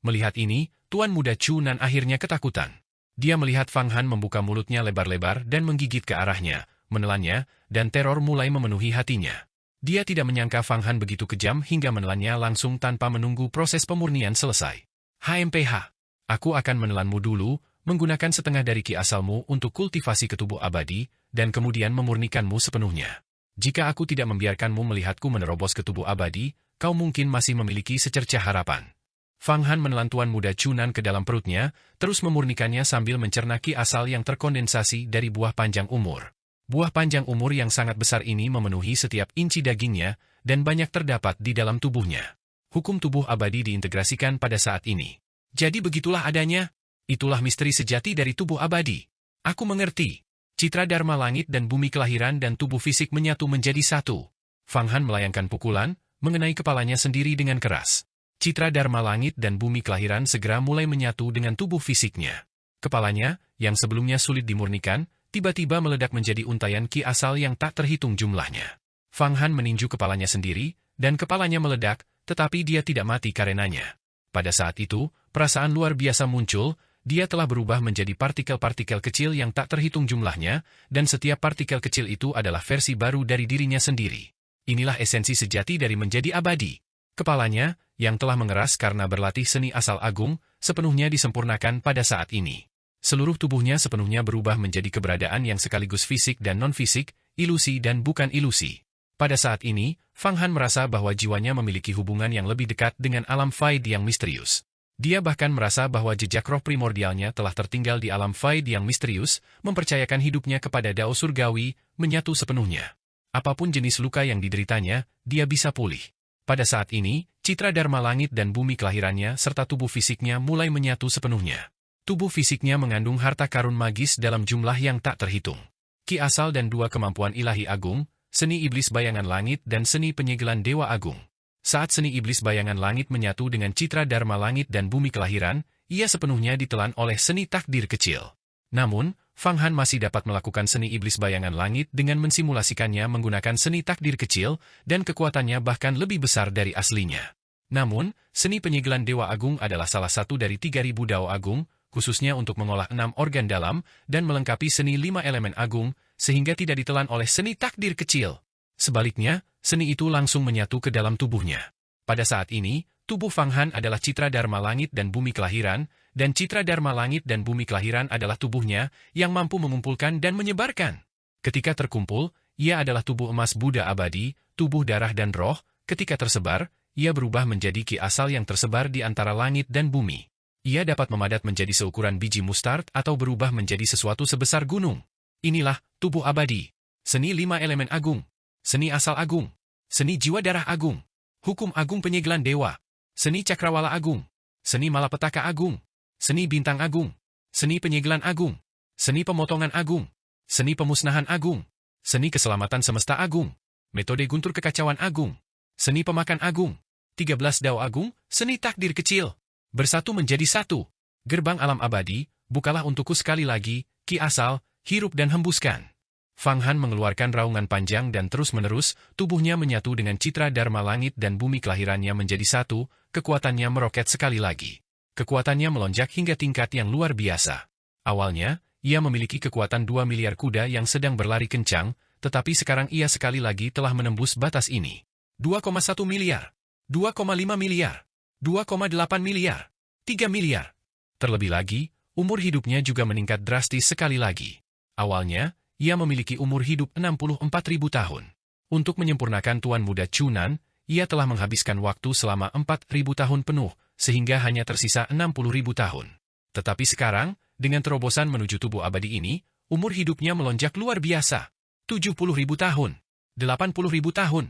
Melihat ini, Tuan Muda Chunan akhirnya ketakutan. Dia melihat Fang Han membuka mulutnya lebar-lebar dan menggigit ke arahnya, menelannya, dan teror mulai memenuhi hatinya. Dia tidak menyangka Fang Han begitu kejam hingga menelannya langsung tanpa menunggu proses pemurnian selesai. HMPH, aku akan menelanmu dulu, menggunakan setengah dari ki asalmu untuk kultivasi ke tubuh abadi, dan kemudian memurnikanmu sepenuhnya. Jika aku tidak membiarkanmu melihatku menerobos ke tubuh abadi, kau mungkin masih memiliki secercah harapan. Fang Han menelan Tuan Muda Chunan ke dalam perutnya, terus memurnikannya sambil mencerna ki asal yang terkondensasi dari buah panjang umur. Buah panjang umur yang sangat besar ini memenuhi setiap inci dagingnya, dan banyak terdapat di dalam tubuhnya. Hukum tubuh abadi diintegrasikan pada saat ini. Jadi begitulah adanya. Itulah misteri sejati dari tubuh abadi. Aku mengerti. Citra Dharma langit dan bumi kelahiran dan tubuh fisik menyatu menjadi satu. Fang Han melayangkan pukulan, mengenai kepalanya sendiri dengan keras. Citra Dharma langit dan bumi kelahiran segera mulai menyatu dengan tubuh fisiknya. Kepalanya, yang sebelumnya sulit dimurnikan, tiba-tiba meledak menjadi untayan ki asal yang tak terhitung jumlahnya. Fang Han meninju kepalanya sendiri, dan kepalanya meledak, tetapi dia tidak mati karenanya. Pada saat itu, perasaan luar biasa muncul. Dia telah berubah menjadi partikel-partikel kecil yang tak terhitung jumlahnya, dan setiap partikel kecil itu adalah versi baru dari dirinya sendiri. Inilah esensi sejati dari menjadi abadi. Kepalanya, yang telah mengeras karena berlatih seni asal agung, sepenuhnya disempurnakan pada saat ini. Seluruh tubuhnya sepenuhnya berubah menjadi keberadaan yang sekaligus fisik dan non-fisik, ilusi dan bukan ilusi. Pada saat ini, Fang Han merasa bahwa jiwanya memiliki hubungan yang lebih dekat dengan alam Faid yang misterius. Dia bahkan merasa bahwa jejak roh primordialnya telah tertinggal di alam Faid yang misterius, mempercayakan hidupnya kepada Dao Surgawi, menyatu sepenuhnya. Apapun jenis luka yang dideritanya, dia bisa pulih. Pada saat ini, citra Dharma langit dan bumi kelahirannya serta tubuh fisiknya mulai menyatu sepenuhnya. Tubuh fisiknya mengandung harta karun magis dalam jumlah yang tak terhitung. Ki asal dan dua kemampuan ilahi agung, seni iblis bayangan langit dan seni penyegelan dewa agung. Saat seni iblis bayangan langit menyatu dengan citra Dharma langit dan bumi kelahiran, ia sepenuhnya ditelan oleh seni takdir kecil. Namun, Fang Han masih dapat melakukan seni iblis bayangan langit dengan mensimulasikannya menggunakan seni takdir kecil, dan kekuatannya bahkan lebih besar dari aslinya. Namun, seni penyegelan dewa agung adalah salah satu dari 3.000 Dao agung, khususnya untuk mengolah 6 organ dalam, dan melengkapi seni 5 elemen agung, sehingga tidak ditelan oleh seni takdir kecil. Sebaliknya, seni itu langsung menyatu ke dalam tubuhnya. Pada saat ini, tubuh Fang Han adalah citra Dharma langit dan bumi kelahiran, dan citra Dharma langit dan bumi kelahiran adalah tubuhnya yang mampu mengumpulkan dan menyebarkan. Ketika terkumpul, ia adalah tubuh emas Buddha abadi, tubuh darah dan roh. Ketika tersebar, ia berubah menjadi ki asal yang tersebar di antara langit dan bumi. Ia dapat memadat menjadi seukuran biji mustard atau berubah menjadi sesuatu sebesar gunung. Inilah tubuh abadi. Seni 5 elemen agung. Seni asal agung, seni jiwa darah agung, hukum agung penyegelan dewa, seni cakrawala agung, seni malapetaka agung, seni bintang agung, seni penyegelan agung, seni pemotongan agung, seni pemusnahan agung, seni keselamatan semesta agung, metode guntur kekacauan agung, seni pemakan agung, 13 Dao agung, seni takdir kecil, bersatu menjadi satu. Gerbang alam abadi, bukalah untukku sekali lagi, ki asal, hirup dan hembuskan. Fang Han mengeluarkan raungan panjang dan terus-menerus, tubuhnya menyatu dengan citra Dharma langit dan bumi kelahirannya menjadi satu, kekuatannya meroket sekali lagi. Kekuatannya melonjak hingga tingkat yang luar biasa. Awalnya, ia memiliki kekuatan 2 miliar kuda yang sedang berlari kencang, tetapi sekarang ia sekali lagi telah menembus batas ini. 2,1 miliar, 2,5 miliar, 2,8 miliar, 3 miliar. Terlebih lagi, umur hidupnya juga meningkat drastis sekali lagi. Awalnya, ia memiliki umur hidup 64.000 tahun. Untuk menyempurnakan Tuan Muda Chunan, ia telah menghabiskan waktu selama 4.000 tahun penuh, sehingga hanya tersisa 60.000 tahun. Tetapi sekarang, dengan terobosan menuju tubuh abadi ini, umur hidupnya melonjak luar biasa. 70.000 tahun, 80.000 tahun,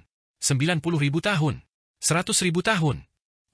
90.000 tahun, 100.000 tahun.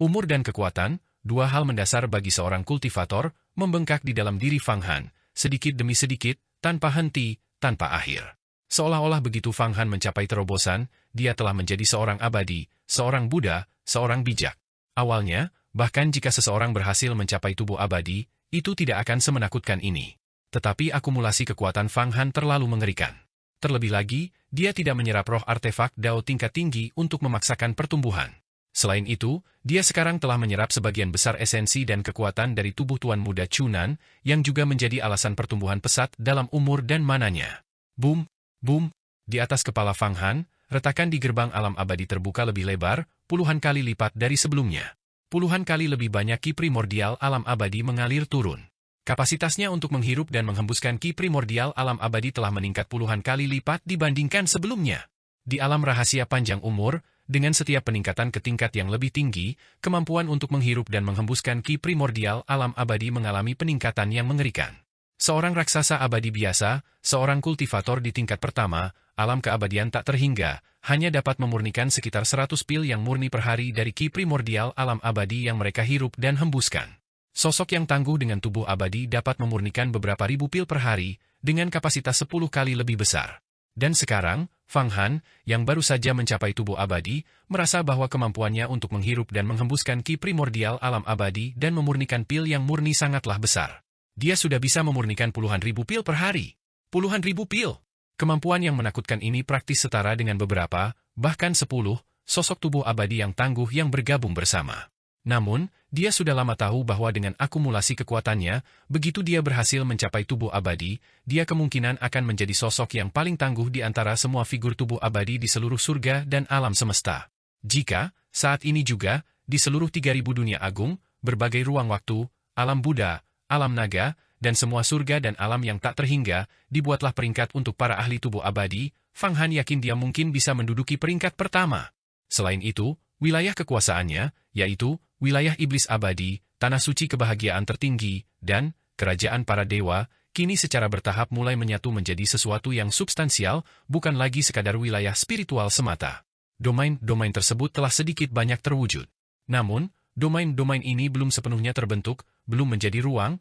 Umur dan kekuatan, dua hal mendasar bagi seorang kultivator, membengkak di dalam diri Fang Han, sedikit demi sedikit, tanpa henti, tanpa akhir. Seolah-olah begitu Fang Han mencapai terobosan, dia telah menjadi seorang abadi, seorang Buddha, seorang bijak. Awalnya, bahkan jika seseorang berhasil mencapai tubuh abadi, itu tidak akan semenakutkan ini. Tetapi akumulasi kekuatan Fang Han terlalu mengerikan. Terlebih lagi, dia tidak menyerap roh artefak Dao tingkat tinggi untuk memaksakan pertumbuhan. Selain itu, dia sekarang telah menyerap sebagian besar esensi dan kekuatan dari tubuh Tuan Muda Chunan, yang juga menjadi alasan pertumbuhan pesat dalam umur dan mananya. Boom, boom, di atas kepala Fang Han, retakan di gerbang alam abadi terbuka lebih lebar, puluhan kali lipat dari sebelumnya. Puluhan kali lebih banyak ki primordial alam abadi mengalir turun. Kapasitasnya untuk menghirup dan menghembuskan ki primordial alam abadi telah meningkat puluhan kali lipat dibandingkan sebelumnya. Di alam rahasia panjang umur, dengan setiap peningkatan ke tingkat yang lebih tinggi, kemampuan untuk menghirup dan menghembuskan ki primordial alam abadi mengalami peningkatan yang mengerikan. Seorang raksasa abadi biasa, seorang kultivator di tingkat pertama, alam keabadian tak terhingga, hanya dapat memurnikan sekitar 100 pil yang murni per hari dari ki primordial alam abadi yang mereka hirup dan hembuskan. Sosok yang tangguh dengan tubuh abadi dapat memurnikan beberapa ribu pil per hari, dengan kapasitas 10 kali lebih besar. Dan sekarang, Fang Han, yang baru saja mencapai tubuh abadi, merasa bahwa kemampuannya untuk menghirup dan menghembuskan ki primordial alam abadi dan memurnikan pil yang murni sangatlah besar. Dia sudah bisa memurnikan puluhan ribu pil per hari. Puluhan ribu pil. Kemampuan yang menakutkan ini praktis setara dengan beberapa, bahkan 10, sosok tubuh abadi yang tangguh yang bergabung bersama. Namun, dia sudah lama tahu bahwa dengan akumulasi kekuatannya, begitu dia berhasil mencapai tubuh abadi, dia kemungkinan akan menjadi sosok yang paling tangguh di antara semua figur tubuh abadi di seluruh surga dan alam semesta. Jika, saat ini juga, di seluruh 3000 dunia agung, berbagai ruang waktu, alam Buddha, alam naga, dan semua surga dan alam yang tak terhingga, dibuatlah peringkat untuk para ahli tubuh abadi, Fang Han yakin dia mungkin bisa menduduki peringkat pertama. Selain itu, wilayah kekuasaannya, yaitu wilayah iblis abadi, tanah suci kebahagiaan tertinggi, dan kerajaan para dewa, kini secara bertahap mulai menyatu menjadi sesuatu yang substansial, bukan lagi sekadar wilayah spiritual semata. Domain-domain tersebut telah sedikit banyak terwujud. Namun, domain-domain ini belum sepenuhnya terbentuk, belum menjadi ruang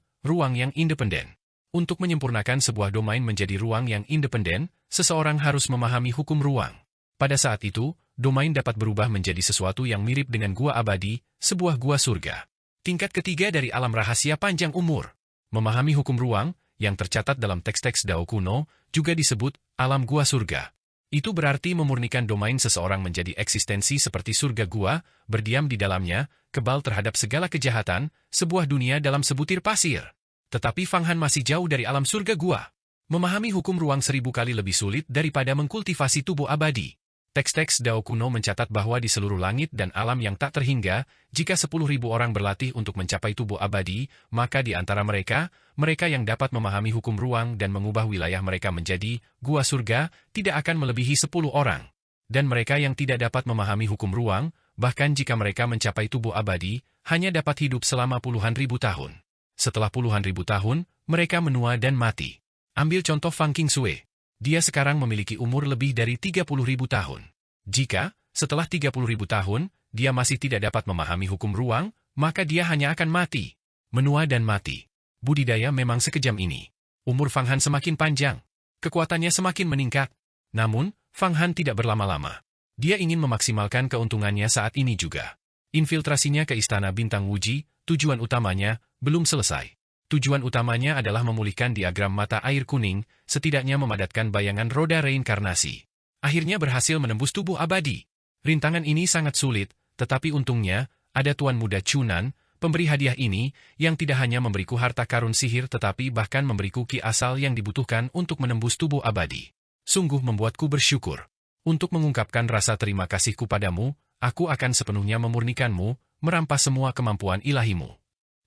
yang independen. Untuk menyempurnakan sebuah domain menjadi ruang yang independen, seseorang harus memahami hukum ruang. Pada saat itu, domain dapat berubah menjadi sesuatu yang mirip dengan gua abadi, sebuah gua surga. Tingkat ketiga dari alam rahasia panjang umur. Memahami hukum ruang, yang tercatat dalam teks-teks Dao kuno, juga disebut alam gua surga. Itu berarti memurnikan domain seseorang menjadi eksistensi seperti surga gua, berdiam di dalamnya, kebal terhadap segala kejahatan, sebuah dunia dalam sebutir pasir. Tetapi Fang Han masih jauh dari alam surga gua. Memahami hukum ruang 1000 kali lebih sulit daripada mengkultivasi tubuh abadi. Teks-teks Dao kuno mencatat bahwa di seluruh langit dan alam yang tak terhingga, jika 10.000 orang berlatih untuk mencapai tubuh abadi, maka di antara mereka yang dapat memahami hukum ruang dan mengubah wilayah mereka menjadi gua surga, tidak akan melebihi 10 orang. Dan mereka yang tidak dapat memahami hukum ruang, bahkan jika mereka mencapai tubuh abadi, hanya dapat hidup selama puluhan ribu tahun. Setelah puluhan ribu tahun, mereka menua dan mati. Ambil contoh Fang Qingsui. Dia sekarang memiliki umur lebih dari 30.000 tahun. Jika, setelah 30.000 tahun, dia masih tidak dapat memahami hukum ruang, maka dia hanya akan mati. Menua dan mati. Budidaya memang sekejam ini. Umur Fang Han semakin panjang. Kekuatannya semakin meningkat. Namun, Fang Han tidak berlama-lama. Dia ingin memaksimalkan keuntungannya saat ini juga. Infiltrasinya ke Istana Bintang Wuji, tujuan utamanya, belum selesai. Tujuan utamanya adalah memulihkan diagram mata air kuning, setidaknya memadatkan bayangan roda reinkarnasi. Akhirnya berhasil menembus tubuh abadi. Rintangan ini sangat sulit, tetapi untungnya, ada Tuan Muda Chunan, pemberi hadiah ini, yang tidak hanya memberiku harta karun sihir tetapi bahkan memberiku ki asal yang dibutuhkan untuk menembus tubuh abadi. Sungguh membuatku bersyukur. Untuk mengungkapkan rasa terima kasihku padamu, aku akan sepenuhnya memurnikanmu, merampas semua kemampuan ilahimu.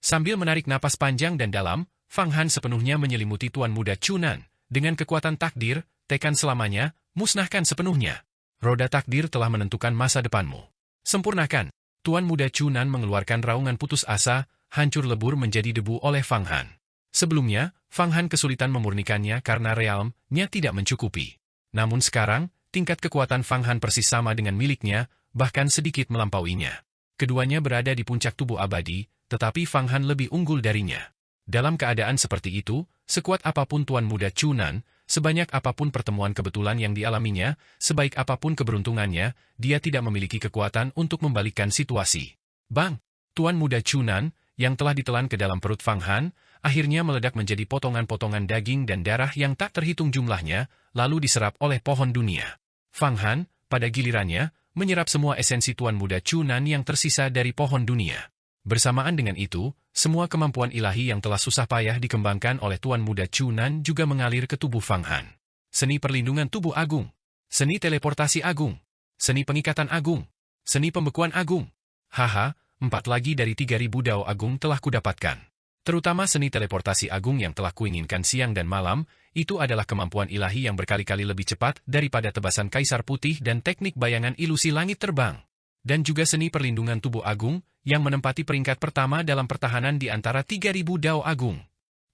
Sambil menarik napas panjang dan dalam, Fang Han sepenuhnya menyelimuti Tuan Muda Chunan. Dengan kekuatan takdir, tekan selamanya, musnahkan sepenuhnya. Roda takdir telah menentukan masa depanmu. Sempurnakan. Tuan Muda Chunan mengeluarkan raungan putus asa, hancur lebur menjadi debu oleh Fang Han. Sebelumnya, Fang Han kesulitan memurnikannya karena realm-nya tidak mencukupi. Namun sekarang, tingkat kekuatan Fang Han persis sama dengan miliknya, bahkan sedikit melampauinya. Keduanya berada di puncak tubuh abadi, tetapi Fang Han lebih unggul darinya. Dalam keadaan seperti itu, sekuat apapun Tuan Muda Chunan, sebanyak apapun pertemuan kebetulan yang dialaminya, sebaik apapun keberuntungannya, dia tidak memiliki kekuatan untuk membalikkan situasi. Bang! Tuan Muda Chunan, yang telah ditelan ke dalam perut Fang Han, akhirnya meledak menjadi potongan-potongan daging dan darah yang tak terhitung jumlahnya, lalu diserap oleh pohon dunia. Fang Han, pada gilirannya, menyerap semua esensi Tuan Muda Chunan yang tersisa dari pohon dunia. Bersamaan dengan itu, semua kemampuan ilahi yang telah susah payah dikembangkan oleh Tuan Muda Chunan juga mengalir ke tubuh Fang Han. Seni perlindungan tubuh agung, seni teleportasi agung, seni pengikatan agung, seni pembekuan agung. Haha, 4 lagi dari 3.000 dao agung telah kudapatkan. Terutama seni teleportasi agung yang telah kuinginkan siang dan malam, itu adalah kemampuan ilahi yang berkali-kali lebih cepat daripada tebasan Kaisar Putih dan teknik bayangan ilusi langit terbang. Dan juga seni perlindungan tubuh agung, yang menempati peringkat pertama dalam pertahanan di antara 3.000 dao agung.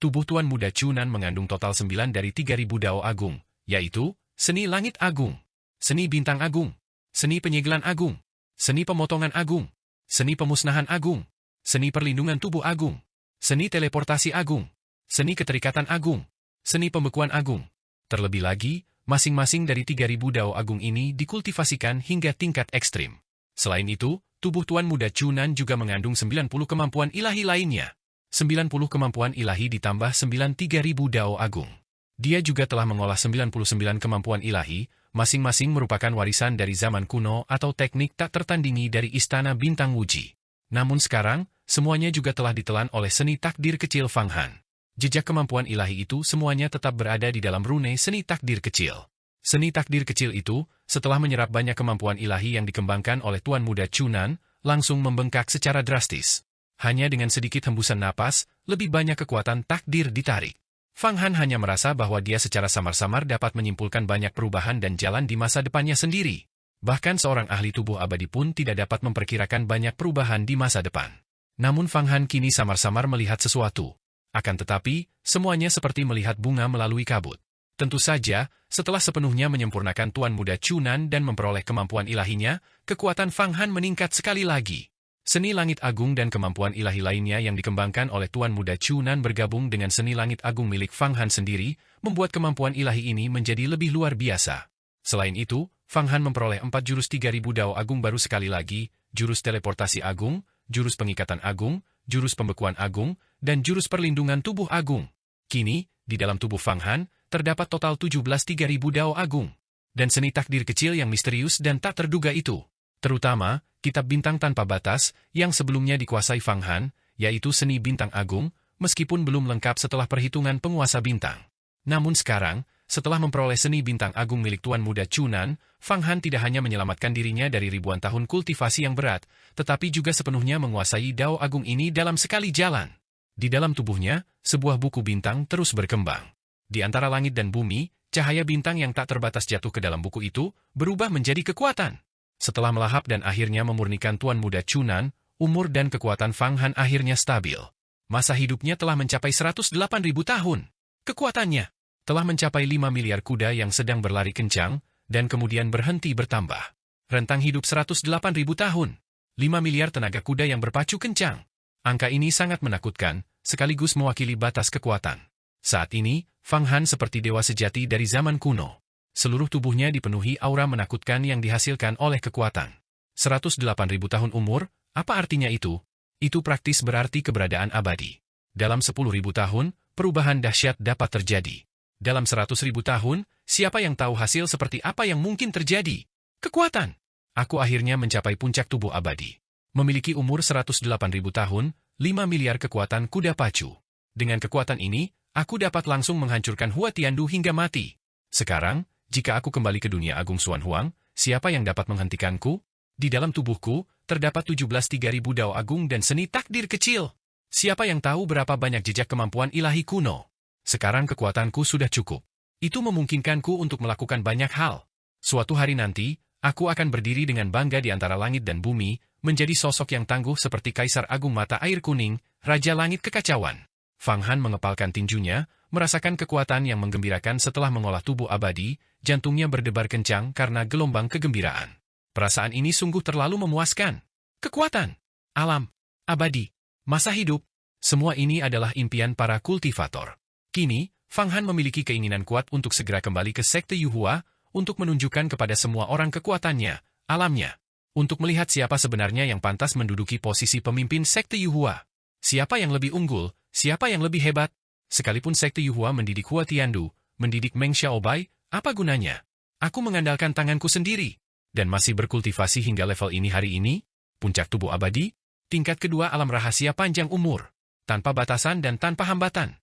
Tubuh Tuan Muda Chunan mengandung total 9 dari 3.000 dao agung, yaitu, seni langit agung, seni bintang agung, seni penyegelan agung, seni pemotongan agung, seni pemusnahan agung, seni perlindungan tubuh agung, seni teleportasi agung, seni keterikatan agung, seni pembekuan agung. Terlebih lagi, masing-masing dari 3.000 dao agung ini dikultivasikan hingga tingkat ekstrim. Selain itu, tubuh Tuan Muda Chunan juga mengandung 90 kemampuan ilahi lainnya. 90 kemampuan ilahi ditambah 93.000 dao agung. Dia juga telah mengolah 99 kemampuan ilahi, masing-masing merupakan warisan dari zaman kuno atau teknik tak tertandingi dari Istana Bintang Wuji. Namun sekarang, semuanya juga telah ditelan oleh seni takdir kecil Fang Han. Jejak kemampuan ilahi itu semuanya tetap berada di dalam rune seni takdir kecil. Seni takdir kecil itu, setelah menyerap banyak kemampuan ilahi yang dikembangkan oleh Tuan Muda Chunan, langsung membengkak secara drastis. Hanya dengan sedikit hembusan napas, lebih banyak kekuatan takdir ditarik. Fang Han hanya merasa bahwa dia secara samar-samar dapat menyimpulkan banyak perubahan dan jalan di masa depannya sendiri. Bahkan seorang ahli tubuh abadi pun tidak dapat memperkirakan banyak perubahan di masa depan. Namun Fang Han kini samar-samar melihat sesuatu. Akan tetapi, semuanya seperti melihat bunga melalui kabut. Tentu saja, setelah sepenuhnya menyempurnakan Tuan Muda Chunan dan memperoleh kemampuan ilahinya, kekuatan Fang Han meningkat sekali lagi. Seni langit agung dan kemampuan ilahi lainnya yang dikembangkan oleh Tuan Muda Chunan bergabung dengan seni langit agung milik Fang Han sendiri, membuat kemampuan ilahi ini menjadi lebih luar biasa. Selain itu, Fang Han memperoleh 4 jurus 3.000 dao agung baru sekali lagi, jurus teleportasi agung, jurus pengikatan agung, jurus pembekuan agung, dan jurus perlindungan tubuh agung. Kini, di dalam tubuh Fang Han, terdapat total 17 3.000 dao agung. Dan seni takdir kecil yang misterius dan tak terduga itu. Terutama, kitab bintang tanpa batas, yang sebelumnya dikuasai Fang Han, yaitu seni bintang agung, meskipun belum lengkap setelah perhitungan penguasa bintang. Namun sekarang, setelah memperoleh seni bintang agung milik Tuan Muda Chunan, Fang Han tidak hanya menyelamatkan dirinya dari ribuan tahun kultivasi yang berat, tetapi juga sepenuhnya menguasai dao agung ini dalam sekali jalan. Di dalam tubuhnya, sebuah buku bintang terus berkembang. Di antara langit dan bumi, cahaya bintang yang tak terbatas jatuh ke dalam buku itu, berubah menjadi kekuatan. Setelah melahap dan akhirnya memurnikan Tuan Muda Chunan, umur dan kekuatan Fang Han akhirnya stabil. Masa hidupnya telah mencapai 108.000 tahun. Kekuatannya telah mencapai 5 miliar kuda yang sedang berlari kencang, dan kemudian berhenti bertambah. Rentang hidup 108.000 tahun. 5 miliar tenaga kuda yang berpacu kencang. Angka ini sangat menakutkan, sekaligus mewakili batas kekuatan. Saat ini, Fang Han seperti dewa sejati dari zaman kuno. Seluruh tubuhnya dipenuhi aura menakutkan yang dihasilkan oleh kekuatan. 108.000 tahun umur, apa artinya itu? Itu praktis berarti keberadaan abadi. Dalam 10.000 tahun, perubahan dahsyat dapat terjadi. Dalam 100.000 tahun, siapa yang tahu hasil seperti apa yang mungkin terjadi? Kekuatan. Aku akhirnya mencapai puncak tubuh abadi. Memiliki umur 108.000 tahun, 5 miliar kekuatan kuda pacu. Dengan kekuatan ini, aku dapat langsung menghancurkan Hua Tiandu hingga mati. Sekarang, jika aku kembali ke dunia Agung Xuan Huang, siapa yang dapat menghentikanku? Di dalam tubuhku, terdapat 17 3.000 dao agung dan seni takdir kecil. Siapa yang tahu berapa banyak jejak kemampuan ilahi kuno? Sekarang kekuatanku sudah cukup. Itu memungkinkanku untuk melakukan banyak hal. Suatu hari nanti, aku akan berdiri dengan bangga di antara langit dan bumi, menjadi sosok yang tangguh seperti Kaisar Agung Mata Air Kuning, Raja Langit Kekacauan. Fang Han mengepalkan tinjunya, merasakan kekuatan yang menggembirakan setelah mengolah tubuh abadi, jantungnya berdebar kencang karena gelombang kegembiraan. Perasaan ini sungguh terlalu memuaskan. Kekuatan, alam, abadi, masa hidup, semua ini adalah impian para kultivator. Kini, Fang Han memiliki keinginan kuat untuk segera kembali ke Sekte Yuhua, untuk menunjukkan kepada semua orang kekuatannya, alamnya, untuk melihat siapa sebenarnya yang pantas menduduki posisi pemimpin Sekte Yuhua. Siapa yang lebih unggul, siapa yang lebih hebat? Sekalipun Sekte Yuhua mendidik Hua Tiandu, mendidik Meng Xiaobai, Apa gunanya? Aku mengandalkan tanganku sendiri, dan masih berkultivasi hingga level ini hari ini, puncak tubuh abadi, tingkat kedua alam rahasia panjang umur, tanpa batasan dan tanpa hambatan.